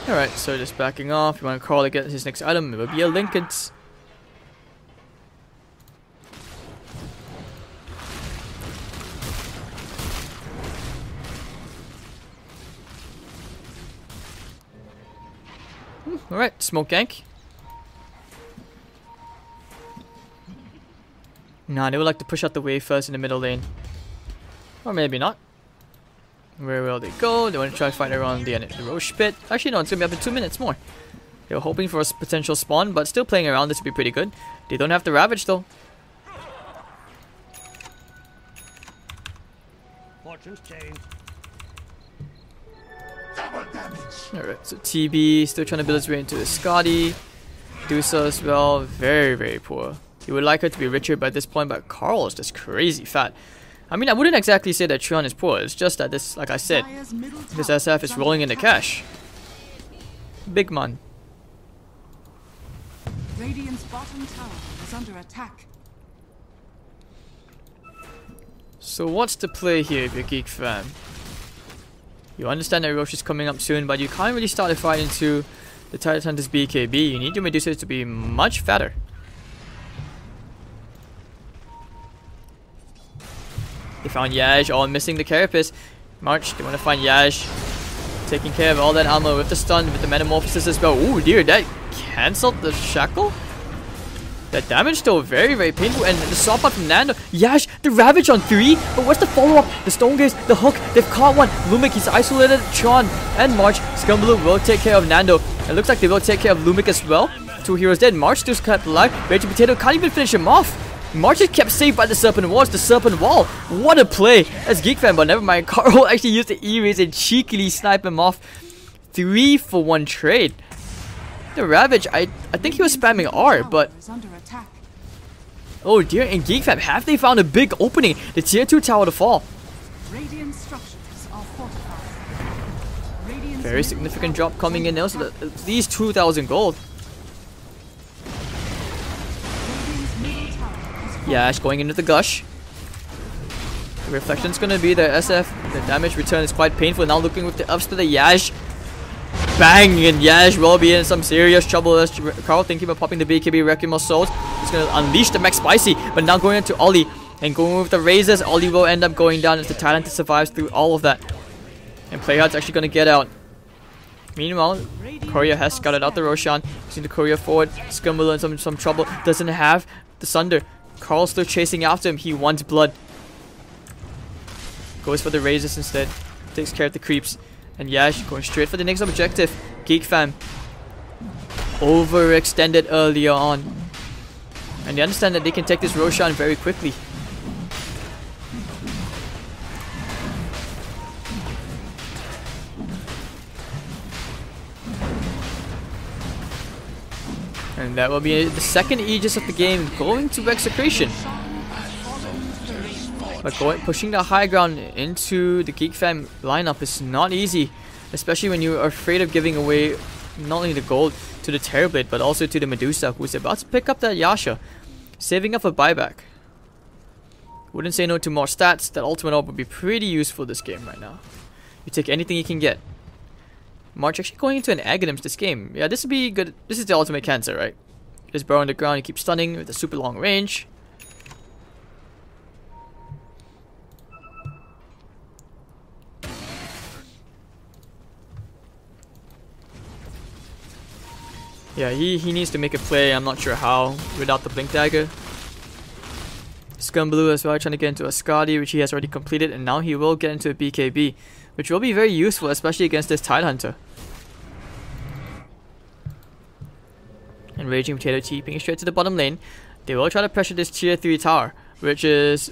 Alright, so just backing off. You want to call to get his next item. It will be a Lincoln's. Alright, smoke gank. Nah, they would like to push out the wave first in the middle lane. Or maybe not. Where will they go? They want to try to fight around the Roche pit. Actually, no, it's going to be up in 2 minutes more. They were hoping for a potential spawn, but still playing around this would be pretty good. They don't have the Ravage though. Fortune's changed. Alright, so TB still trying to build his way into the Scotty. Dusa as well, very, very poor. You would like her to be richer by this point, but Carl is just crazy fat. I mean, I wouldn't exactly say that Trion is poor, it's just that this, like I said, this SF is rolling in the cash. Big man. Radiant's bottom tower is under attack. So what's the play here if you're a Geek fan? You understand that Roche is coming up soon, but you can't really start a fight into the Tidehunter's BKB. You need your Medusa to be much fatter. They found Yash, all missing the Carapace. March, they want to find Yash. Taking care of all that armor with the stun, with the Metamorphosis as well. Ooh dear, that cancelled the Shackle? That damage still very, very painful. And the swap out from Nando. Yash, the Ravage on 3. But what's the follow-up? The Stone Gaze, the hook. They've caught one. Lumic, he's isolated. Tron and March. Scumblue will take care of Nando. It looks like they will take care of Lumic as well. 2 heroes dead. March still kept alive. Raging Potato can't even finish him off. March is kept safe by the Serpent Wall. It's the Serpent Wall. What a play. That's Geek Fan, but never mind. Carl actually used the E-Rays and cheekily snipe him off. 3 for 1 trade. The Ravage, I think he was spamming R, but... Oh dear, and Geek Fam, have they found a big opening? The tier 2 tower to fall. Radiant structures are fortified. Radiant's Very significant drop coming in now, so at least 2,000 gold. Yash going into the Gush. The reflection's gonna be the SF. The damage return is quite painful. Now looking with the ups to the Yash. Bang! And Yash will be in some serious trouble as Carl thinking about popping the BKB Requiem of Souls. He's gonna unleash the Max Spicy, but now going into Ollie and going with the Razors. Ollie will end up going down as the Talent survives through all of that. And Playhard's actually gonna get out. Meanwhile, Courier has scouted out the Roshan. Using the Courier forward. Scumble in some trouble. Doesn't have the Sunder. Carl's still chasing after him. He wants blood. Goes for the Razors instead. Takes care of the creeps. And Yash going straight for the next objective. Geek Fam overextended earlier on. And they understand that they can take this Roshan very quickly. And that will be the second Aegis of the game going to Execration. But pushing the high ground into the Geek Fam lineup is not easy. Especially when you are afraid of giving away not only the gold to the Terrorblade, but also to the Medusa, who's about to pick up that Yasha. Saving up a buyback. Wouldn't say no to more stats. That Ultimate Orb would be pretty useful this game right now. You take anything you can get. March actually going into an Aghanims this game. Yeah, this would be good. This is the ultimate cancer, right? Just burrow on the ground, you keep stunning with a super long range. Yeah, he needs to make a play. I'm not sure how without the Blink Dagger. Scumblue as well, trying to get into a Skadi, which he has already completed, and now he will get into a BKB, which will be very useful, especially against this Tidehunter. And Raging Potato TPing straight to the bottom lane. They will try to pressure this tier 3 tower, which is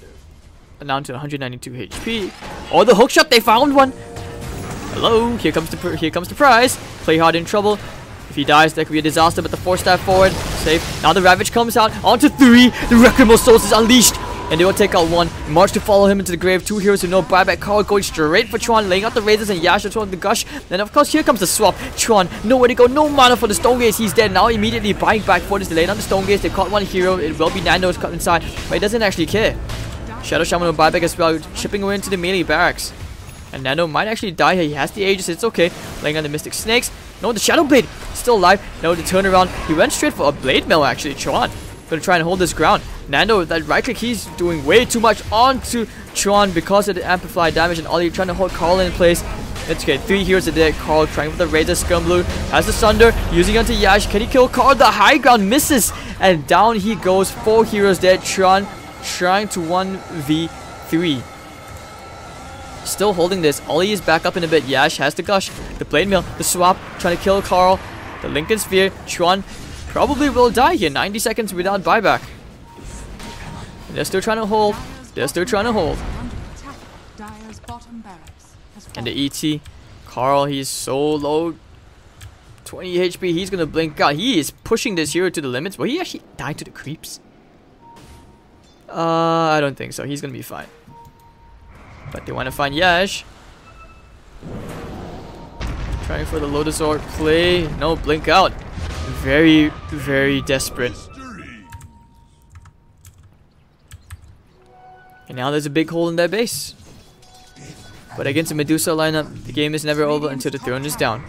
down to 192 HP. Oh, the hookshot! They found one. Hello, here comes the prize. Play hard in trouble. If he dies, that could be a disaster, but the 4-stab forward, safe. Now the Ravage comes out, onto 3, the Requiem of Souls is unleashed, and they will take out 1. March to follow him into the grave, 2 heroes with no buyback. Carl going straight for Tron, laying out the Razors, and Yasha throwing the Gush. Then of course, here comes the swap. Tron, nowhere to go, no mana for the Stone Gaze, he's dead. Now immediately buying back for this, they lay down the Stone Gaze, they caught 1 hero, it will be Nando's cut inside, but he doesn't actually care. Shadow Shaman will buyback as well, chipping away into the melee barracks. And Nando might actually die here, he has the Aegis, it's okay. Laying on the Mystic Snakes. No, the Shadow Blade still alive. No, the turnaround. He went straight for a Blade Mail actually. Tron gonna try and hold this ground. Nando, that right click, he's doing way too much onto Tron because of the amplified damage, and Ollie trying to hold Carl in place. Let's get 3 heroes a dead. Carl trying with the Razor. Scumblue has the Sunder, using onto Yash. Can he kill Carl? The high ground misses, and down he goes. 4 heroes dead. Tron trying to 1v3. Still holding this. Ollie is back up in a bit. Yash has the Gush, the Blade Mail, the swap, trying to kill Carl. The Lincoln Sphere. Tron probably will die here. 90 seconds without buyback. And they're still trying to hold. They're still trying to hold. And the ET. Carl, he's so low. 20 HP. He's gonna blink out. He is pushing this hero to the limits. Will he actually die to the creeps? I don't think so. He's gonna be fine. But they want to find Yash. Trying for the Lotus Orb play. No, blink out. Very, very desperate. And now there's a big hole in their base. But against a Medusa lineup, the game is never over until the throne is down.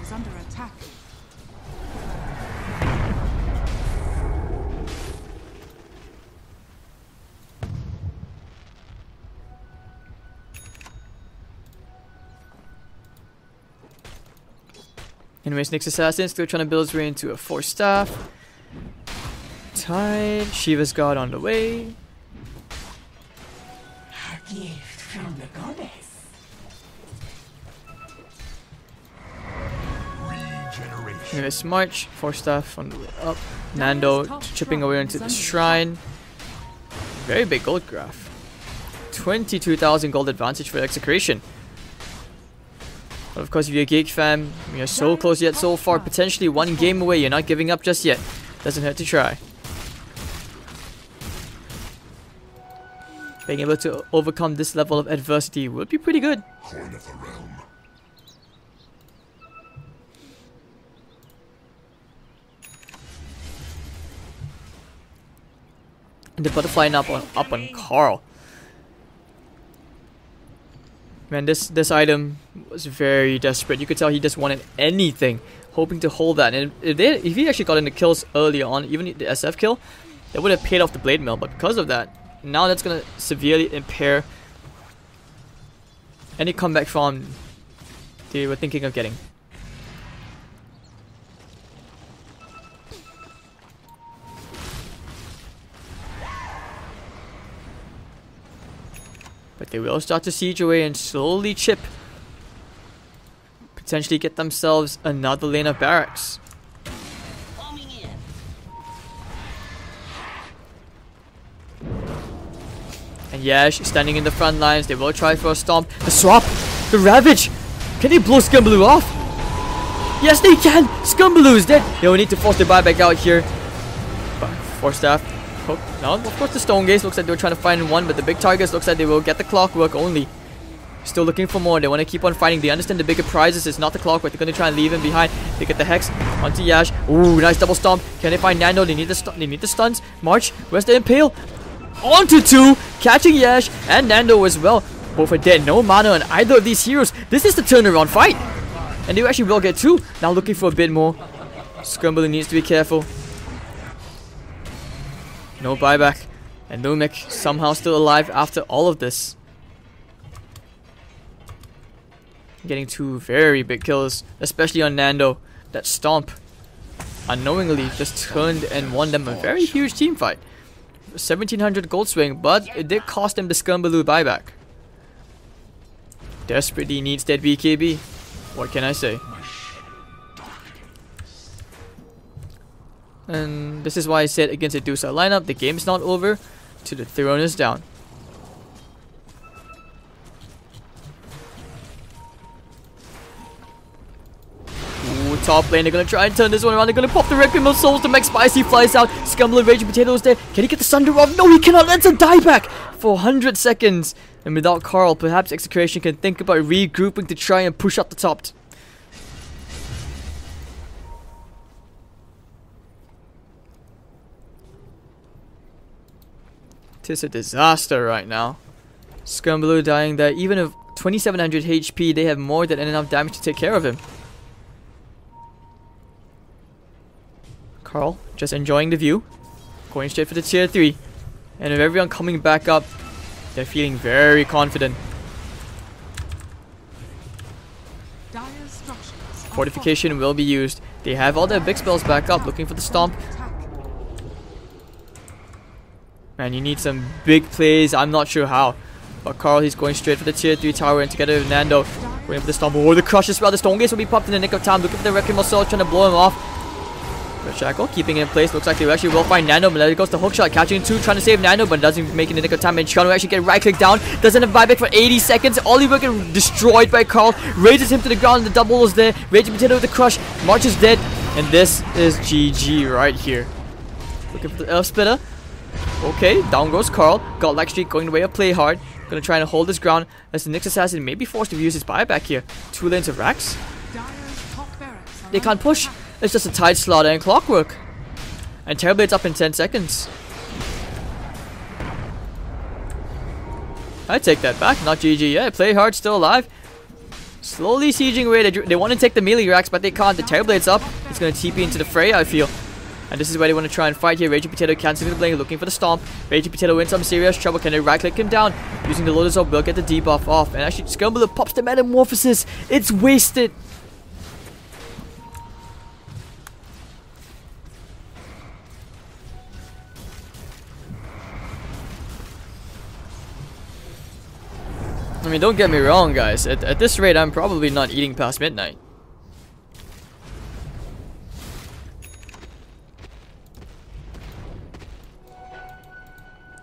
Anyways, Nyx Assassin still trying to build his way into a 4 staff. Tide, Shiva's God on the way. A gift from the goddess. Regeneration. Here's March, 4 staff on the way up. Nando chipping away into the shrine. Very big gold graph. 22,000 gold advantage for Execration. But of course, if you're a Geek fan, you're so close yet so far. Potentially one game away. You're not giving up just yet. Doesn't hurt to try. Being able to overcome this level of adversity would be pretty good. Coin of the realm. And the butterfly up on Carl. Man, this item was very desperate. You could tell he just wanted anything, hoping to hold that. And if he actually got in the kills earlier on, even the SF kill, that would have paid off the blade mill. But because of that, now that's gonna severely impair any comeback farm they were thinking of getting. But they will start to siege away and slowly chip. Potentially get themselves another lane of barracks. And Yash standing in the front lines. They will try for a stomp. The swap! The Ravage! Can they blow Scumbaloo off? Yes, they can! Scumbaloo is dead! They will need to force their buyback out here. But 4 staff. Hook. No, of course the Stone Gaze looks like they were trying to find one, but the big targets looks like they will get the clockwork only. Still looking for more. They want to keep on fighting. They understand the bigger prizes is not the clockwork. They're going to try and leave him behind. They get the Hex onto Yash. Ooh, nice double stomp. Can they find Nando? They need the stuns. March, where's the Impale? Onto 2, catching Yash and Nando as well. Both are dead. No mana on either of these heroes. This is the turnaround fight. And they actually will get 2. Now looking for a bit more. Scumbaloo needs to be careful. No buyback. And Lumic somehow still alive after all of this. Getting 2 very big kills, especially on Nando. That stomp unknowingly just turned and won them a very huge team fight. 1700 gold swing, but it did cost him the Scumbaloo buyback. Desperately needs that BKB. What can I say? And this is why I said against a Dusa lineup, the game's not over till the throne is down. Ooh, top lane, they're gonna try and turn this one around. They're gonna pop the Requiem of Souls. The Max Spicy flies out. Scumbaloo Raging Potato is there. Can he get the Sunder off? No, he cannot. That's a dieback for 100 seconds. And without Carl, perhaps Execration can think about regrouping to try and push up the top. Tis a disaster right now. Scumbaloo dying there. Even with 2700 HP, they have more than enough damage to take care of him. Carl just enjoying the view, going straight for the tier 3, and with everyone coming back up, they're feeling very confident. Fortification will be used. They have all their big spells back up, looking for the stomp. Man, you need some big plays. I'm not sure how, but Carl, he's going straight for the tier 3 tower, and together with Nando, going for the stomp. Oh, the crush as well. The Stone Gaze will be popped in the nick of time. Looking for the Requiem of Souls, trying to blow him off. Shackle keeping it in place. Looks like they actually will find Nando, but there goes the hookshot, catching 2, trying to save Nando, but doesn't make it in the nick of time. And Chano actually get right click down, doesn't have buyback for 80 seconds. Oliver getting destroyed by Carl, raises him to the ground. The double is there. Raging Potato with the crush. March is dead, and this is GG right here. Looking for the Earth Splitter. Okay, down goes Carl. Godlike streak going the way of Play Hard. Gonna try and hold his ground as the Nyx Assassin may be forced to use his buyback here. 2 lanes of racks. They can't push. It's just a Tide Slaughter and Clockwork. And Terrorblade's up in 10 seconds. I take that back. Not GG yet. Play Hard still alive. Slowly sieging away. They want to take the melee racks, but they can't. The Terrorblade's up. It's going to TP into the fray, I feel. And this is where they want to try and fight here. Raging Potato canceling the blink, looking for the stomp. Raging Potato in some serious trouble. Can they right click him down? Using the Lotus Orb will get the debuff off. And actually, Scumbaloo pops the Metamorphosis. It's wasted. mean, don't get me wrong, guys. At this rate, I'm probably not eating past midnight.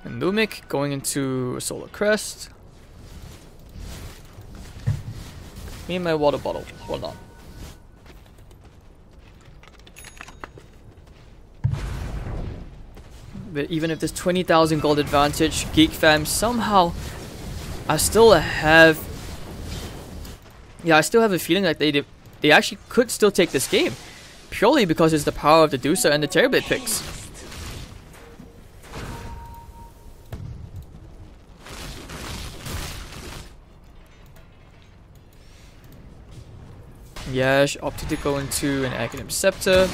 And Lumik going into a Solar Crest. Me and my water bottle. Hold on. But even if there's 20,000 gold advantage, Geek Fam somehow I still have a feeling like they actually could still take this game. Purely because it's the power of the Dusa and the Terrorblade picks. Yash opted to go into an Aghanim Scepter.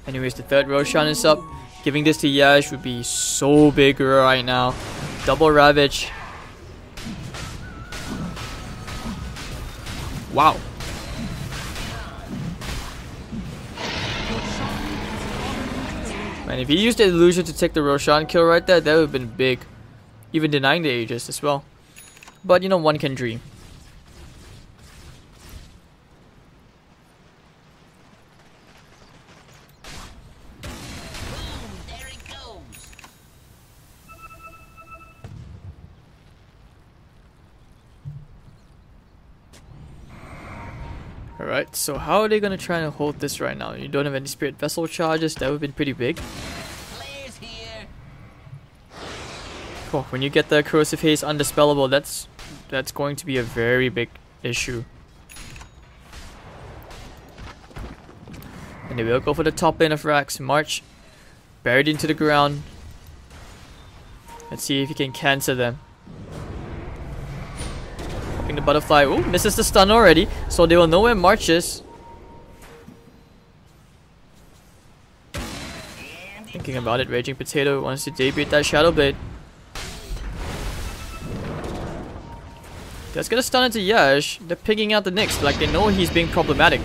Anyways, the third Roshan is up. Giving this to Yash would be so big right now. Double Ravage. Wow. Man, if he used the illusion to take the Roshan kill right there, that would have been big. Even denying the Aegis as well. But you know, one can dream. Alright, so how are they gonna try and hold this right now? You don't have any Spirit Vessel charges, that would have been pretty big. Oh, when you get the Corrosive Haze undispellable, that's going to be a very big issue. And they will go for the top lane of Rax. March buried into the ground. Let's see if he can cancel them. Popping the butterfly. Ooh, misses the stun already. So they will know where March is. Thinking about it, Raging Potato wants to debut that Shadow Blade. That's gonna stun into Yash. They're picking out the Nyx, like they know he's being problematic.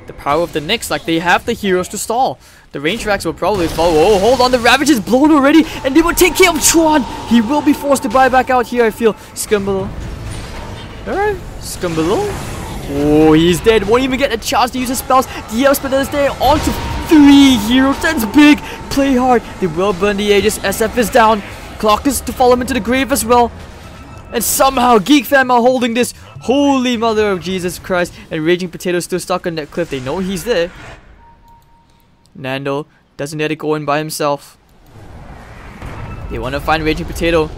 The power of the Nyx, like they have the heroes to stall. The range racks will probably fall. Oh, hold on, the Ravage is blown already, and they will take care of Tron. He will be forced to buy back out here, I feel. Scumbalo. Alright, Scumbalo. Oh, he's dead. Won't even get a chance to use his spells. The Elspeth is there. On to 3 heroes. That's big. Play hard. They will burn the Aegis. SF is down. Clock is to follow him into the grave as well. And somehow Geek Fam are holding this. Holy mother of Jesus Christ. And Raging Potato still stuck on that cliff. They know he's there. Nando doesn't let it go in by himself. They want to find Raging Potato.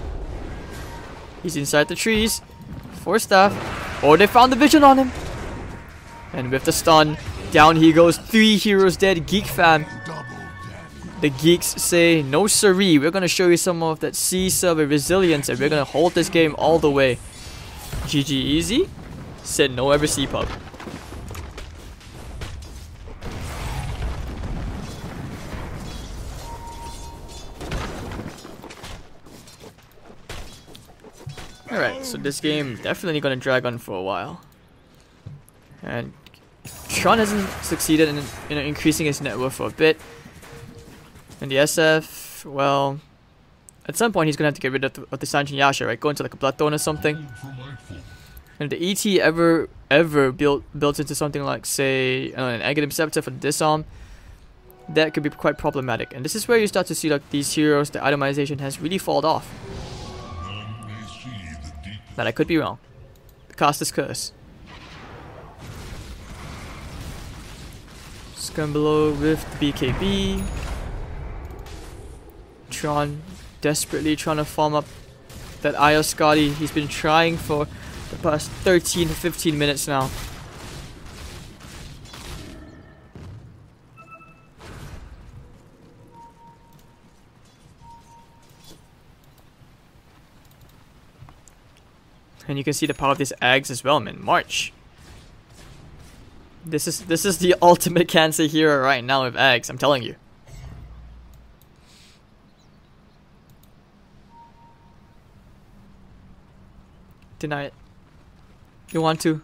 He's inside the trees. 4 staff. Oh, they found the vision on him. And with the stun, down he goes. 3 heroes dead. Geek Fam. The geeks say, no siree, we're gonna show you some of that C-server resilience and we're gonna hold this game all the way. GG easy? Said no ever C-pub. Alright, so this game definitely gonna drag on for a while. And Tron hasn't succeeded in increasing his net worth for a bit. And the SF, well, at some point he's gonna have to get rid of the Sanjin Yasha, right? Go into like a Bloodthorn or something. And the ET ever built into something like, say, an Aghanim Scepter for the disarm, that could be quite problematic. And this is where you start to see like these heroes, the itemization has really fallen off. But I could be wrong. The caster's curse. Scumbalo with the BKB. Tron desperately trying to farm up that Io Scotty. He's been trying for the past 13 to 15 minutes now. And you can see the power of this Ags as well, man. March. This is the ultimate cancer hero right now with Ags, I'm telling you. Deny it. You want to?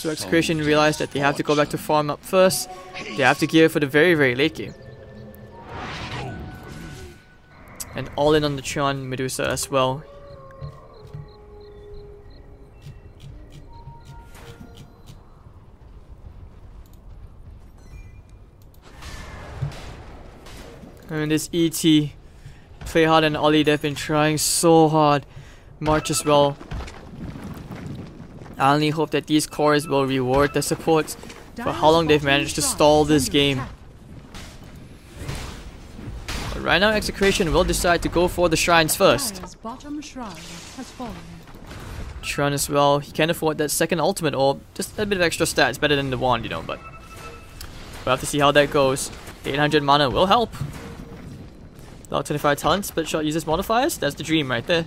So Execration realized that they have to go back to farm up first. They have to gear for the very, very late game. And all in on the Tron Medusa as well. And this ET, Play Hard and Ollie, they've been trying so hard. March as well. I only hope that these cores will reward their supports for how long they've managed to stall this game. But right now Execration will decide to go for the shrines first. Tron as well, he can afford that second ultimate or just a bit of extra stats, better than the wand, you know, but we'll have to see how that goes. The 800 mana will help. About 25 talent, split shot uses modifiers, that's the dream right there.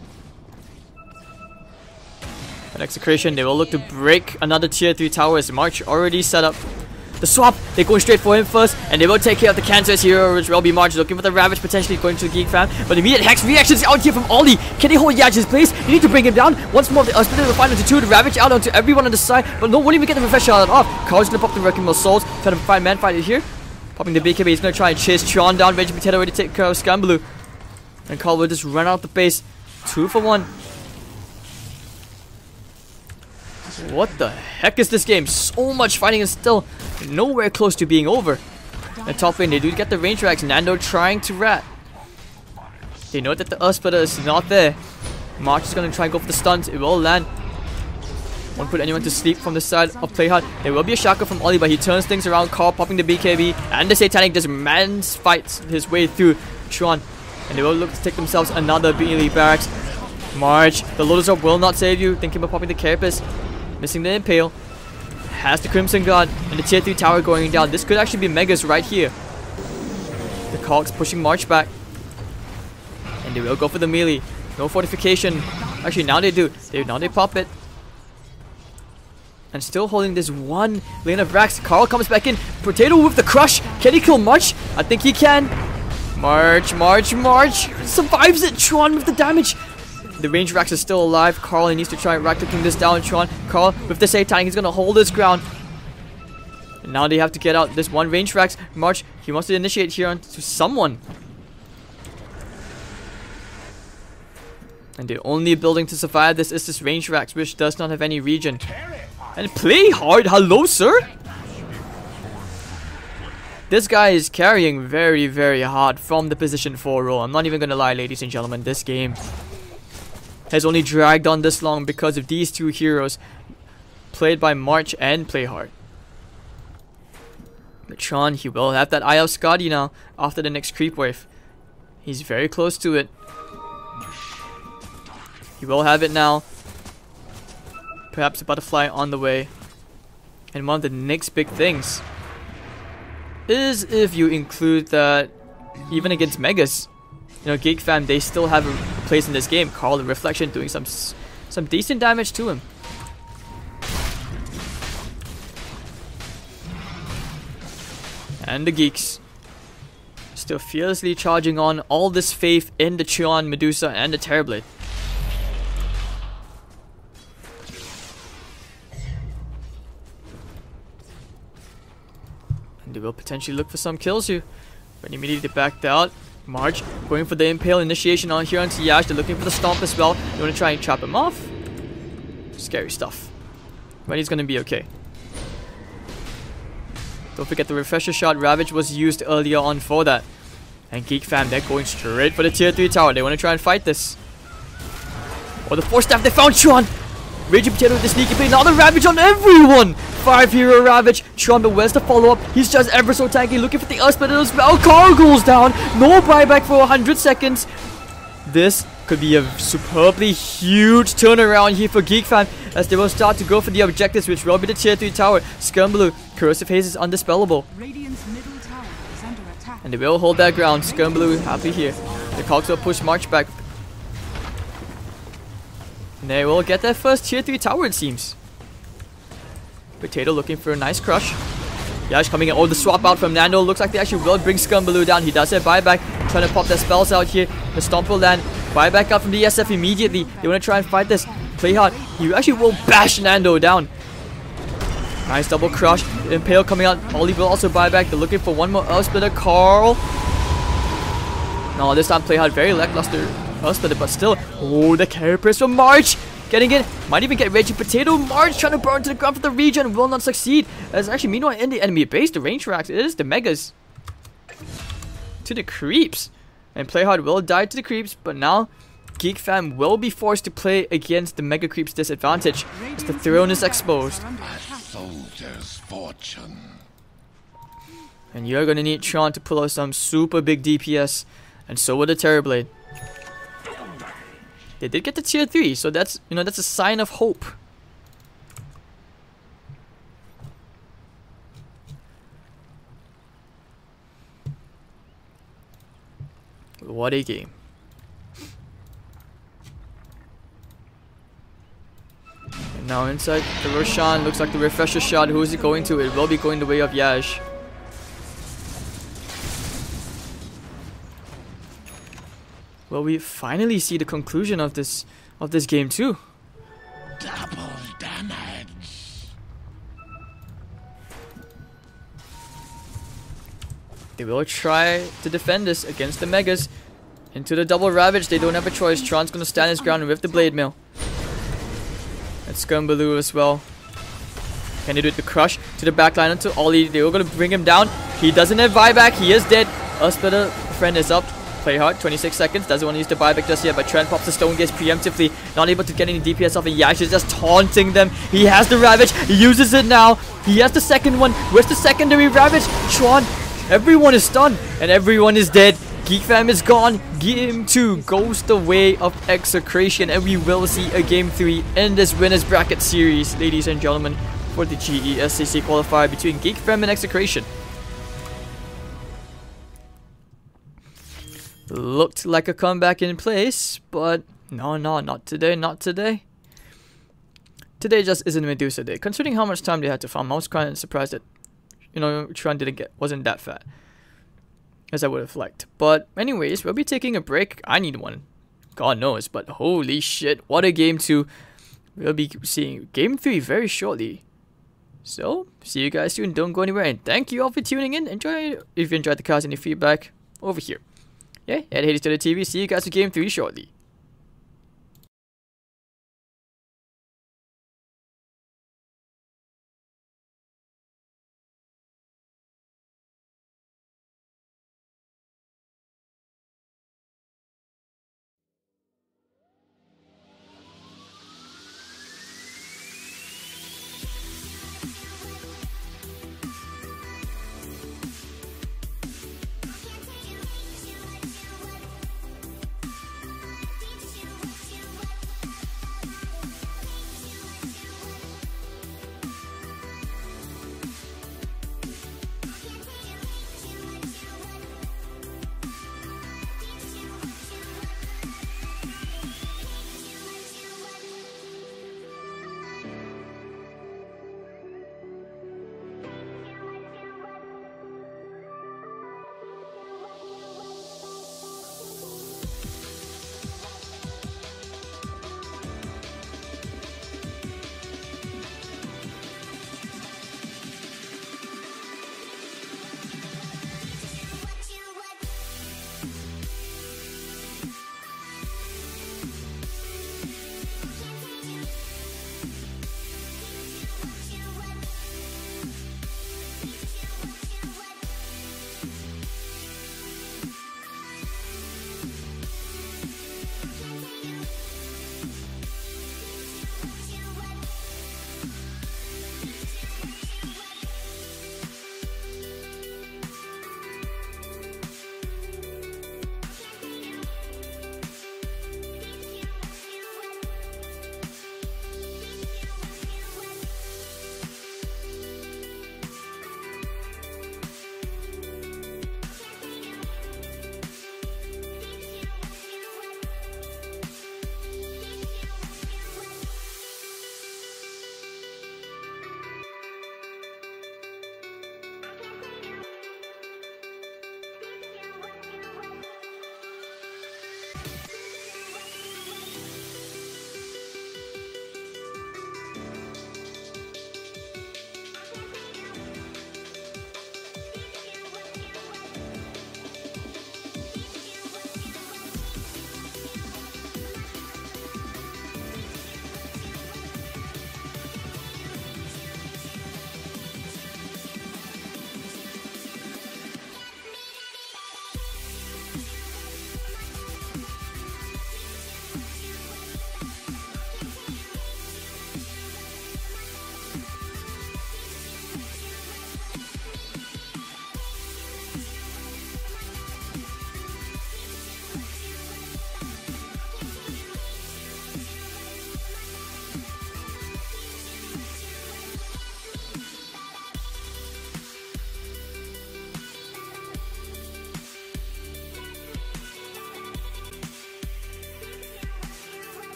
At Execration, they will look to break another tier 3 tower as March already set up the swap. They're going straight for him first, and they will take care of the Cancerous hero, which will be March looking for the Ravage, potentially going to the Geek Fam. But immediate Hex reactions out here from Ollie. Can they hold Yaj's place? You need to bring him down. Once more, the split will find into 2, the Ravage out onto everyone on the side, but no, won't even get the Refresh shot off. Carl's gonna pop the Wrecking Ball Souls, try to find man fighter here. Popping the BKB, he's gonna try and chase Tron down. Raging Potato ready to take care of Scamblue. And Carl will just run out the base. 2 for 1. What the heck is this game? So much fighting and still nowhere close to being over. In the top lane, they do get the range racks. Nando trying to rat. They know that the Earthsplitter is not there. March is going to try and go for the stuns. It will land. Won't put anyone to sleep from the side of Playhard. There will be a Shaka from Ollie, but he turns things around. Carl popping the BKB. And the Satanic just man's fights his way through Tron. And they will look to take themselves another Beely Barracks. March, the Lotus Orb will not save you. Thinking about popping the Carapace. Missing the Impale. Has the Crimson Guard. And the tier 3 tower going down. This could actually be Megas right here. The Cogs pushing March back. And they will go for the melee. No fortification. Actually, now they do. Now they pop it. And still holding this one lane of racks. Carl comes back in. Potato with the crush. Can he kill March? I think he can. March. Survives it. Tron with the damage. The range racks are still alive. Carl needs to try and rack this down. Tron. Carl with the Satanic. He's going to hold his ground. And now they have to get out this one range racks. March. He wants to initiate here onto someone. And the only building to survive this is this range racks, which does not have any regen. And Play Hard. Hello, sir. This guy is carrying very, very hard from the position 4 role. I'm not even gonna lie, ladies and gentlemen. This game has only dragged on this long because of these 2 heroes played by March and Play Hard. But Tron, he will have that Eye of Skadi now after the next creep wave. He's very close to it. He will have it now. Perhaps a butterfly on the way. And one of the next big things is if you include that even against Megas, you know, Geek Fam, they still have a place in this game. Carl the Reflection doing some decent damage to him. And the Geeks still fearlessly charging on, all this faith in the Tron, Medusa, and the Terrorblade. They will potentially look for some kills here. But immediately backed out. March going for the Impale initiation on here onto Yash. They're looking for the Stomp as well. You want to try and trap him off? Scary stuff. But he's going to be okay. Don't forget the Refresher Shot. Ravage was used earlier on for that. And Geek Fam, they're going straight for the tier 3 tower. They want to try and fight this. Or the Force Staff, they found Tron! Raging Potato with the sneaky play. Now the Ravage on everyone! 5 hero Ravage. Tron, but where's the follow-up? He's just ever so tanky. Looking for the Earthsplitter as well. Carl goes down. No buyback for 100 seconds. This could be a superbly huge turnaround here for Geek Fam, as they will start to go for the objectives, which will be the tier 3 tower. Skirmblue, Corrosive Haze is undispellable. Radiant's middle tower is under attack. And they will hold that ground. Skirmblue happy here. The Cogs will push March back. And they will get their first tier 3 tower, it seems. Potato looking for a nice crush. Yash coming in. Oh, the swap out from Nando. Looks like they actually will bring Skirmblue down. He does have buyback. Trying to pop their spells out here. The Stomp will land. Buyback out from the SF immediately. They want to try and fight this. Play hard. He actually will bash Nando down. Nice double crush. Impale coming out. Ollie will also buy back. They're looking for one more Earth Splitter. Carl. No, this time play hard. Very lackluster Earth Splitter, but still. Oh, the carry press from March. Getting in. Might even get Reggie Potato. March trying to burn to the ground for the region. Will not succeed. As actually, meanwhile, in the enemy base, the range racks. It is the Megas. To the creeps. And Playhard will die to the creeps, but now Geek Fam will be forced to play against the Mega Creeps' disadvantage as the throne is exposed. A soldier's fortune. And you're gonna need Tron to pull out some super big DPS, and so will the Terrorblade. They did get to tier 3, so that's that's a sign of hope. What a game. And now inside the Roshan, looks like the refresher shot. Who is it going to? It will be going the way of Yash. Well, we finally see the conclusion of this game too. Double damage. They will try to defend this against the Megas. Into the double Ravage, they don't have a choice. Tron's gonna stand his ground with the Blade Mail. And Scumbaloo as well. Can they do it? The crush to the backline onto Ollie. They were gonna bring him down. He doesn't have buyback. He is dead. Splitter friend is up. Play hard. 26 seconds. Doesn't want to use the buyback just yet. But Trent pops the Stone Gaze preemptively. Not able to get any DPS off. And Yash is just taunting them. He has the Ravage. He uses it now. He has the second one. Where's the secondary Ravage? Tron. Everyone is stunned. And everyone is dead. Geek Fam is gone. Game 2 goes the way of execration. And we will see a Game 3 in this winners bracket series, ladies and gentlemen, for the GESC qualifier between Geek Fam and Execration. Looked like a comeback in place, but no, not today, not today. Today just isn't Medusa Day. Considering how much time they had to farm, I was kind of surprised that, Tron wasn't that fat as I would have liked. But anyways, we'll be taking a break. I need one, God knows, but holy shit, what a Game 2. We'll be seeing Game 3 very shortly. So, see you guys soon. Don't go anywhere, and thank you all for tuning in. Enjoy. If you enjoyed the cast, any feedback, over here. Yeah, head Hades to the TV. See you guys for Game 3 shortly.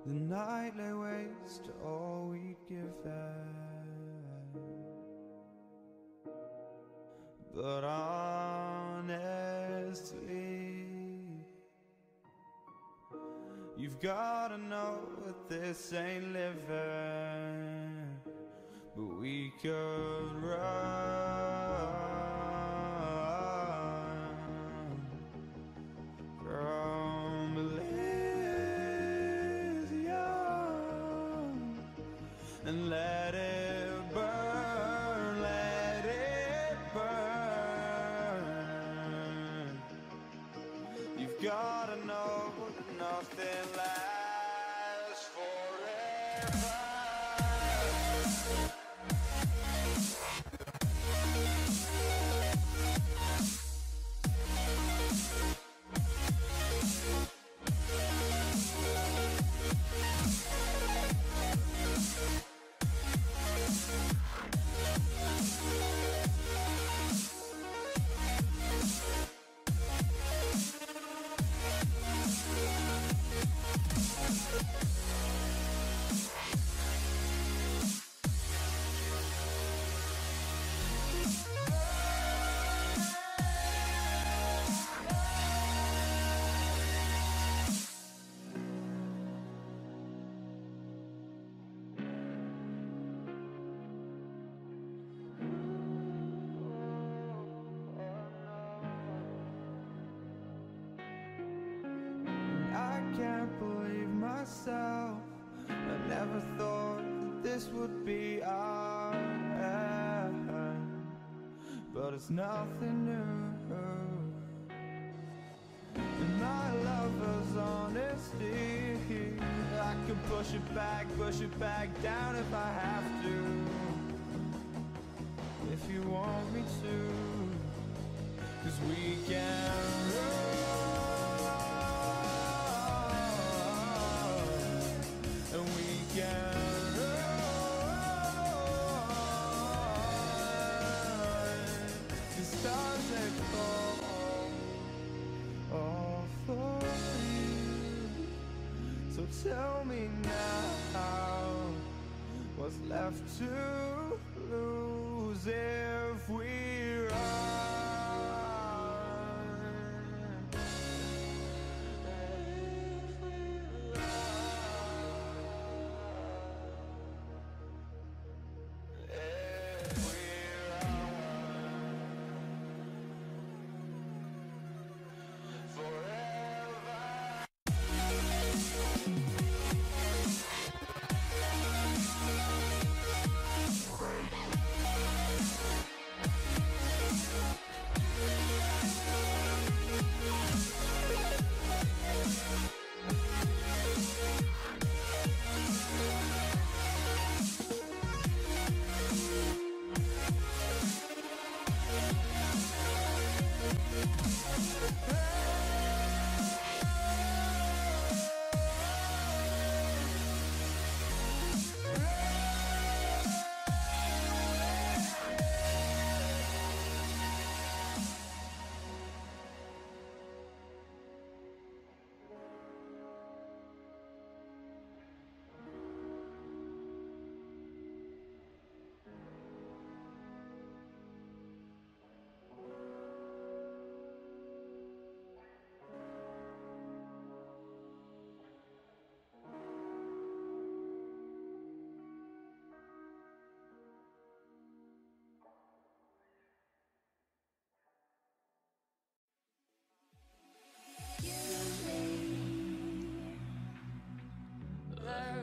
The night lay waste to all we'd given, but honestly, you've gotta know that this ain't living, but we could run from and let it burn, let it burn. You've gotta know that nothing lasts forever. I can't believe myself. I never thought that this would be our end, but it's nothing new. And my lover's honesty, I can push it back down if I have to, if you want me to, 'cause we can run. The stars that fall all for you. So tell me now, what's left to lose if we run?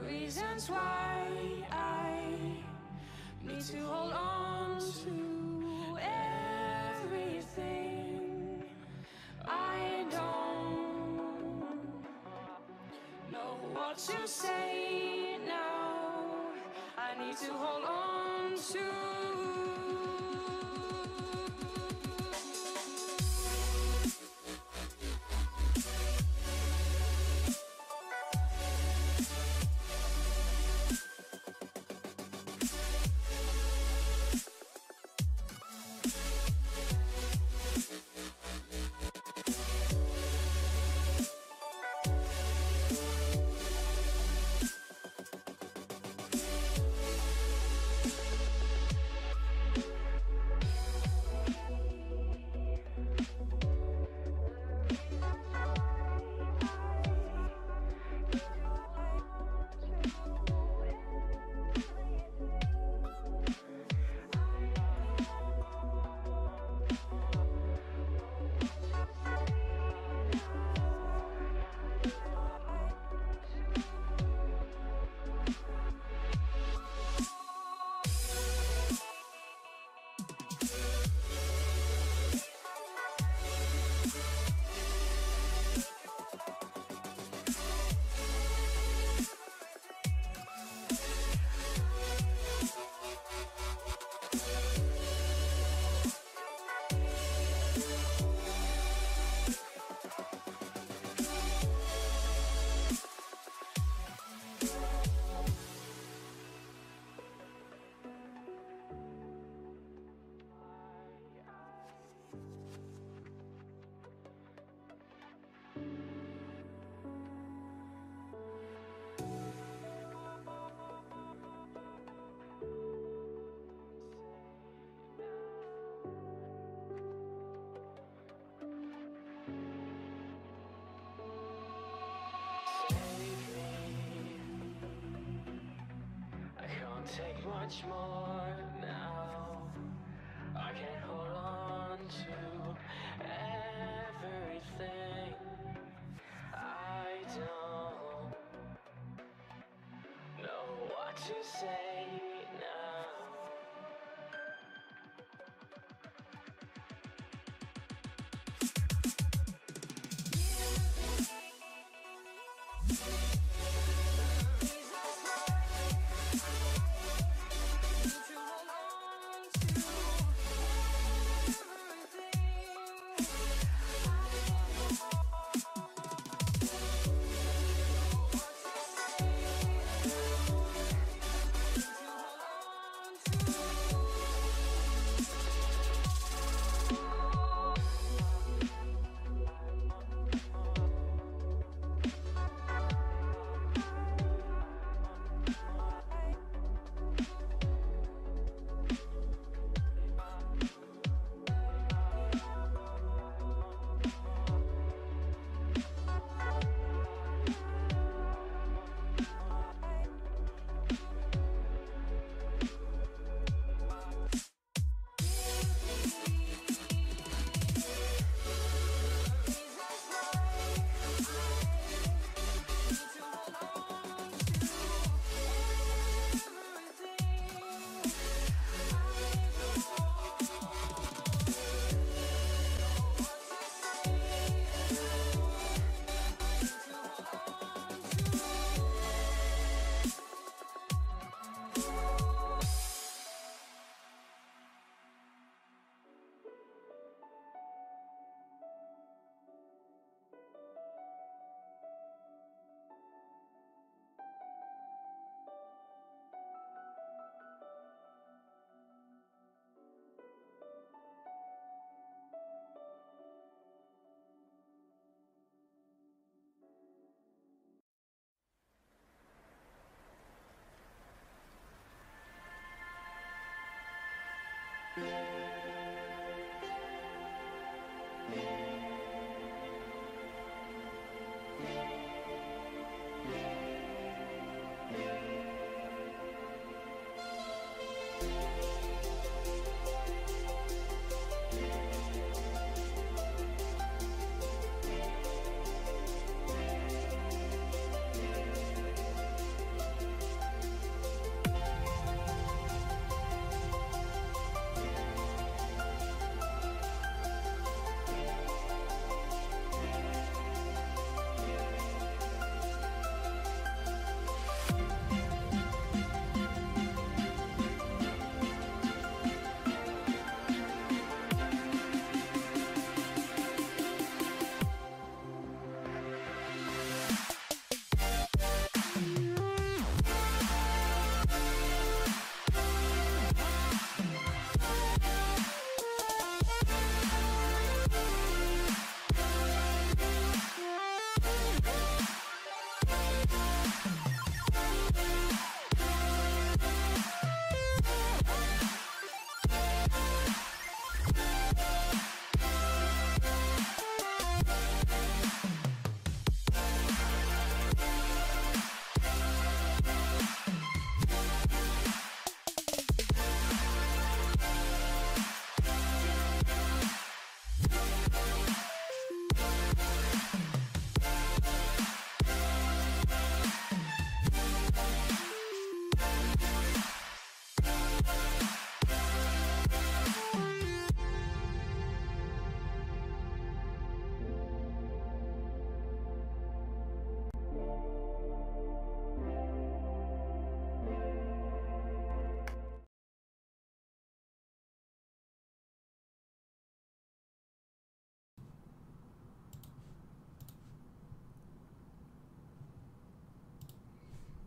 Reasons why I need to hold on to everything. I don't know what to say now. I need to hold on to. much more now. I can't hold on to everything. I don't know what to say now.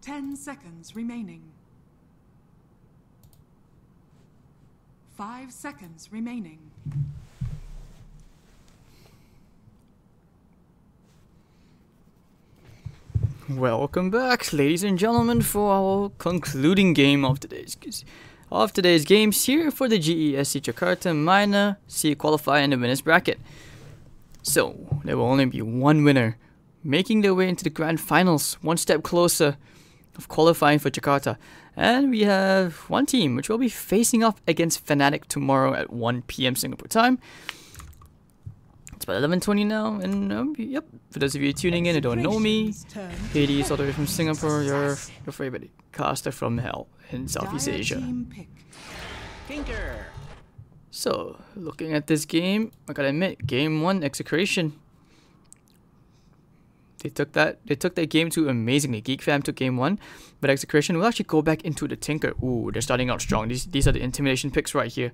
Ten seconds remaining. 5 seconds remaining. Welcome back, ladies and gentlemen, for our concluding game of today's games here for the GESC Jakarta Mineski qualifier in the winners bracket. So there will only be one winner, making their way into the grand finals, one step closer of qualifying for Jakarta. And we have one team which will be facing off against Fnatic tomorrow at 1 p.m. Singapore time. It's about 11:20 now, and yep, for those of you tuning in who don't know me, Hades all the way from Singapore, your favorite caster from hell in Southeast Asia. So, looking at this game, I gotta admit, game 1 Execration. They took that game 2 amazingly. Geek Fam took game 1, but Execration will actually go back into the Tinker. Ooh, they're starting out strong. These are the intimidation picks right here.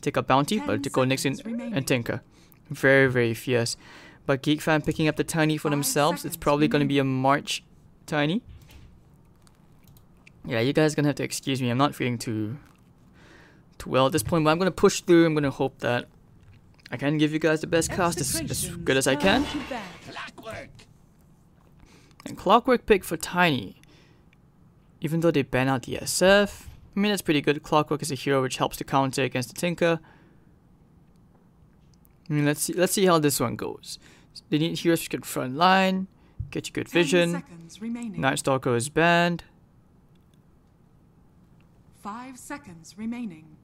Take a bounty, but to go next in and Tinker. Very, very fierce. But Geek Fam picking up the Tiny for themselves. It's probably going to be a March Tiny. Yeah, you guys are going to have to excuse me. I'm not feeling too well at this point, but I'm going to push through. I'm going to hope that I can give you guys the best cast as good as I can. And Clockwork pick for Tiny. Even though they ban out the SF, I mean, that's pretty good. Clockwork is a hero which helps to counter against the Tinker. I mean, let's see how this one goes. They need heroes which can front line, get you good vision. Night Stalker is banned. 5 seconds remaining.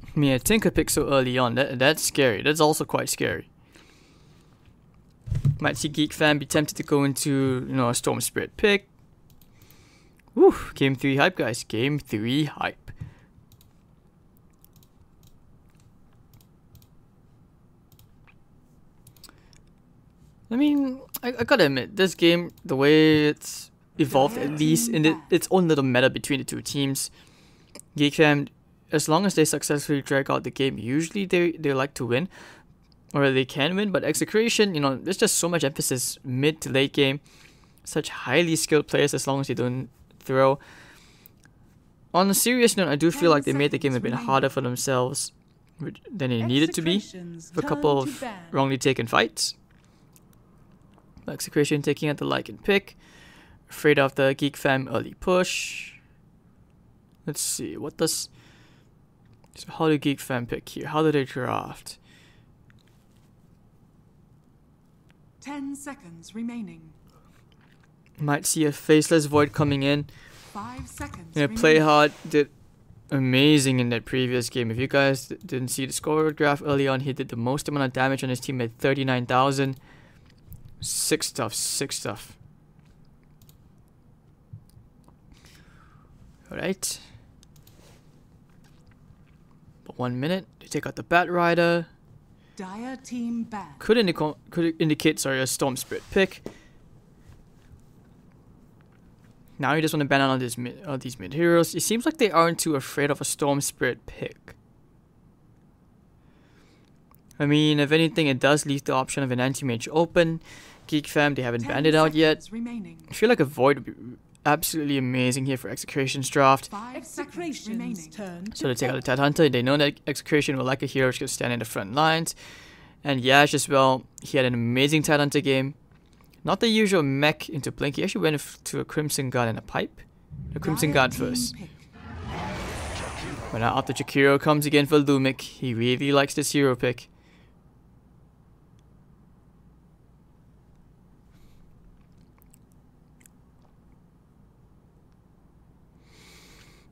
I mean, a Tinker pick so early on, that's scary. That's also quite scary. Might see Geek Fan be tempted to go into, a Storm Spirit pick. Woo, game 3 hype, guys. Game 3 hype. I mean, I gotta admit, this game, the way it's evolved, at least in its own little meta between the two teams, Geek Fam, as long as they successfully drag out the game, usually they like to win, or they can win. But Execration, there's just so much emphasis mid to late game, such highly skilled players as long as they don't throw. On a serious note, I do feel like they made the game a bit harder for themselves than it needed to be, with a couple of wrongly taken fights. Execration taking out the Lycan pick. Afraid of the Geek Fam early push. Let's see, so how do Geek Fam pick here? How do they draft? 10 seconds remaining. Might see a Faceless Void coming in. 5 seconds Play Hard did amazing in that previous game. If you guys didn't see the score graph early on, he did the most amount of damage on his team at 39,000. Sick stuff. Alright. But 1 minute. They take out the Bat Rider. Dire team back. Could indicate a Storm Spirit pick. Now you just want to ban out all these mid heroes. It seems like they aren't too afraid of a Storm Spirit pick. I mean, if anything, it does leave the option of an anti-mage open. Geek Fam, they haven't banned it out yet. I feel like a Void would be absolutely amazing here for Execration's draft. 5 seconds remaining. So they take out the Tidehunter. They know that Execration will like a hero which can stand in the front lines. And Yash as well, he had an amazing Tidehunter game. Not the usual mech into Blink. He actually went to a Crimson Guard and a Pipe. The Crimson Guard first. But now after Jakiro comes again for Lumic, he really likes this hero pick.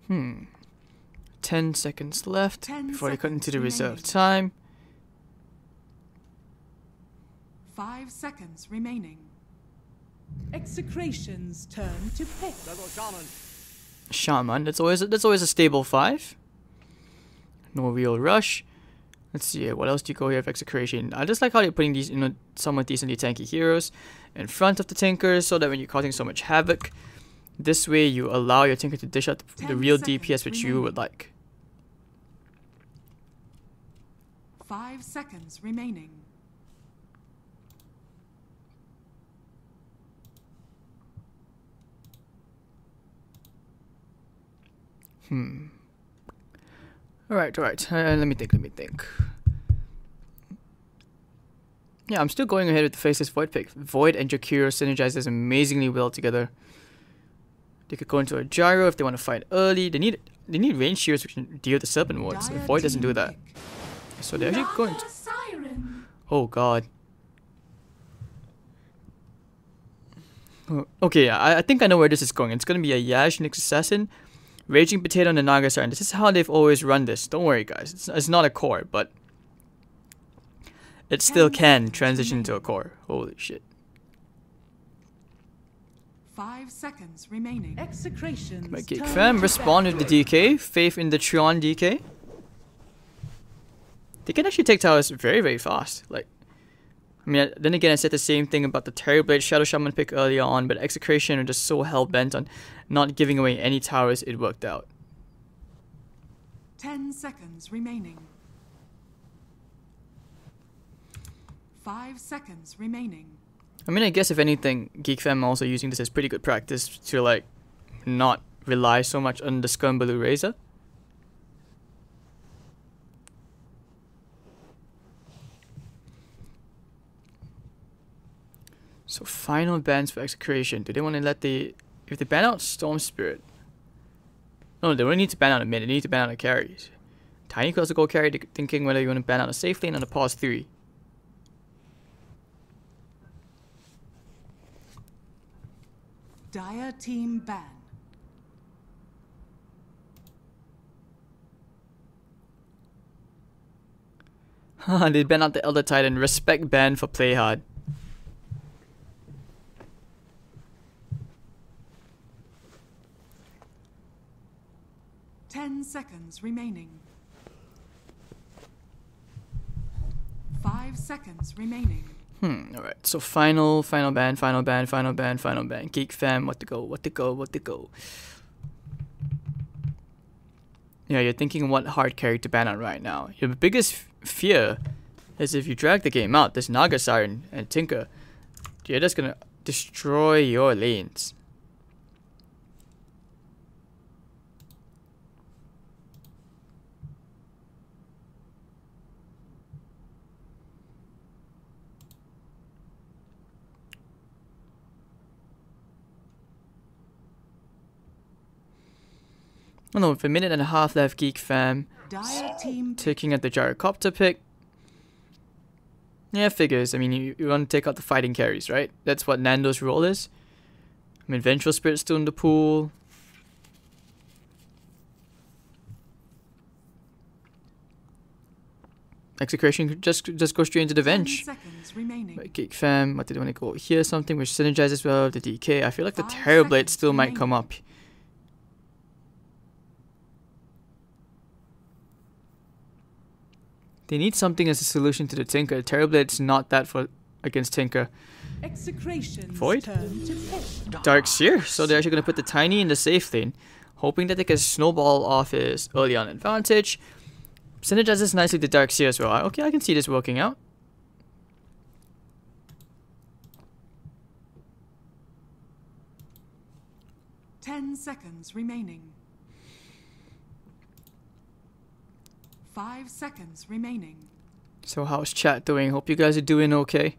Hmm. 10 seconds left before they cut into the reserve time. 5 seconds remaining. Execration's turn to pick. Shaman. That's always a stable 5. No real rush. Let's see what else do you go here with Execration. I just like how they're putting these, somewhat decently tanky heroes in front of the Tinkers, so that when you're causing so much havoc, this way you allow your Tinker to dish out the real DPS which you would like. 5 seconds remaining. Alright. Let me think. Yeah, I'm still going ahead with the Faceless Void pick. Void and Jakiro synergizes amazingly well together. They could go into a Gyro if they want to fight early. They need range heroes which can deal with the Serpent Wards. Void doesn't do that. So they're actually going to... Oh god. Okay, I think I know where this is going. It's gonna be a Yash Nyx Assassin, Raging Potato, and a Naga Siren. This is how they've always run this. Don't worry, guys. It's not a core, but it still can transition to a core. Holy shit. 5 seconds remaining. Execrations. My Geek Fam respond with the DK. Faith in the Trion DK. They can actually take towers very, very fast. Like, I mean, then again, I said the same thing about the Terrorblade Shadow Shaman pick earlier on, but Execration are just so hell-bent on not giving away any towers, it worked out. 10 seconds remaining. 5 seconds remaining. I mean, I guess if anything, Geek Fam also using this as pretty good practice to, like, not rely so much on the Skirmblue Razor. So final bans for Execration. Do they want to let the... If they ban out Storm Spirit... No, they don't need to ban out a mid. They need to ban out the carries. Tiny close to go carry, thinking whether you want to ban out a safe lane or a pause 3. Dire team ban. Haha, they ban out the Elder Titan. Respect ban for play hard. Seconds remaining. 5 seconds remaining. Alright, so final ban. Geek Fam, what to go. Yeah, you're thinking what hard carry to ban on right now. Your biggest fear is if you drag the game out, this Naga Siren and Tinker, you're just gonna destroy your lanes. Oh no, with a minute and a half left, Geek Fam. Taking at the Gyrocopter pick. Yeah, figures. I mean, you want to take out the fighting carries, right? That's what Nando's role is. I mean, Vengeful Spirit's still in the pool. Execration could just go straight into the Venge. But Geek Fam, what did they want to go here? Something which synergizes well with the DK. I feel like the Terrorblade still might come up. They need something as a solution to the Tinker. Terrorblade's not that for against Tinker. Void? Dark Seer. So they're actually going to put the Tiny in the safe lane, hoping that they can snowball off his early on advantage. Synergizes nicely the Dark Seer as well. Okay, I can see this working out. Ten seconds remaining. 5 seconds remaining. So how's chat doing? Hope you guys are doing okay.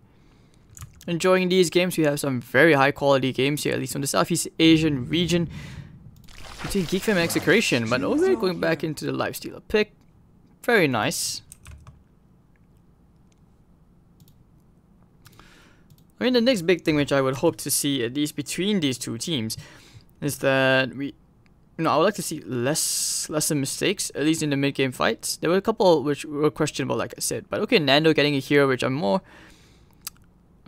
Enjoying these games. We have some very high quality games here, at least from the Southeast Asian region. Between Geek Fam and Execration, but already going back into the Lifestealer pick. Very nice. I mean, the next big thing which I would hope to see, at least between these two teams, is that I would like to see lesser mistakes, at least in the mid-game fights. There were a couple which were questionable, like I said. But okay, Nando getting a hero which I'd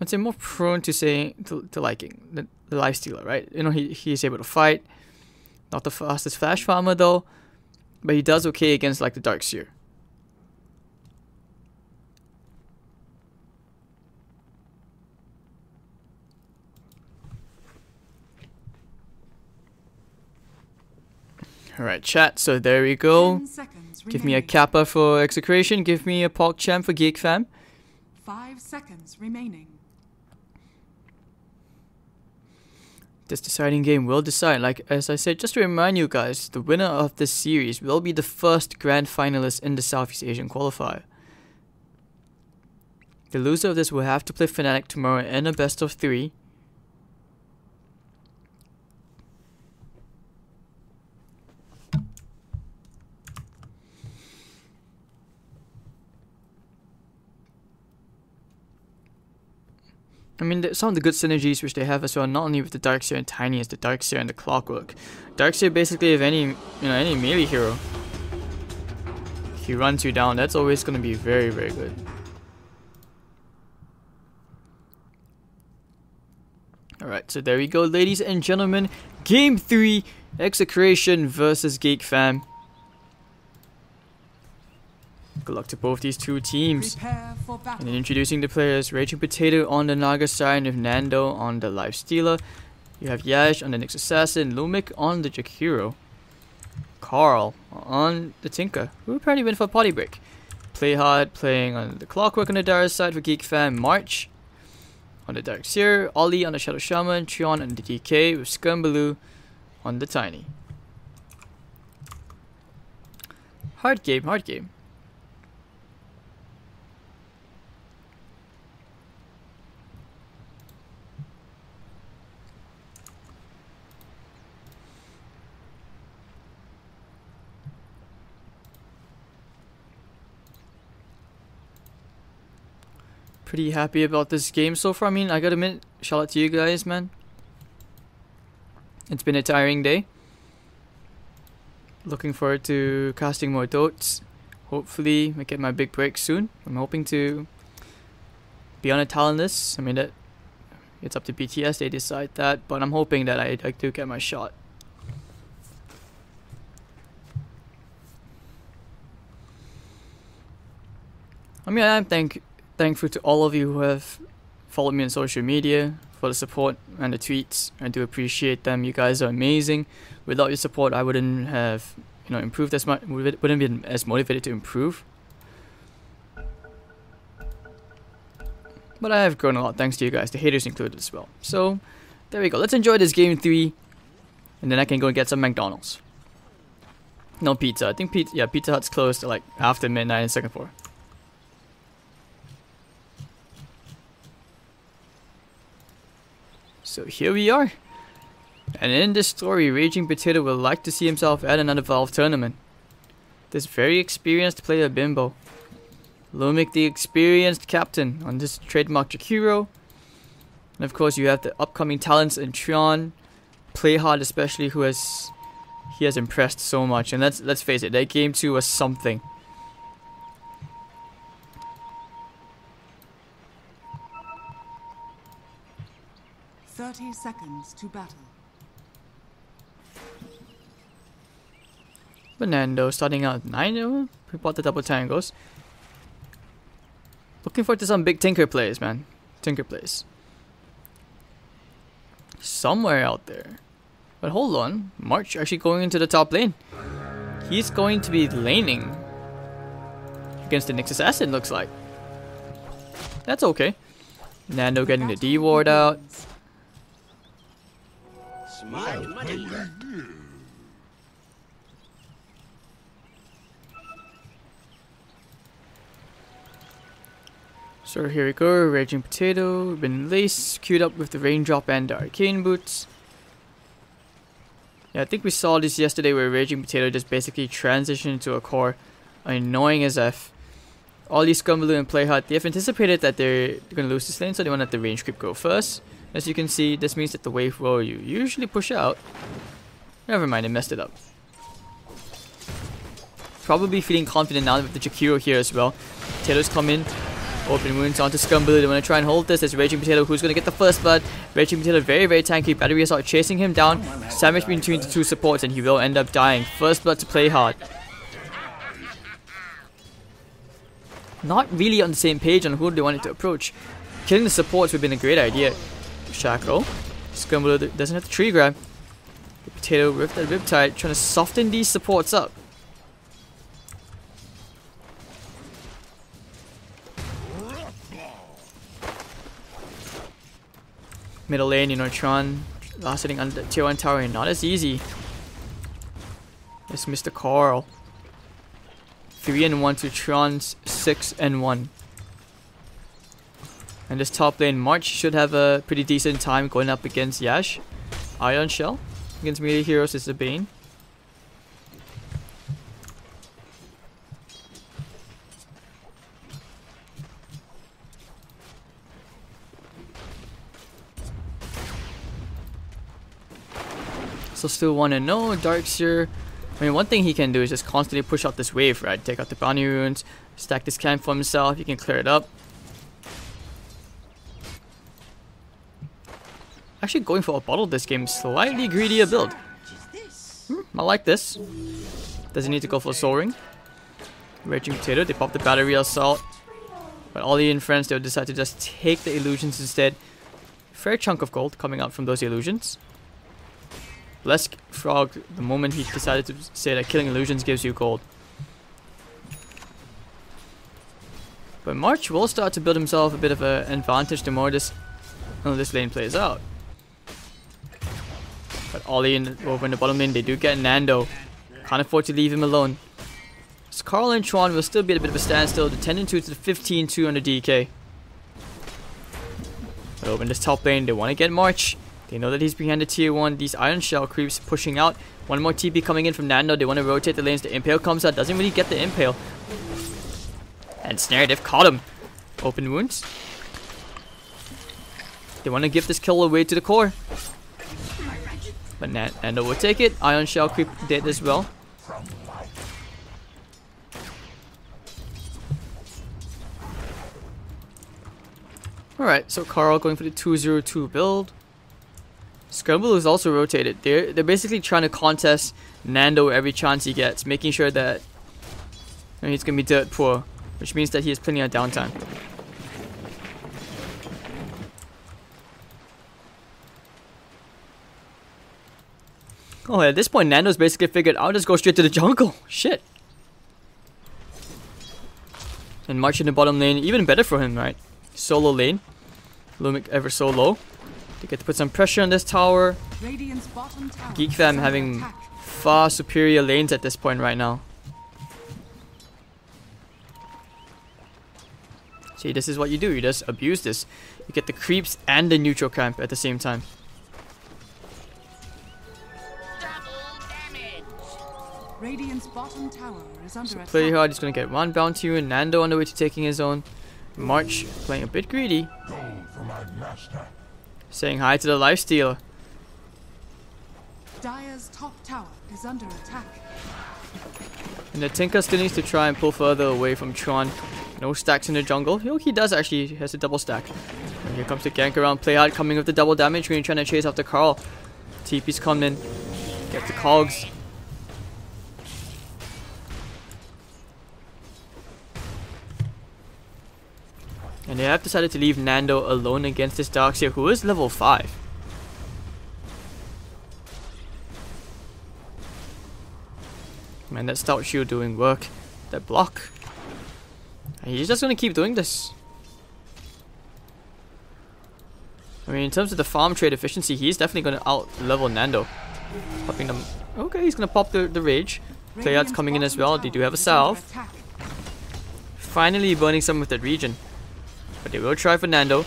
say more prone to liking. The Lifestealer, right? You know, he's able to fight. Not the fastest flash farmer though, but he does okay against like the Dark Seer. Alright, chat, so there we go. Give me a Kappa for Execration, give me a PogChamp for Geek Fam. 5 seconds remaining. This deciding game will decide. Like, as I said, just to remind you guys, the winner of this series will be the first grand finalist in the Southeast Asian qualifier. The loser of this will have to play Fnatic tomorrow in a best of 3. I mean, some of the good synergies which they have as well, not only with the Darkseer and Tiny, as the Darkseer and the Clockwork. Darkseer basically, if any melee hero, he runs you down, that's always going to be very, very good. Alright, so there we go, ladies and gentlemen. Game 3, Execration versus Geek Fam. Good luck to both these two teams. Prepare for And battle. then introducing the players, Raging Potato on the Naga side with Nando on the Lifestealer. You have Yash on the Nyx Assassin, Lumik on the Jakiro, Carl on the Tinker, who apparently went for a potty break. Play Hard playing on the Clockwork on the Dara side for Geek Fam, March on the Darkseer, Ollie on the Shadow Shaman, Trion on the DK with Scumbaloo on the Tiny. Hard game, hard game. Pretty happy about this game so far. I mean, I gotta admit, shout out to you guys, man. It's been a tiring day. Looking forward to casting more Dots. Hopefully, I get my big break soon. I'm hoping to be on a talent list. I mean, that it's up to BTS, they decide that, but I'm hoping that I do get my shot. I mean, I'm thankful to all of you who have followed me on social media for the support and the tweets. I do appreciate them. You guys are amazing. Without your support, I wouldn't have, improved as much. Wouldn't be as motivated to improve. But I have grown a lot thanks to you guys, the haters included as well. So there we go. Let's enjoy this game 3, and then I can go and get some McDonald's. No pizza. I think Pizza Hut's closed like after midnight in second floor. So here we are. And in this story, Raging Potato would like to see himself at another Valve tournament. This very experienced player Bimbo. Lumik, the experienced captain on this trademark Jakiro. And of course you have the upcoming talents in Trion, Play Hard especially, he has impressed so much. And let's face it, that game 2 was something. "30 seconds to battle." Nando starting out 9-0. We bought the double tangles. Looking forward to some big Tinker plays, man. Tinker plays. Somewhere out there. But hold on. March actually going into the top lane. He's going to be laning against the Nyx Assassin, looks like. That's okay. Nando getting the D ward out. So here we go, Raging Potato, been Lace, queued up with the Raindrop and the Arcane Boots. Yeah, I think we saw this yesterday where Raging Potato just basically transitioned into a core, annoying as F. All these Scumbaloo and Playhard, they have anticipated that they're going to lose this lane, so they want to let the range creep go first. As you can see, this means that the wave will you usually push out. Never mind, they messed it up. Probably feeling confident now with the Jakiro here as well. Potatoes come in. Open wounds onto Scumbaloo. They want to try and hold this. There's Raging Potato who's going to get the first blood. Raging Potato very, very tanky. Battery Assault chasing him down. Sandwich between the two supports and he will end up dying. First blood to Play Hard. Not really on the same page on who they wanted to approach. Killing the supports would have been a great idea. Shackle. Scumbaloo doesn't have the tree grab. The Potato with the Riptide trying to soften these supports up. Middle lane, Tron last hitting under tier 1 tower, not as easy. It's Mr. Carl. 3-1 to Tron's 6-1. And this top lane, March should have a pretty decent time going up against Yash. Iron Shell against melee heroes is the Bane. So still 1-0. Darkseer, I mean, one thing he can do is just constantly push out this wave, right? Take out the bounty runes, stack this camp for himself. He can clear it up. Actually going for a bottle this game, slightly greedier build. I like this. Doesn't need to go for Soul Ring. Raging Potato, they pop the Battery Assault. But Ollie and friends, they'll decide to just take the illusions instead. Fair chunk of gold coming out from those illusions. Bless Frog, the moment he decided to say that killing illusions gives you gold. But March will start to build himself a bit of an advantage the more this lane plays out. But Ollie over in the bottom lane, they do get Nando. Can't afford to leave him alone. So Carl and Chuan will still be at a bit of a standstill. The 10-2 to the 15-2 on the DK. But over in this top lane, they want to get March. They know that he's behind the tier 1. These Iron Shell creeps pushing out. One more TP coming in from Nando. They want to rotate the lanes. The Impale comes out. Doesn't really get the Impale. And Snare, they've caught him. Open wounds. They want to give this kill away to the core. But Nando will take it. Iron Shell creep dead as well. Alright, so Carl going for the 2-0-2 build. Scumble is also rotated. They're basically trying to contest Nando every chance he gets, making sure that he's going to be dirt poor, which means that he has plenty of downtime. Oh, at this point, Nando's basically figured, I'll just go straight to the jungle. Shit. And March in the bottom lane, even better for him, right? Solo lane. Lumic ever so low. They get to put some pressure on this tower. Geek Fam having far superior lanes at this point right now. See, this is what you do. You just abuse this. You get the creeps and the neutral camp at the same time. Radiant's bottom tower is under attack. Play hard. He's going to get one bounty and Nando on the way to taking his own. March playing a bit greedy. Saying hi to the lifestealer. Dire's top tower is under attack. And the Tinker still needs to try and pull further away from Tron. No stacks in the jungle. He does actually. He has a double stack. And here comes the gank around. Play hard coming with the double damage when you're trying to chase after Carl. TP's coming in. Get the cogs. And they have decided to leave Nando alone against this Darkseer, who is level 5. Man, that Stout Shield doing work. That block. And he's just going to keep doing this. I mean, in terms of the farm trade efficiency, he's definitely going to out-level Nando. Popping them. Okay, he's going to pop the Rage. Playouts coming in as well. They do have a salve. Finally burning some with that region. But they will try for Nando.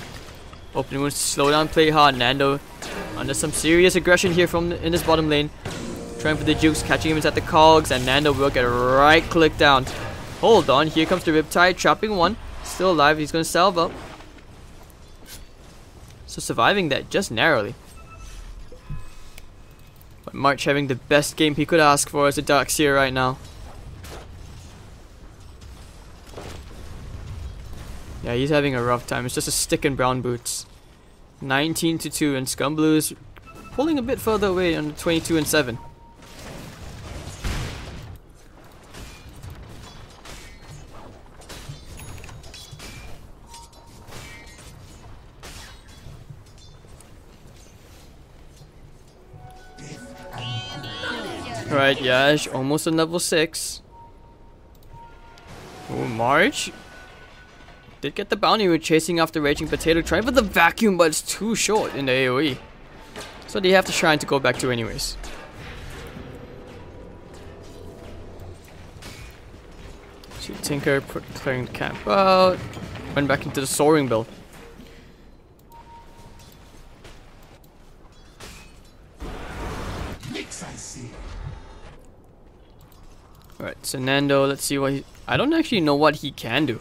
Opening wounds to slow down, play hard. Nando under some serious aggression here in this bottom lane. Trying for the jukes, catching him inside the cogs, and Nando will get right click down. Hold on, here comes the Riptide, trapping one. Still alive, he's going to salve up. So surviving that just narrowly. But March having the best game he could ask for as a Darkseer right now. Yeah, he's having a rough time. It's just a stick in brown boots. 19-2, and Scumblues pulling a bit further away on the 22-7. Alright, Yash, almost on level 6. Oh, March did get the bounty with chasing after Raging Potato, trying for the vacuum, but it's too short in the AoE. So they have to try to go back to anyways. See Tinker clearing the camp out. Went back into the soaring build. Alright, so Nando, let's see what he... I don't actually know what he can do.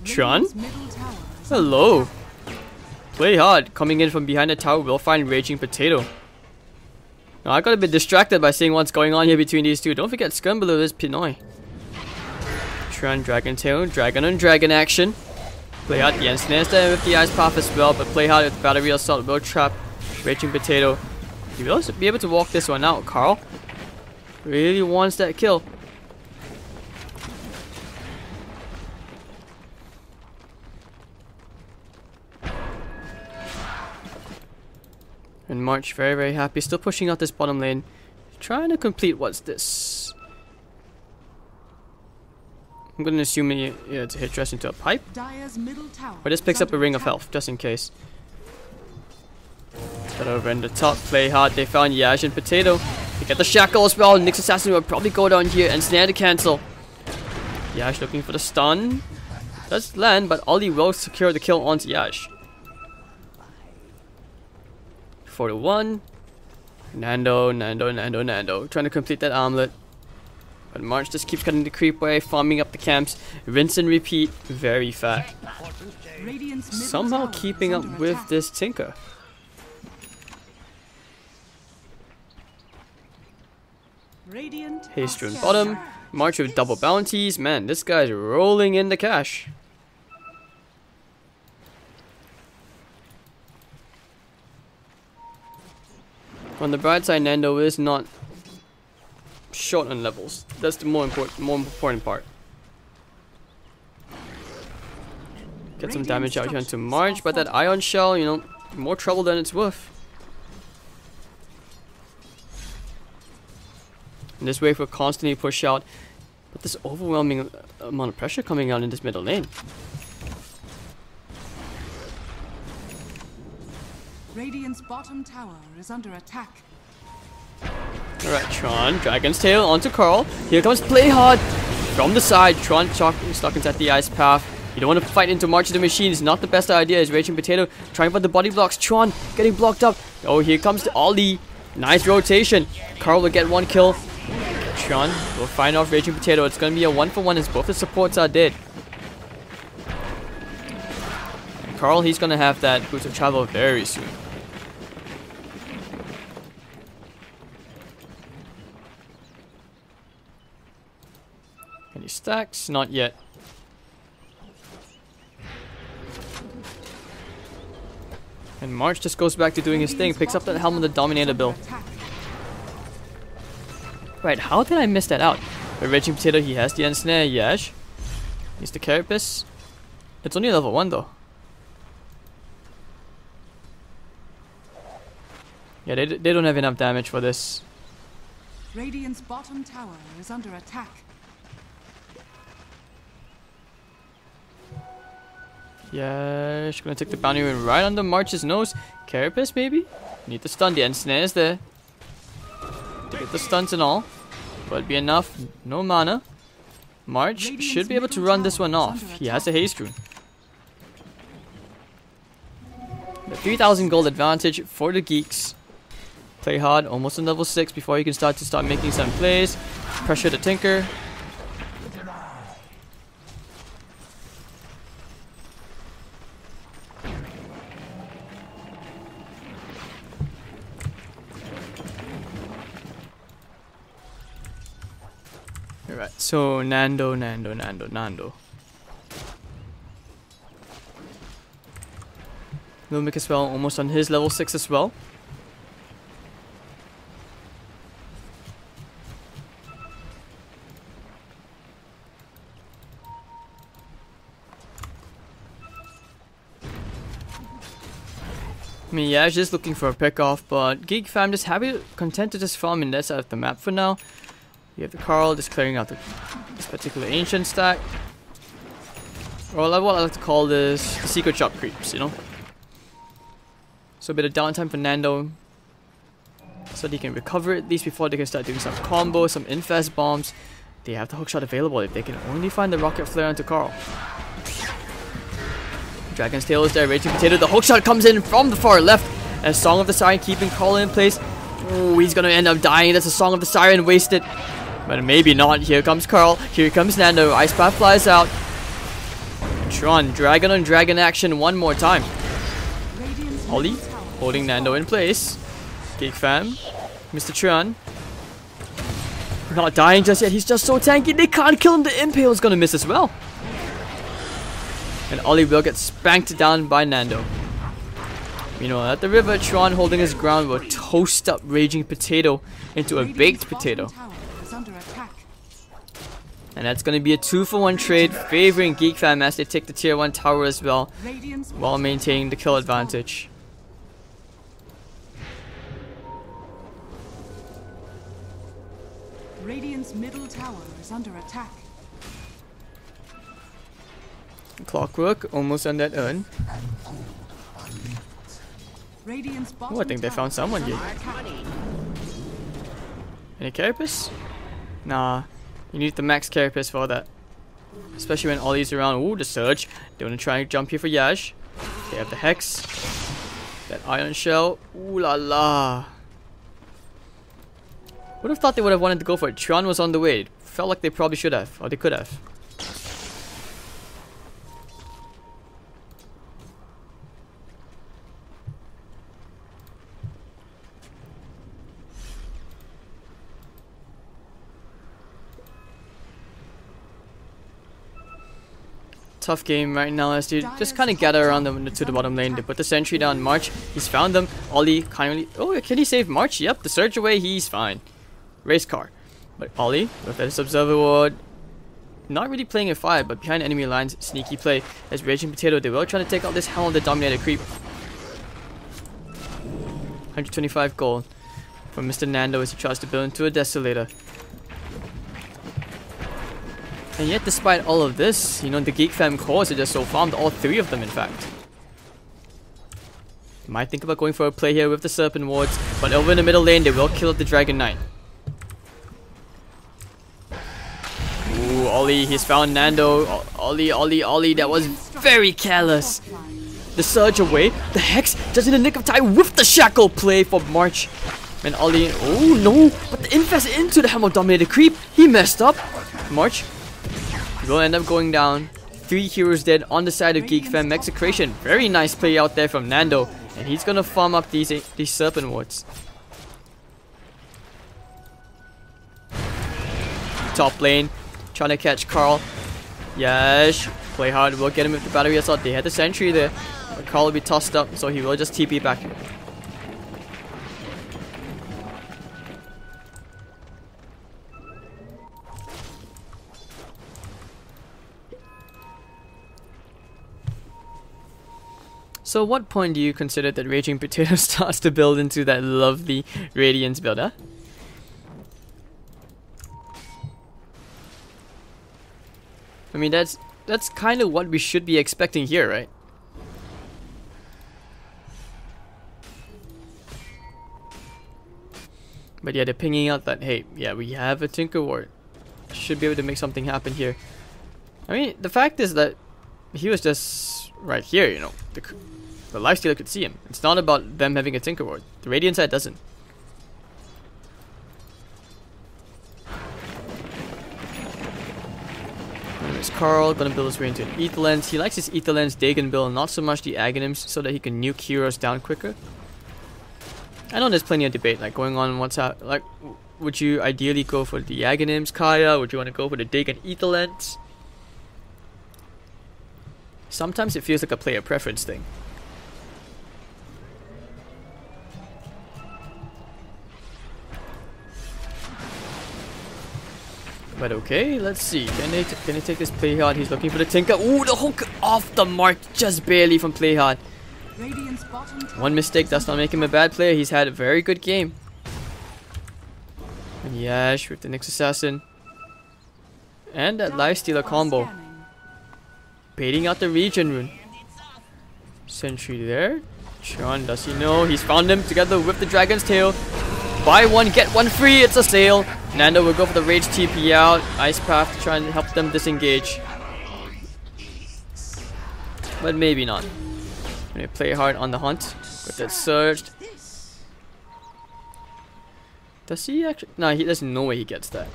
Tron? is Hello. Play hard. Coming in from behind the tower will find Raging Potato. Now I got a bit distracted by seeing what's going on here between these two. Don't forget scum below is Pinoy. Tron Dragon Tail, Dragon on Dragon action. Play hard, the Snares there with the Ice Path as well, but play hard with Battery Assault will trap Raging Potato. You will also be able to walk this one out. Carl really wants that kill. And March very, very happy, still pushing out this bottom lane, trying to complete what's this. I'm gonna assume it's a hit dress into a pipe. Dire's middle tower Or this picks up a ring of health, just in case. But over in the top, play hard, they found Yash and Potato. They get the shackle as well. Nyx Assassin will probably go down here and snare to cancel. Yash looking for the stun. Does land, but Ollie will secure the kill onto Yash. 4-1. Nando. Trying to complete that armlet. But March just keeps cutting the creep way, farming up the camps. Rinse and repeat very fast. Radiant's middle Somehow tower keeping is up under with attack. this Tinker. Radiant Haste are rune bottom. scattered. March with double bounties. Man, this guy's rolling in the cash. On the bright side, Nando is not short on levels. That's the more important part. Get some damage out here onto March, but that Ion Shell, you know, more trouble than it's worth. And this wave will constantly push out, but this overwhelming amount of pressure coming out in this middle lane. Radiant's bottom tower is under attack. Alright, Tron, Dragon's Tail onto Carl. Here comes Play Hard from the side. Tron stuck inside the ice path. You don't want to fight into March of the Machine. It's not the best idea. It's Raging Potato trying for the body blocks. Tron getting blocked up. Oh, here comes the Ollie. Nice rotation. Carl will get one kill. Tron will find off Raging Potato. It's going to be a 1-for-1 as both the supports are dead. And Carl, he's going to have that boost of travel very soon. Any stacks? Not yet. And March just goes back to doing his thing, picks up that Helm of the Dominator build. Right, how did I miss that out? With Raging Potato, he has the Ensnare, Yash. He's the Carapace. It's only level 1 though. Yeah, they don't have enough damage for this. Radiant's bottom tower is under attack. Yeah, she's gonna take the bounty rune right under March's nose. Carapace, maybe? Need the stun. The Ensnare is there to get the stuns and all. But it'd be enough. No mana. March should be able to run this one off. He has a haste rune. The 3000 gold advantage for the geeks. Play hard, almost on level 6 before you can start making some plays. Pressure the Tinker. Alright, so Nando. Milmic as well, almost on his level 6 as well. I mean, yeah, just looking for a pick off, but Geek Fam just content to just farm in that side of the map for now. You have the Carl just clearing out this particular ancient stack. Or what I like to call this the secret shop creeps, you know? So a bit of downtime for Nando. So they can recover at least before they can start doing some combos, some infest bombs. They have the hookshot available if they can only find the rocket flare onto Carl. Dragon's Tail is there, Raging Potato. The hookshot comes in from the far left. And Song of the Siren keeping Carl in place. Oh, he's gonna end up dying. That's a Song of the Siren wasted. But maybe not. Here comes Carl. Here comes Nando. Ice Path flies out. Tron, dragon on dragon action one more time. Radiant's Ollie middle tower holding Nando in place. Geek fam. Mr. Tron. Not dying just yet. He's just so tanky. They can't kill him. The impale is gonna miss as well. And Ollie will get spanked down by Nando. Meanwhile, at the river, Tron holding his ground will toast up Raging Potato into a Radiant's baked bottom potato. tower is under attack. And that's gonna be a 2-for-1 trade favoring Geek fam as they take the tier 1 tower as well, Radiant's while maintaining the kill advantage. Radiant's middle tower is under attack. Clockwork almost on that urn. Radiant's bottom Oh, I think they tower found someone is here. under attack. Any carapace? Nah, you need the max carapace for that. Especially when Ollie's around. Ooh, the surge. They want to try and jump here for Yash. They have the hex. That iron shell. Ooh la la. Would have thought they would have wanted to go for it. Tron was on the way. Felt like they probably should have, or they could have. Tough game right now as they just kind of gather around them to the bottom lane. They put the sentry down. March, he's found them. Ollie kindly. Oh, can he save March? Yep, the surge away, he's fine. Race car. But Ollie, with his observer ward, not really playing a fire, but behind enemy lines, sneaky play. As Raging Potato, they will try to take out this Helm of the Dominator creep. 125 gold from Mr. Nando as he tries to build into a Desolator. And yet, despite all of this, you know, the Geek fam cores are just so farmed, all 3 of them in fact. Might think about going for a play here with the Serpent Wards, but over in the middle lane, they will kill the Dragon Knight. Ooh, Ollie, he's found Nando. Ollie, that was very careless. The surge away, the Hex just in the nick of time with the shackle play for March. And Ollie, oh no, but the infest into the Hammer Dominator creep, he messed up. March will end up going down. 3 heroes dead on the side of Geek fam. Execration, very nice play out there from Nando. And he's gonna farm up these Serpent Wards. Top lane, trying to catch Carl. Yes, play hard, we'll get him with the battery assault. They had the sentry there, but Carl will be tossed up, so he will just TP back. So what point do you consider that Raging Potato starts to build into that lovely Radiance build, huh? I mean, that's kind of what we should be expecting here, right? But yeah, they're pinging out that, hey, yeah, we have a Tinker Ward. Should be able to make something happen here. I mean, the fact is that he was just right here, you know. The Lifestealer could see him. It's not about them having a Tinker Ward. The Radiant side doesn't. There's Carl, gonna build his way into an Ether Lens. He likes his Ether Lens Dagon build, not so much the Aghanims, so that he can nuke heroes down quicker. I know there's plenty of debate like going on what's out. Like, would you ideally go for the Aghanims, Kaya? Would you want to go for the Dagon Ether Lens? Sometimes it feels like a player preference thing. But okay, let's see. Can they take this play hard? He's looking for the Tinker. Ooh, the hook off the mark just barely from play hard. One mistake does not make him a bad player. He's had a very good game. And Yash with the Nyx Assassin. And that Lifestealer combo. Baiting out the regen rune. Sentry there. Sean, does he know? He's found him together with the Dragon's Tail. Buy one, get one free. It's a sale. Nando will go for the Rage TP out. Ice Path to try and help them disengage. But maybe not. Gonna play hard on the hunt. With that surged. Does he actually? No, there's no way he gets that.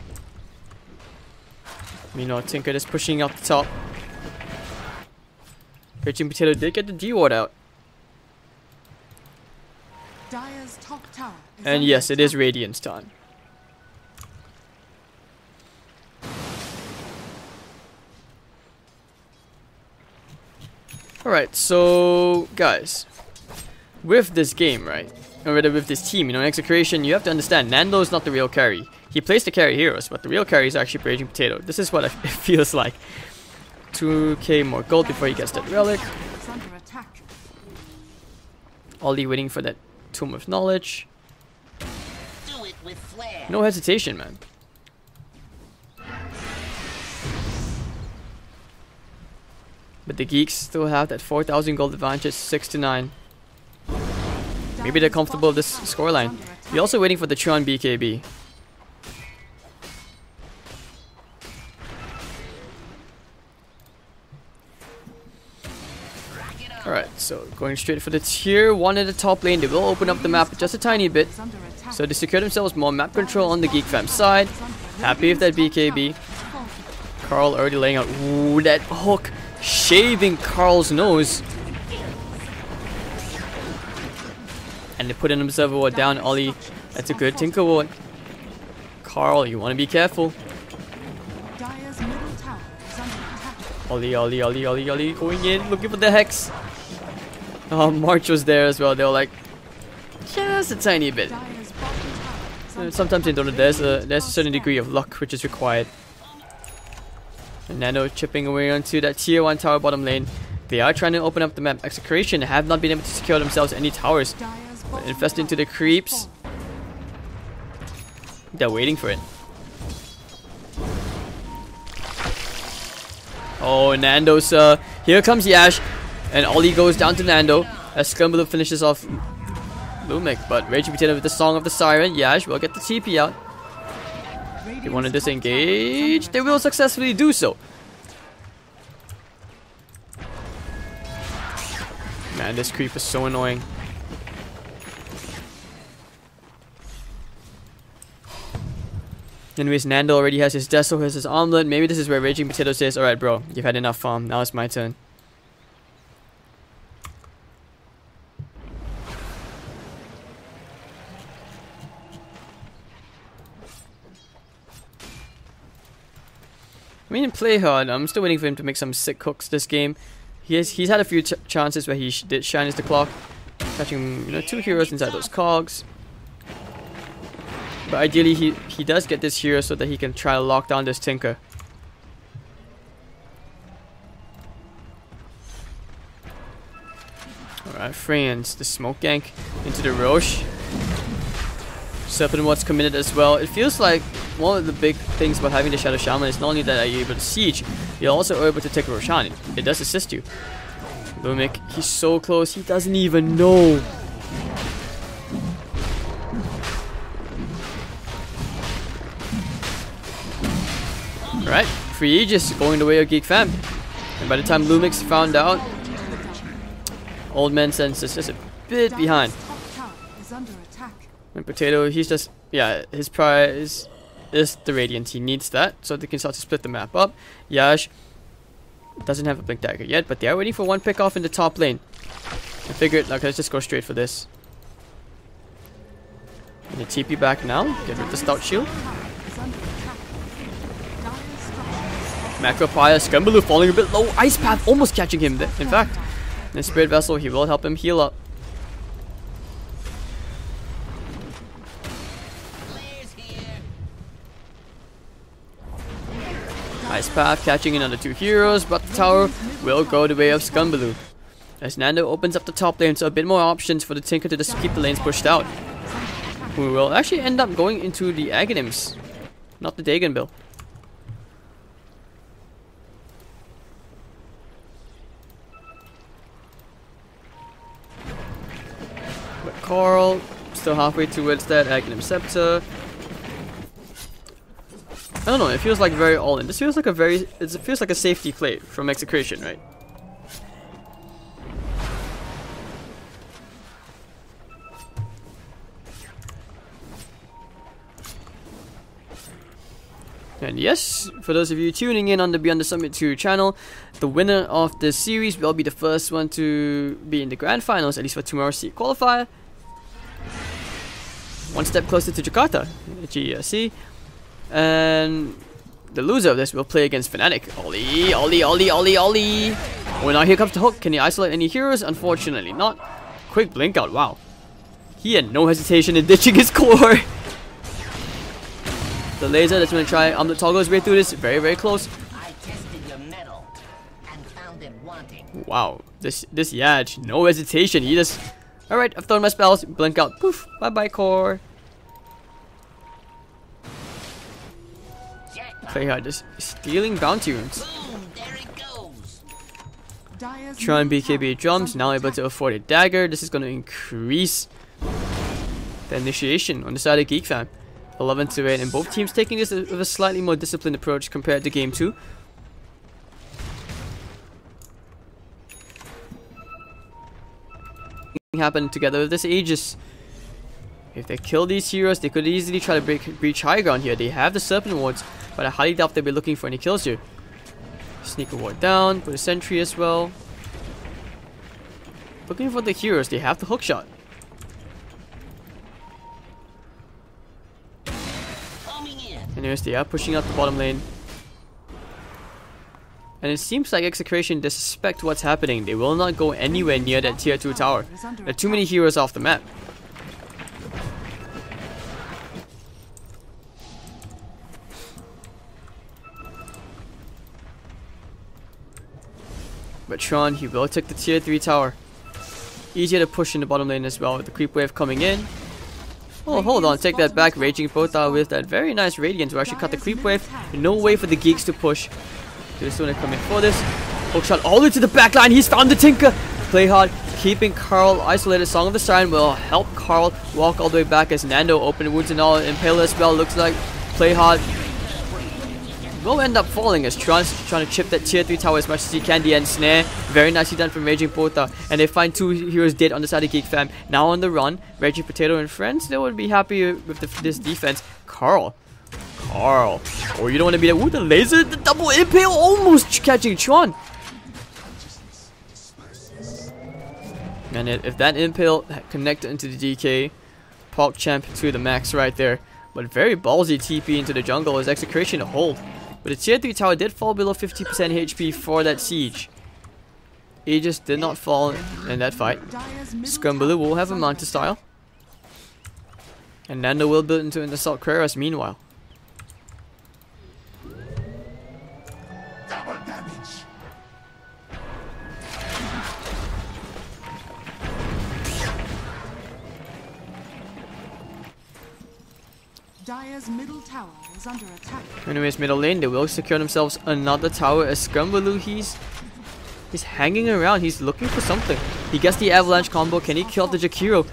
Meanwhile, Tinker is pushing up the top. Raging Potato did get the D ward out. Dire's top tower is And under yes, it is attack. Radiant's time. Alright, so guys, with this game, right, or rather with this team, you know, Execration, you have to understand, Nando is not the real carry. He plays the carry heroes, but the real carry is actually Raging Potato. This is what it feels like. 2k more gold before he gets that relic. Is under attack. Ollie waiting for that Tomb of Knowledge. Do it with flair. No hesitation, man. But the Geeks still have that 4,000 gold advantage, 6 to 9. Maybe they're comfortable with this scoreline. We're also waiting for the Tron BKB. Alright, so going straight for the tier 1 in the top lane. They will open up the map just a tiny bit. Is under attack. So they secure themselves more map control on the Geek Fam side. Happy with that BKB. Carl already laying out. Ooh, that hook shaving Carl's nose. And they put an Observer Ward down. Ollie, that's a good Tinker Ward. Carl, you want to be careful. Dire's middle tower is under attack. Ollie, going in, looking for the Hex. Oh, March was there as well. They were like, just a tiny bit. Dire's bottom tower is under Sometimes in Dota there's a certain degree of luck which is required. And Nano chipping away onto that tier 1 tower bottom lane. They are trying to open up the map. Execration have not been able to secure themselves any towers. Dire's bottom Invest into the tower creeps. has They're waiting for it. Oh, Nando's here comes Yash. And Ollie goes down to Nando as Scumbaloo finishes off Lumic. But Raging Potato with the Song of the Siren. Yash will get the TP out. They want to disengage. They will successfully do so. Man, this creep is so annoying. Anyways, Nando already has his Deso, has his Omelet. Maybe this is where Raging Potato says, alright bro, you've had enough farm. Now it's my turn. I mean, play hard. I'm still waiting for him to make some sick hooks this game. He's had a few chances where he did shine his the clock, catching 2 heroes inside those cogs. But ideally, he does get this hero so that he can try to lock down this Tinker. Alright, friends, the smoke gank into the Roche. Serpent Ward's committed as well. It feels like one of the big things about having the Shadow Shaman is not only that you're able to siege, you're also able to take a Roshan. It does assist you. Lumic, he's so close, he doesn't even know. Alright, Free Aegis going the way of Geek Fam. And by the time Lumic's found out, Old Man Sense is just a bit behind. top tower is under attack. And Potato, he's just, yeah, his prize is the Radiant. He needs that so they can start to split the map up. Yash doesn't have a Blink Dagger yet, but they are waiting for one pick off in the top lane. I figured, like, let's just go straight for this. And the TP back now, get rid of the Stout Shield. Is under attack. Dire's structures Macro Pyre, Scumbaloo falling a bit low. Ice Path almost catching him, in fact. And Spirit Vessel, he will help him heal up. Flair's here. Ice Path catching in on the 2 heroes, but the tower will go the way of Scumbaloo. As Nando opens up the top lane, so a bit more options for the Tinker to just keep the lanes pushed out. We will actually end up going into the Aghanims, not the Dagon build. But Carl, still halfway towards that Aghanim Scepter. I don't know, it feels like very all in. This feels like it feels like a safety play from Execration, right? And yes, for those of you tuning in on the Beyond the Summit 2 channel, the winner of this series will be the first one to be in the grand finals, at least for tomorrow's seed qualifier. One step closer to Jakarta, GESC. And the loser of this will play against Fnatic. Ollie, Ollie, Ollie, Ollie, Ollie. Oh, now here comes the hook. Can he isolate any heroes? Unfortunately not. Quick blink out, wow. He had no hesitation in ditching his core. The laser that's going to try to toggle his way through this. Very, very close. I tested your metal and found it wanting. Wow. This Yaj, no hesitation. He just... Alright, I've thrown my spells. Blink out. Poof. Bye-bye, core. Playhard just stealing bounty runes. Boom, there it goes. Dire's Tron middle tower BKB is drums, under now able to attack. afford a dagger. This is going to increase the initiation on the side of Geek Fam. 11 to 8, and both teams taking this with a slightly more disciplined approach compared to game 2. Happen together with this Aegis. If they kill these heroes, they could easily try to breach high ground here. They have the Serpent Wards, but I highly doubt they'll be looking for any kills here. Sneak a ward down, put a sentry as well. Looking for the heroes, they have the hook shot. Homing in. And here's they are pushing out the bottom lane. And it seems like Execration they suspect what's happening. They will not go anywhere near that tier 2 tower. There are too many heroes off the map. But Tron, he will take the tier 3 tower. Easier to push in the bottom lane as well with the creep wave coming in. Oh, hold on, take that back. Raging Dota with that very nice Radiant to actually cut the creep wave. No way for the Geeks to push. They just want to come in for this. Hook shot all the way to the back line. He's found the Tinker. Play hard, keeping Carl isolated. Song of the Siren will help Carl walk all the way back as Nando open wounds and all. Impale as well. Looks like Play hard will end up falling as Tron's trying to chip that tier 3 tower as much as he can. The end snare. Very nicely done from Raging Pota. And they find 2 heroes dead on the side of Geek Fam. Now on the run. Raging Potato and friends, they would be happy with this defense. Carl. Oh, you don't want to be there. Ooh, the laser, the double impale almost catching Tron. And if that impale connected into the DK, pop champ to the max right there. But very ballsy TP into the jungle as Execration to hold. But the tier 3 tower did fall below 50% HP for that siege. Aegis did not fall in that fight. Scumbaloo will have a Manta style. And Nando will build into an Assault Cuirass meanwhile. Double damage. Dire's middle tower is under attack. Anyways, middle lane, they will secure themselves another tower as Scumbaloo, he's hanging around. He's looking for something. He gets the avalanche combo. Can he kill the Jakiro?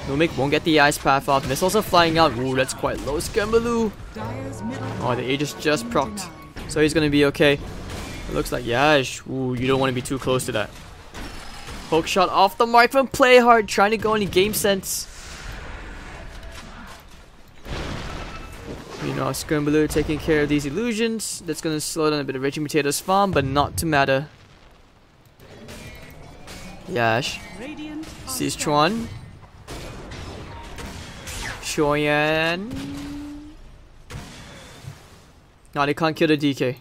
Numik won't get the ice path off. Missiles are flying out. Ooh, that's quite low. Scumbaloo. Dire's middle Oh, the Aegis just procced. denied. So he's gonna be okay. It looks like Yash. Ooh, you don't want to be too close to that. Hook shot off the mark from Play Hard, trying to go any game sense. You know, Scumbaloo taking care of these illusions. That's gonna slow down a bit of Raging Potato's farm, but not to matter. Yash Radiant sees Chuan. Shoyan. No, they can't kill the DK.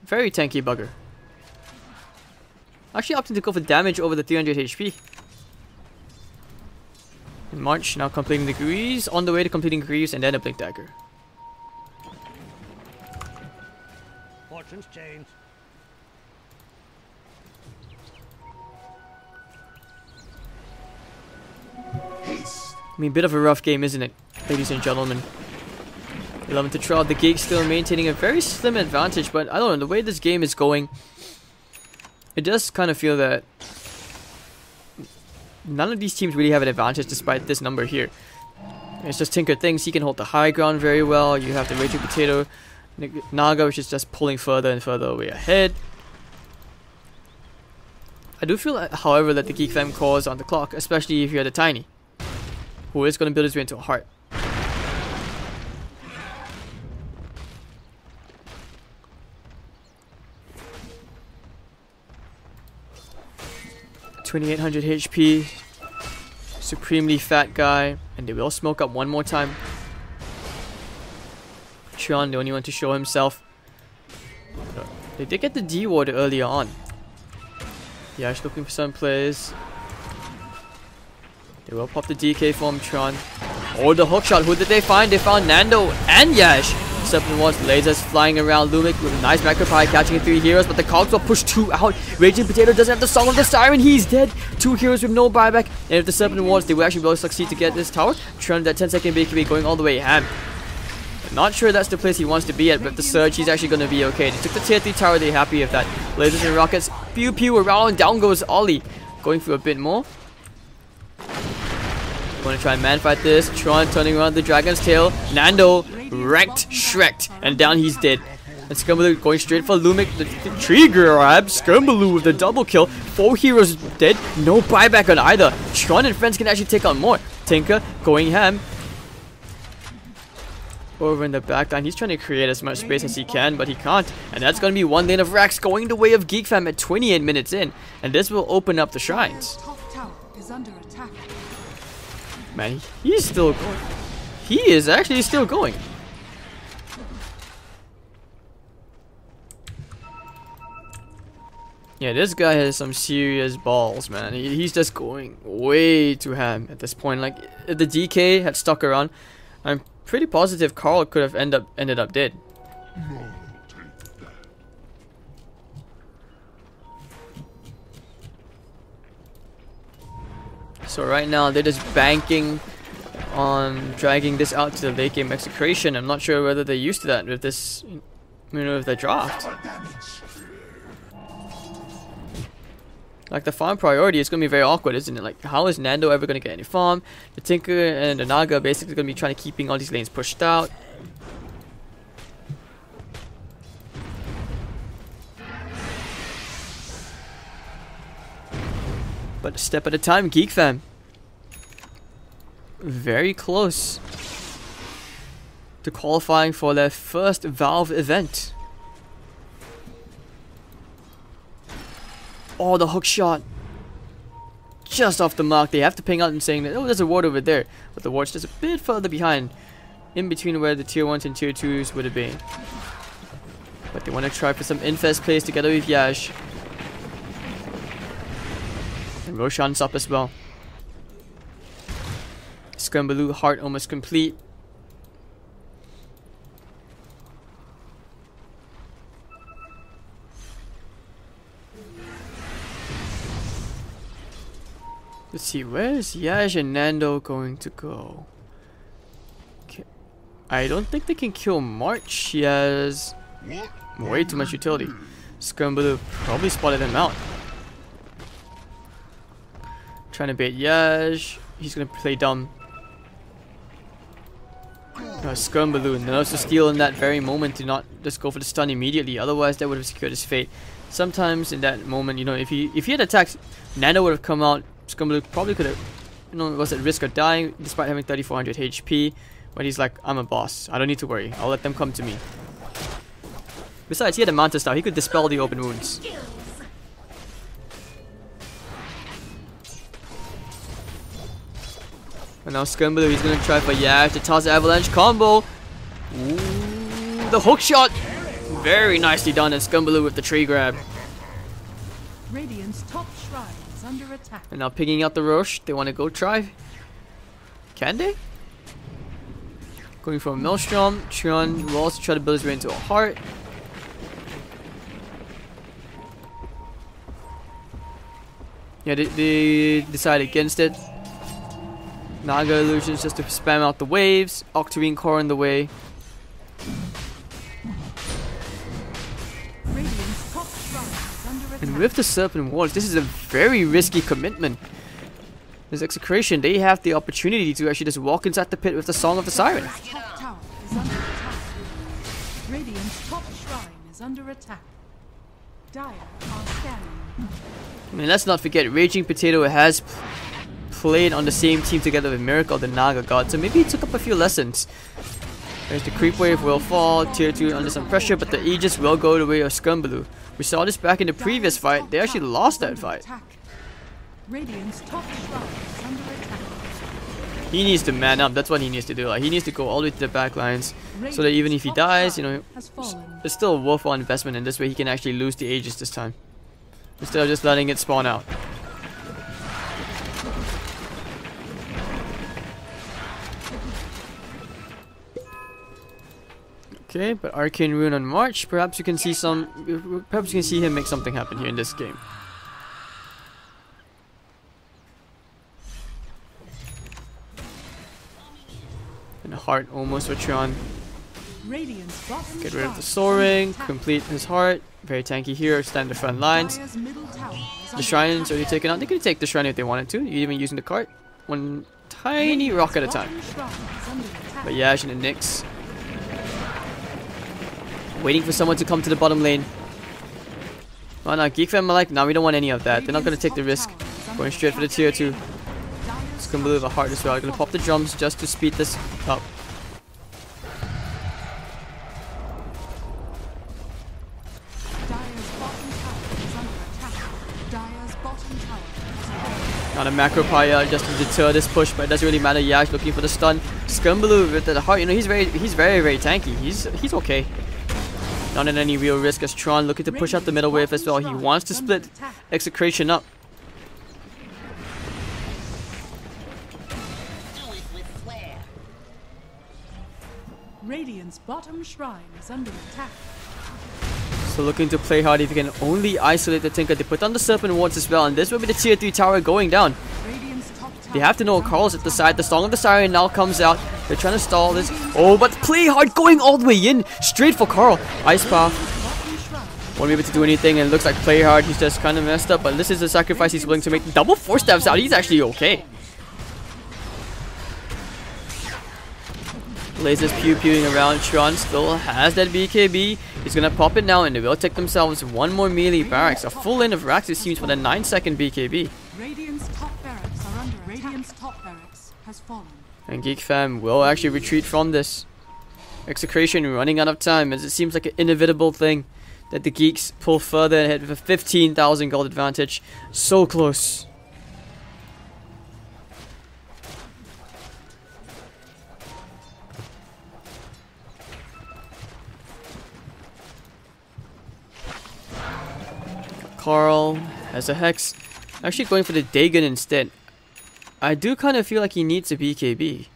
Very tanky bugger. Actually opting to go for damage over the 300 HP. In March, now completing the Greaves. On the way to completing Greaves and then a Blink Dagger. Fortunes change. I mean, bit of a rough game, isn't it, ladies and gentlemen? 11 to 12. The Geeks still maintaining a very slim advantage, but I don't know, the way this game is going, it does kind of feel that none of these teams really have an advantage despite this number here. It's just Tinker thinks he can hold the high ground very well. You have the Raging Potato Naga, which is just pulling further and further away ahead. I do feel, however, that the Geek Fam core is on the clock, especially if you're the Tiny, who is going to build his way into a heart. 2800 HP. Supremely fat guy. And they will smoke up one more time. Tron, the only one to show himself. They did get the D ward earlier on. Yeah, just looking for some plays. They will pop the DK from Tron. Oh, the hookshot. Who did they find? They found Nando and Yash. Serpent Ward's lasers flying around Lumic with a nice Macropie catching 3 heroes, but the Cogs will push 2 out. Raging Potato doesn't have the Song of the Siren. He's dead. 2 heroes with no buyback. And if the Serpent Wards, they will actually be able to succeed to get this tower. Tron, that 10-second BKB going all the way ham. Not sure that's the place he wants to be at, but the Surge, he's actually going to be okay. They took the tier 3 tower, they're happy with that. Lasers and rockets. Pew pew around, down goes Ollie. Going for a bit more. Want to try and man fight this. Tron turning around the Dragon's Tail. Nando wrecked, shreked, and down he's dead. And Skumbaloo going straight for Lumic. The tree grab. Skumbaloo with the double kill. 4 heroes dead. No buyback on either. Tron and friends can actually take on more. Tinker going ham. Over in the backline, he's trying to create as much space as he can, but he can't. And that's going to be one lane of Rax going the way of GeekFam at 28 minutes in. And this will open up the shrines. Top tower is under attack. Man, he's still going. He is actually still going. Yeah, this guy has some serious balls, man. He's just going way too ham at this point. Like, if the DK had stuck around, I'm pretty positive Carl could have ended up dead. So right now they're just banking on dragging this out to the late game execution. I'm not sure whether they're used to that with this, you know, with the draft. Like, the farm priority is going to be very awkward, isn't it? Like, how is Nando ever going to get any farm? The Tinker and the Naga are basically going to be trying to keeping all these lanes pushed out. But a step at a time, GeekFam. Very close to qualifying for their first Valve event. Oh, the hook shot. Just off the mark. They have to ping out and saying that, oh, there's a ward over there. But the ward's just a bit further behind. In between where the tier 1s and tier 2s would have been. But they want to try for some infest plays together with Yash. And Roshan's up as well. Skumbaloo heart almost complete. Let's see, where is Yash and Nando going to go? Okay. I don't think they can kill March. He has way too much utility. Skumbaloo probably spotted him out. Trying to bait Yash. He's gonna play dumb. Skumbaloo knows to steal in that very moment to not just go for the stun immediately. Otherwise, that would have secured his fate. Sometimes in that moment, you know, if he had attacked, Nando would have come out. Skumbaloo probably could have, you know, was at risk of dying despite having 3400 HP. But he's like, I'm a boss. I don't need to worry. I'll let them come to me. Besides, he had a Manta Style. He could dispel the open wounds. And now Skumbaloo, he's gonna try for Yash. The toss avalanche combo. Ooh, the hook shot. Very nicely done. And Skumbaloo with the tree grab. Radiant's top shrine is under attack. And now picking out the Roche. They want to go try. Can they? Going for a Maelstrom. Tron will also try to build his way into a heart. Yeah, they decide against it. Naga illusions just to spam out the waves. Octarine core in the way. And with the Serpent Wards, this is a very risky commitment. This execration, they have the opportunity to actually just walk inside the pit with the Song of the Siren. Top tower is under attack. Radiant's top shrine is under attack. Dire are scanning. I mean, let's not forget, Raging Potato has played on the same team together with Miracle, the Naga God, so maybe he took up a few lessons. There's the creep wave will fall, tier 2 under some pressure, but the Aegis will go the way of Skumbaloo. We saw this back in the previous fight. They actually lost that fight. Radiant's top shrine is under attack. He needs to man up. That's what he needs to do. Like, he needs to go all the way to the back lines so that even if he dies, you know, Has fallen. it's still a worthwhile investment, and this way he can actually lose the Aegis this time instead of just letting it spawn out. Okay, but Arcane Rune on March. Perhaps you can see some. Perhaps you can see him make something happen here in this game. And a heart almost for Tron. Radiant's bottom Get rid of the shrine soaring. is under Complete his heart. Very tanky here. Stand the front lines. Dire's middle tower is The under shrine's attack. already taken out. They could take the shrine if they wanted to, even using the cart. One tiny rock at a time. Bottom shrine is under attack. But Yash and the Nyx waiting for someone to come to the bottom lane. Oh no, Geek Fam are like, nah, we don't want any of that. They're not gonna take the risk. Going straight for the tier 2. It's gonna move a heart as well. Gonna pop the drums just to speed this up. Dire's bottom tower is under attack. Dire's bottom tower has fallen. Not a macro pyre just to deter this push, but it doesn't really matter. Yash looking for the stun. Scumbaloo with the heart, you know, he's very tanky. He's okay. Not at any real risk as Tron looking to push out the middle wave as well. He wants to split Execration up. Do it with flair. Radiant's bottom shrine is under attack. So looking to play hard if you can only isolate the Tinker. They put on the Serpent Wards as well, and this will be the tier 3 tower going down. Radiant's top tower They have to know is under Carl's at the attack. side. The Song of the Siren now comes out. They're trying to stall this. Oh, but play hard going all the way in. Straight for Carl. Ice Path. Bottom shrine Won't be able to do anything, and it looks like play hard. He's just kind of messed up, but this is a sacrifice he's willing to make. Double 4 steps out. He's actually okay. Lasers pew-pewing around. Tron still has that BKB. He's gonna pop it now, and they will take themselves one more melee barracks. A full lane of racks, it seems, for the 9-second BKB. Radiant's top barracks are under attack. Radiant's top barracks has fallen. And Geek Fam will actually retreat from this. Execration running out of time, as it seems like an inevitable thing that the Geeks pull further ahead with a 15,000 gold advantage. So close. Carl has a Hex. Actually going for the Dagon instead. I do kind of feel like he needs a BKB.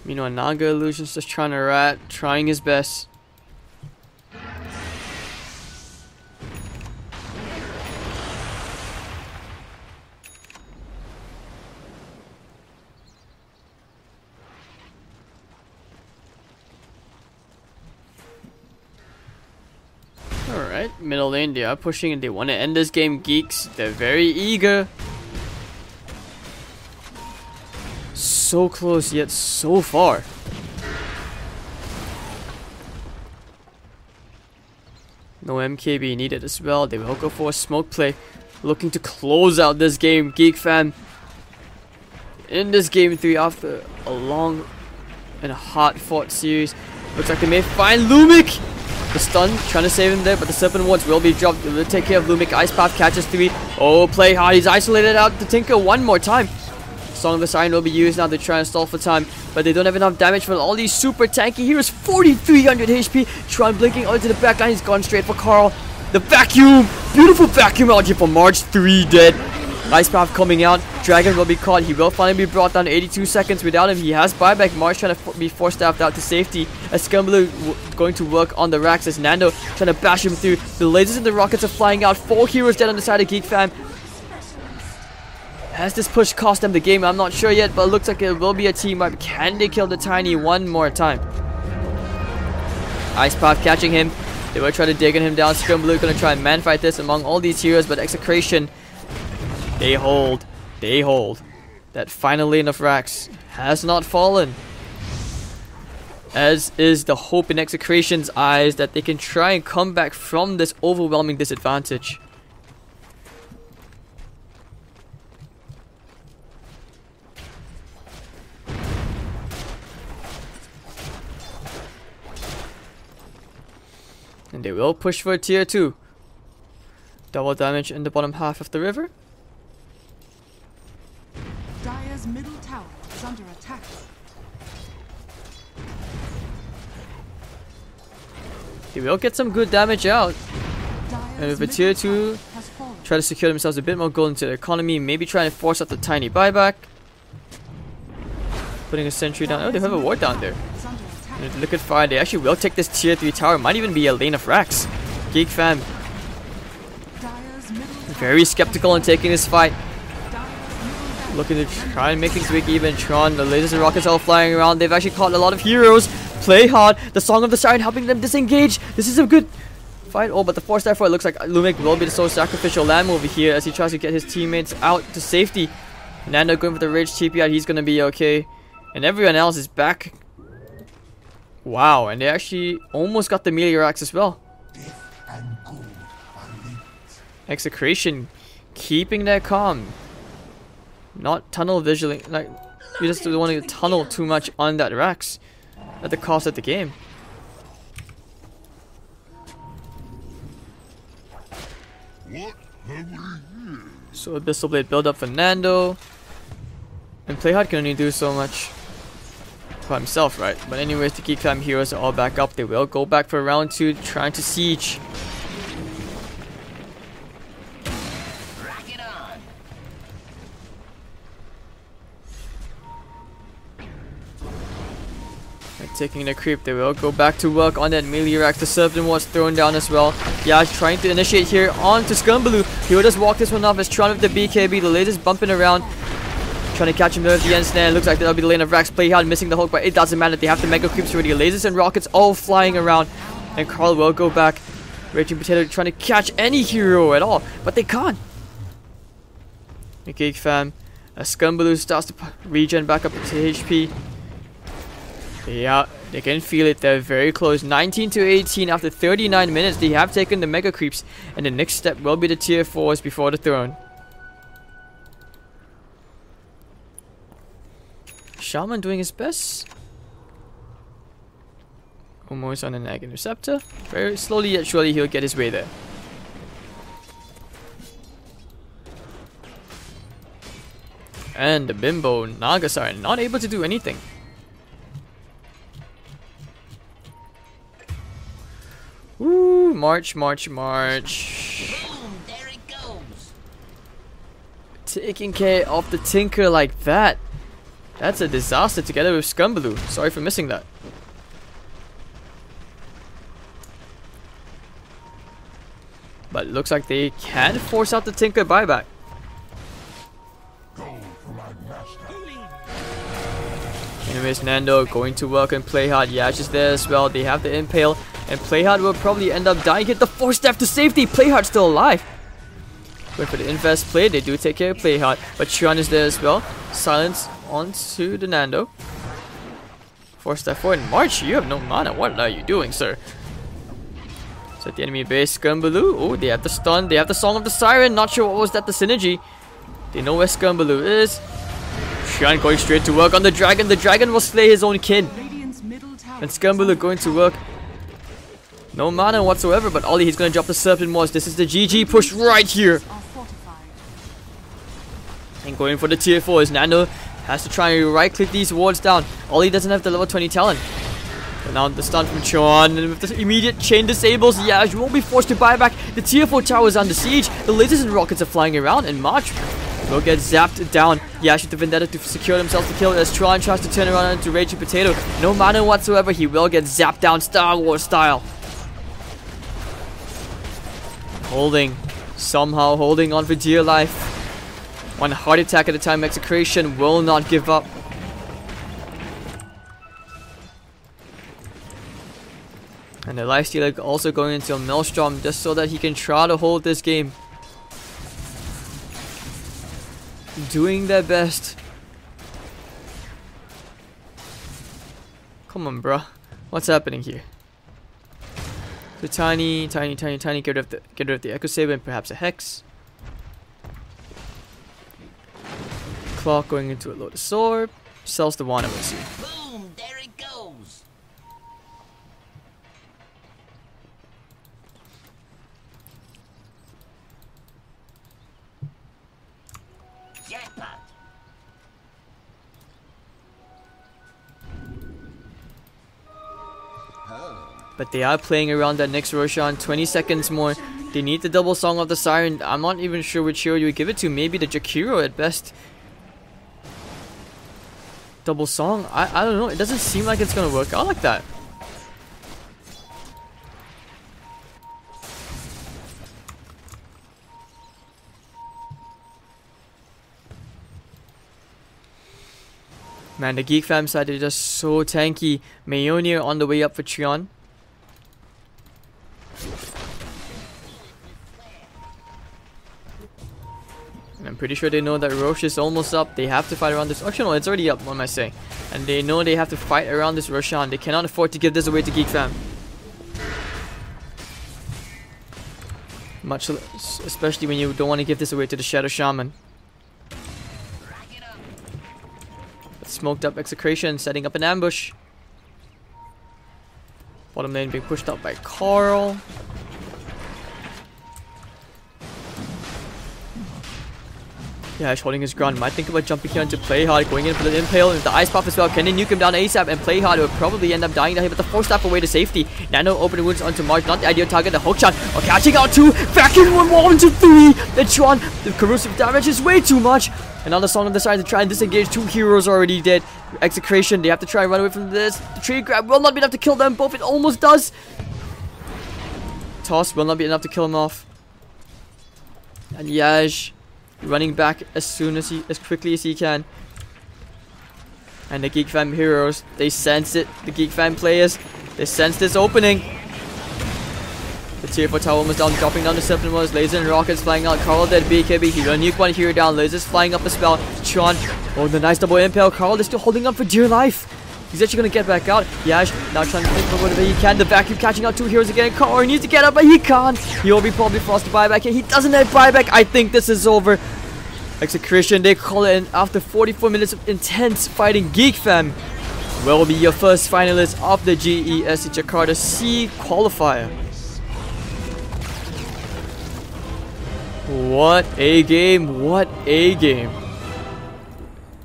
Meanwhile, Naga Illusion's just trying to rat, trying his best. Alright, middle lane, they are pushing and they want to end this game, Geeks. They're very eager. So close yet so far. No MKB needed as well. They will go for a smoke play. Looking to close out this game, Geek Fam. In this game 3 after a long and hard fought series. Looks like they may find Lumik. The stun, trying to save him there, but the Serpent Wards will be dropped. It will take care of Lumik. Ice Path catches 3. Oh, play hard. He's isolated out the Tinker one more time. Song of the Siren will be used now to try and stall for time, but they don't have enough damage for all these super tanky heroes. 4,300 HP. Tron blinking onto the backline. He's gone straight for Carl. The vacuum! Beautiful vacuum out here for March. 3 dead. Ice Path coming out. Dragon will be caught. He will finally be brought down 82 seconds. Without him, he has buyback. March trying to be force-staffed out to safety. As Scumbaloo going to work on the racks. As Nando trying to bash him through. The lasers and the rockets are flying out. 4 heroes dead on the side of Geek Fam. Has this push cost them the game? I'm not sure yet, but it looks like it will be a team wipe. Can they kill the Tiny one more time? Ice Path catching him. They will try to dig him down. Scumbaloo gonna try and man fight this among all these heroes, but Execration, they hold. They hold. That final lane of racks has not fallen. As is the hope in Execration's eyes that they can try and come back from this overwhelming disadvantage. And they will push for a tier 2. Double damage in the bottom half of the river. Dire's middle tower is under attack. They will get some good damage out. And with a tier 2, Has fallen. try to secure themselves a bit more gold into the economy. Maybe try and force out the tiny buyback. Putting a sentry down. Oh, they have a ward down there. Is under attack. And look at fire. They actually will take this tier 3 tower. Might even be a lane of racks. Geek fam, Dire's middle tower very skeptical in taking this fight. Dire's middle tower Looking to try and make things big even. Tron, the lasers and rockets all flying around. They've actually caught a lot of heroes. Play hard. The Song of the Siren helping them disengage. This is a good fight. Oh, but the 4-star for it looks like Lumic will be the sole sacrificial lamb over here as he tries to get his teammates out to safety. Nando going for the rage TP out. He's going to be okay. And everyone else is back. Wow, and they actually almost got the Meteorax as well. Execration keeping their calm. Not tunnel visually. Like, you just don't want to tunnel too much on that Rax at the cost of the game. So Abyssal Blade build up for Nando. And Playhard can only do so much by himself, right? But anyways, the Geek Fam heroes are all back up. They will go back for round 2, trying to siege. Rock it on. And taking the creep, they will go back to work on that Meteorax. The Serpent was thrown down as well. Yeah, trying to initiate here onto Scumbaloo. He will just walk this one off as Tron with the BKB. The lasers bumping around. Trying to catch him there at the end snare. Looks like that'll be the lane of Rax. Play hard, missing the hook, but it doesn't matter. They have the mega creeps already. Lasers and rockets all flying around. And Carl will go back. Raging Potato trying to catch any hero at all, but they can't. The Geek Fam, as Scumbaloo starts to regen back up to HP. Yeah, they can feel it. They're very close. 19 to 18 after 39 minutes. They have taken the mega creeps, and the next step will be the tier 4s before the throne. Shaman doing his best. Almost on an Egg Interceptor. Very slowly yet surely he'll get his way there. And the Bimbo Nagas are not able to do anything. Woo! March, march, march. Boom, there it goes. Taking care of the Tinker like that. That's a disaster together with Scumbaloo. Sorry for missing that. But it looks like they can force out the Tinker buyback. Anyways, Nando going to work and Playhard. Yash is there as well. They have the Impale. And Playhard will probably end up dying. Hit the 4-step to safety. Playhard still alive. Wait for the invest play. They do take care of Playhard. But Chuan is there as well. Silence onto the Nando. 4-step forward. March, you have no mana. What are you doing, sir? So at the enemy base, Scumbaloo. Oh, they have the stun. They have the Song of the Siren. Not sure what was that, the synergy. They know where Scumbaloo is. Chuan going straight to work on the dragon. The dragon will slay his own kid. Radiant's middle tower And Scumbaloo going to work. No mana whatsoever, but Ollie, he's going to drop the Serpent Moss. This is the GG push right here. are fortified. And going for the tier 4 is Nando. Has to try and right click these wards down. Ollie doesn't have the level 20 talent. But now the stun from Chuan, and with the immediate chain disables, Yash will be forced to buy back. The tier 4 tower is under siege. The lasers and rockets are flying around, and March will get zapped down. Yash with the Vendetta to secure themselves the kill as Chuan tries to turn around into Raging Potato. No mana whatsoever, he will get zapped down Star Wars style. Holding, somehow holding on for dear life. One heart attack at a time, Execration will not give up. And the Lifestealer also going into a Maelstrom just so that he can try to hold this game. Doing their best. Come on, bruh. What's happening here? So tiny, get rid of the Echo Saber and perhaps a Hex. Clock going into a Lotus Orb. Sells the Wand, I will see. Boom, there it goes. But they are playing around that next Roshan. 20 seconds more. They need the double Song of the Siren. I'm not even sure which hero you would give it to. Maybe the Jakiro at best. Double Song? I don't know. It doesn't seem like it's going to work out like that. Man, the Geek Fam side is just so tanky. Mayonir on the way up for Trion. And I'm pretty sure they know that Roche is almost up. They have to fight around this. Actually, no, it's already up. What am I saying? And they know they have to fight around this Roshan. They cannot afford to give this away to Geek Fam. Much, especially when you don't want to give this away to the Shadow Shaman. Smoked up Execration, setting up an ambush. Bottom lane being pushed up by Carl. Yeah, he's holding his ground. Might think about jumping here into Play Hard, going in for the Impale, and the Ice Puff as well. Can they nuke him down ASAP? And Play Hard will probably end up dying down here, but the 4-step away to safety. Nano open wounds onto March, not the ideal target. The hook shot, catching out 2, vacuum 1 to 3. The Tron, the corrosive damage is way too much. Another Song on the side to try and disengage. 2 heroes already dead. Execration, they have to try and run away from this. The tree grab will not be enough to kill them both. It almost does. Toss will not be enough to kill him off. And Yaj running back as quickly as he can. And the Geek Fam heroes, they sense it. The Geek Fam players, they sense this opening. The tier 4 tower almost down, dropping down the Serpent was. Laser and rockets flying out. Carl dead. BKB. He will nuke one hero down. Lasers flying up a spell. Tron. Oh, the nice double impale. Carl is still holding on for dear life. He's actually going to get back out. Yash now trying to think for whatever he can. The vacuum catching out 2 heroes again. Carl needs to get up, but he can't. He will be probably forced to buyback here. He doesn't have buyback. I think this is over. Execution, they call it in after 44 minutes of intense fighting. Geek Fam will be your first finalist of the GESC Jakarta C qualifier. What a game, what a game.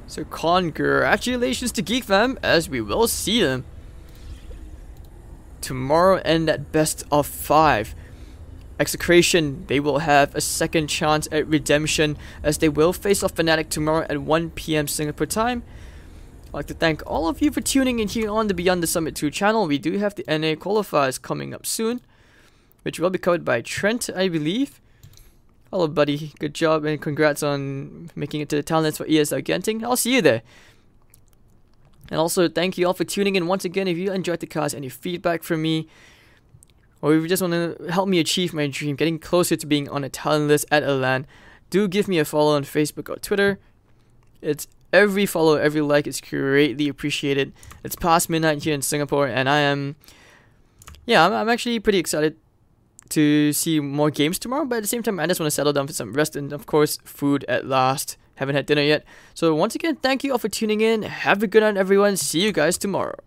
So congratulations to Geek Fam, as we will see them tomorrow and at best of 5. Execration, they will have a second chance at redemption as they will face off Fnatic tomorrow at 1 PM Singapore time. I'd like to thank all of you for tuning in here on the Beyond the Summit 2 channel. We do have the NA qualifiers coming up soon, which will be covered by Trent, I believe. Hello buddy, good job and congrats on making it to the talents for ESL Genting. I'll see you there. And also thank you all for tuning in once again. If you enjoyed the cast, any feedback from me, or if you just want to help me achieve my dream, getting closer to being on a talent list at a LAN, do give me a follow on Facebook or Twitter. It's every follow, every like is greatly appreciated. It's past midnight here in Singapore, and I'm actually pretty excited to see more games tomorrow, but at the same time I just want to settle down for some rest and of course food at last. Haven't had dinner yet. So once again, thank you all for tuning in. Have a good night everyone. See you guys tomorrow.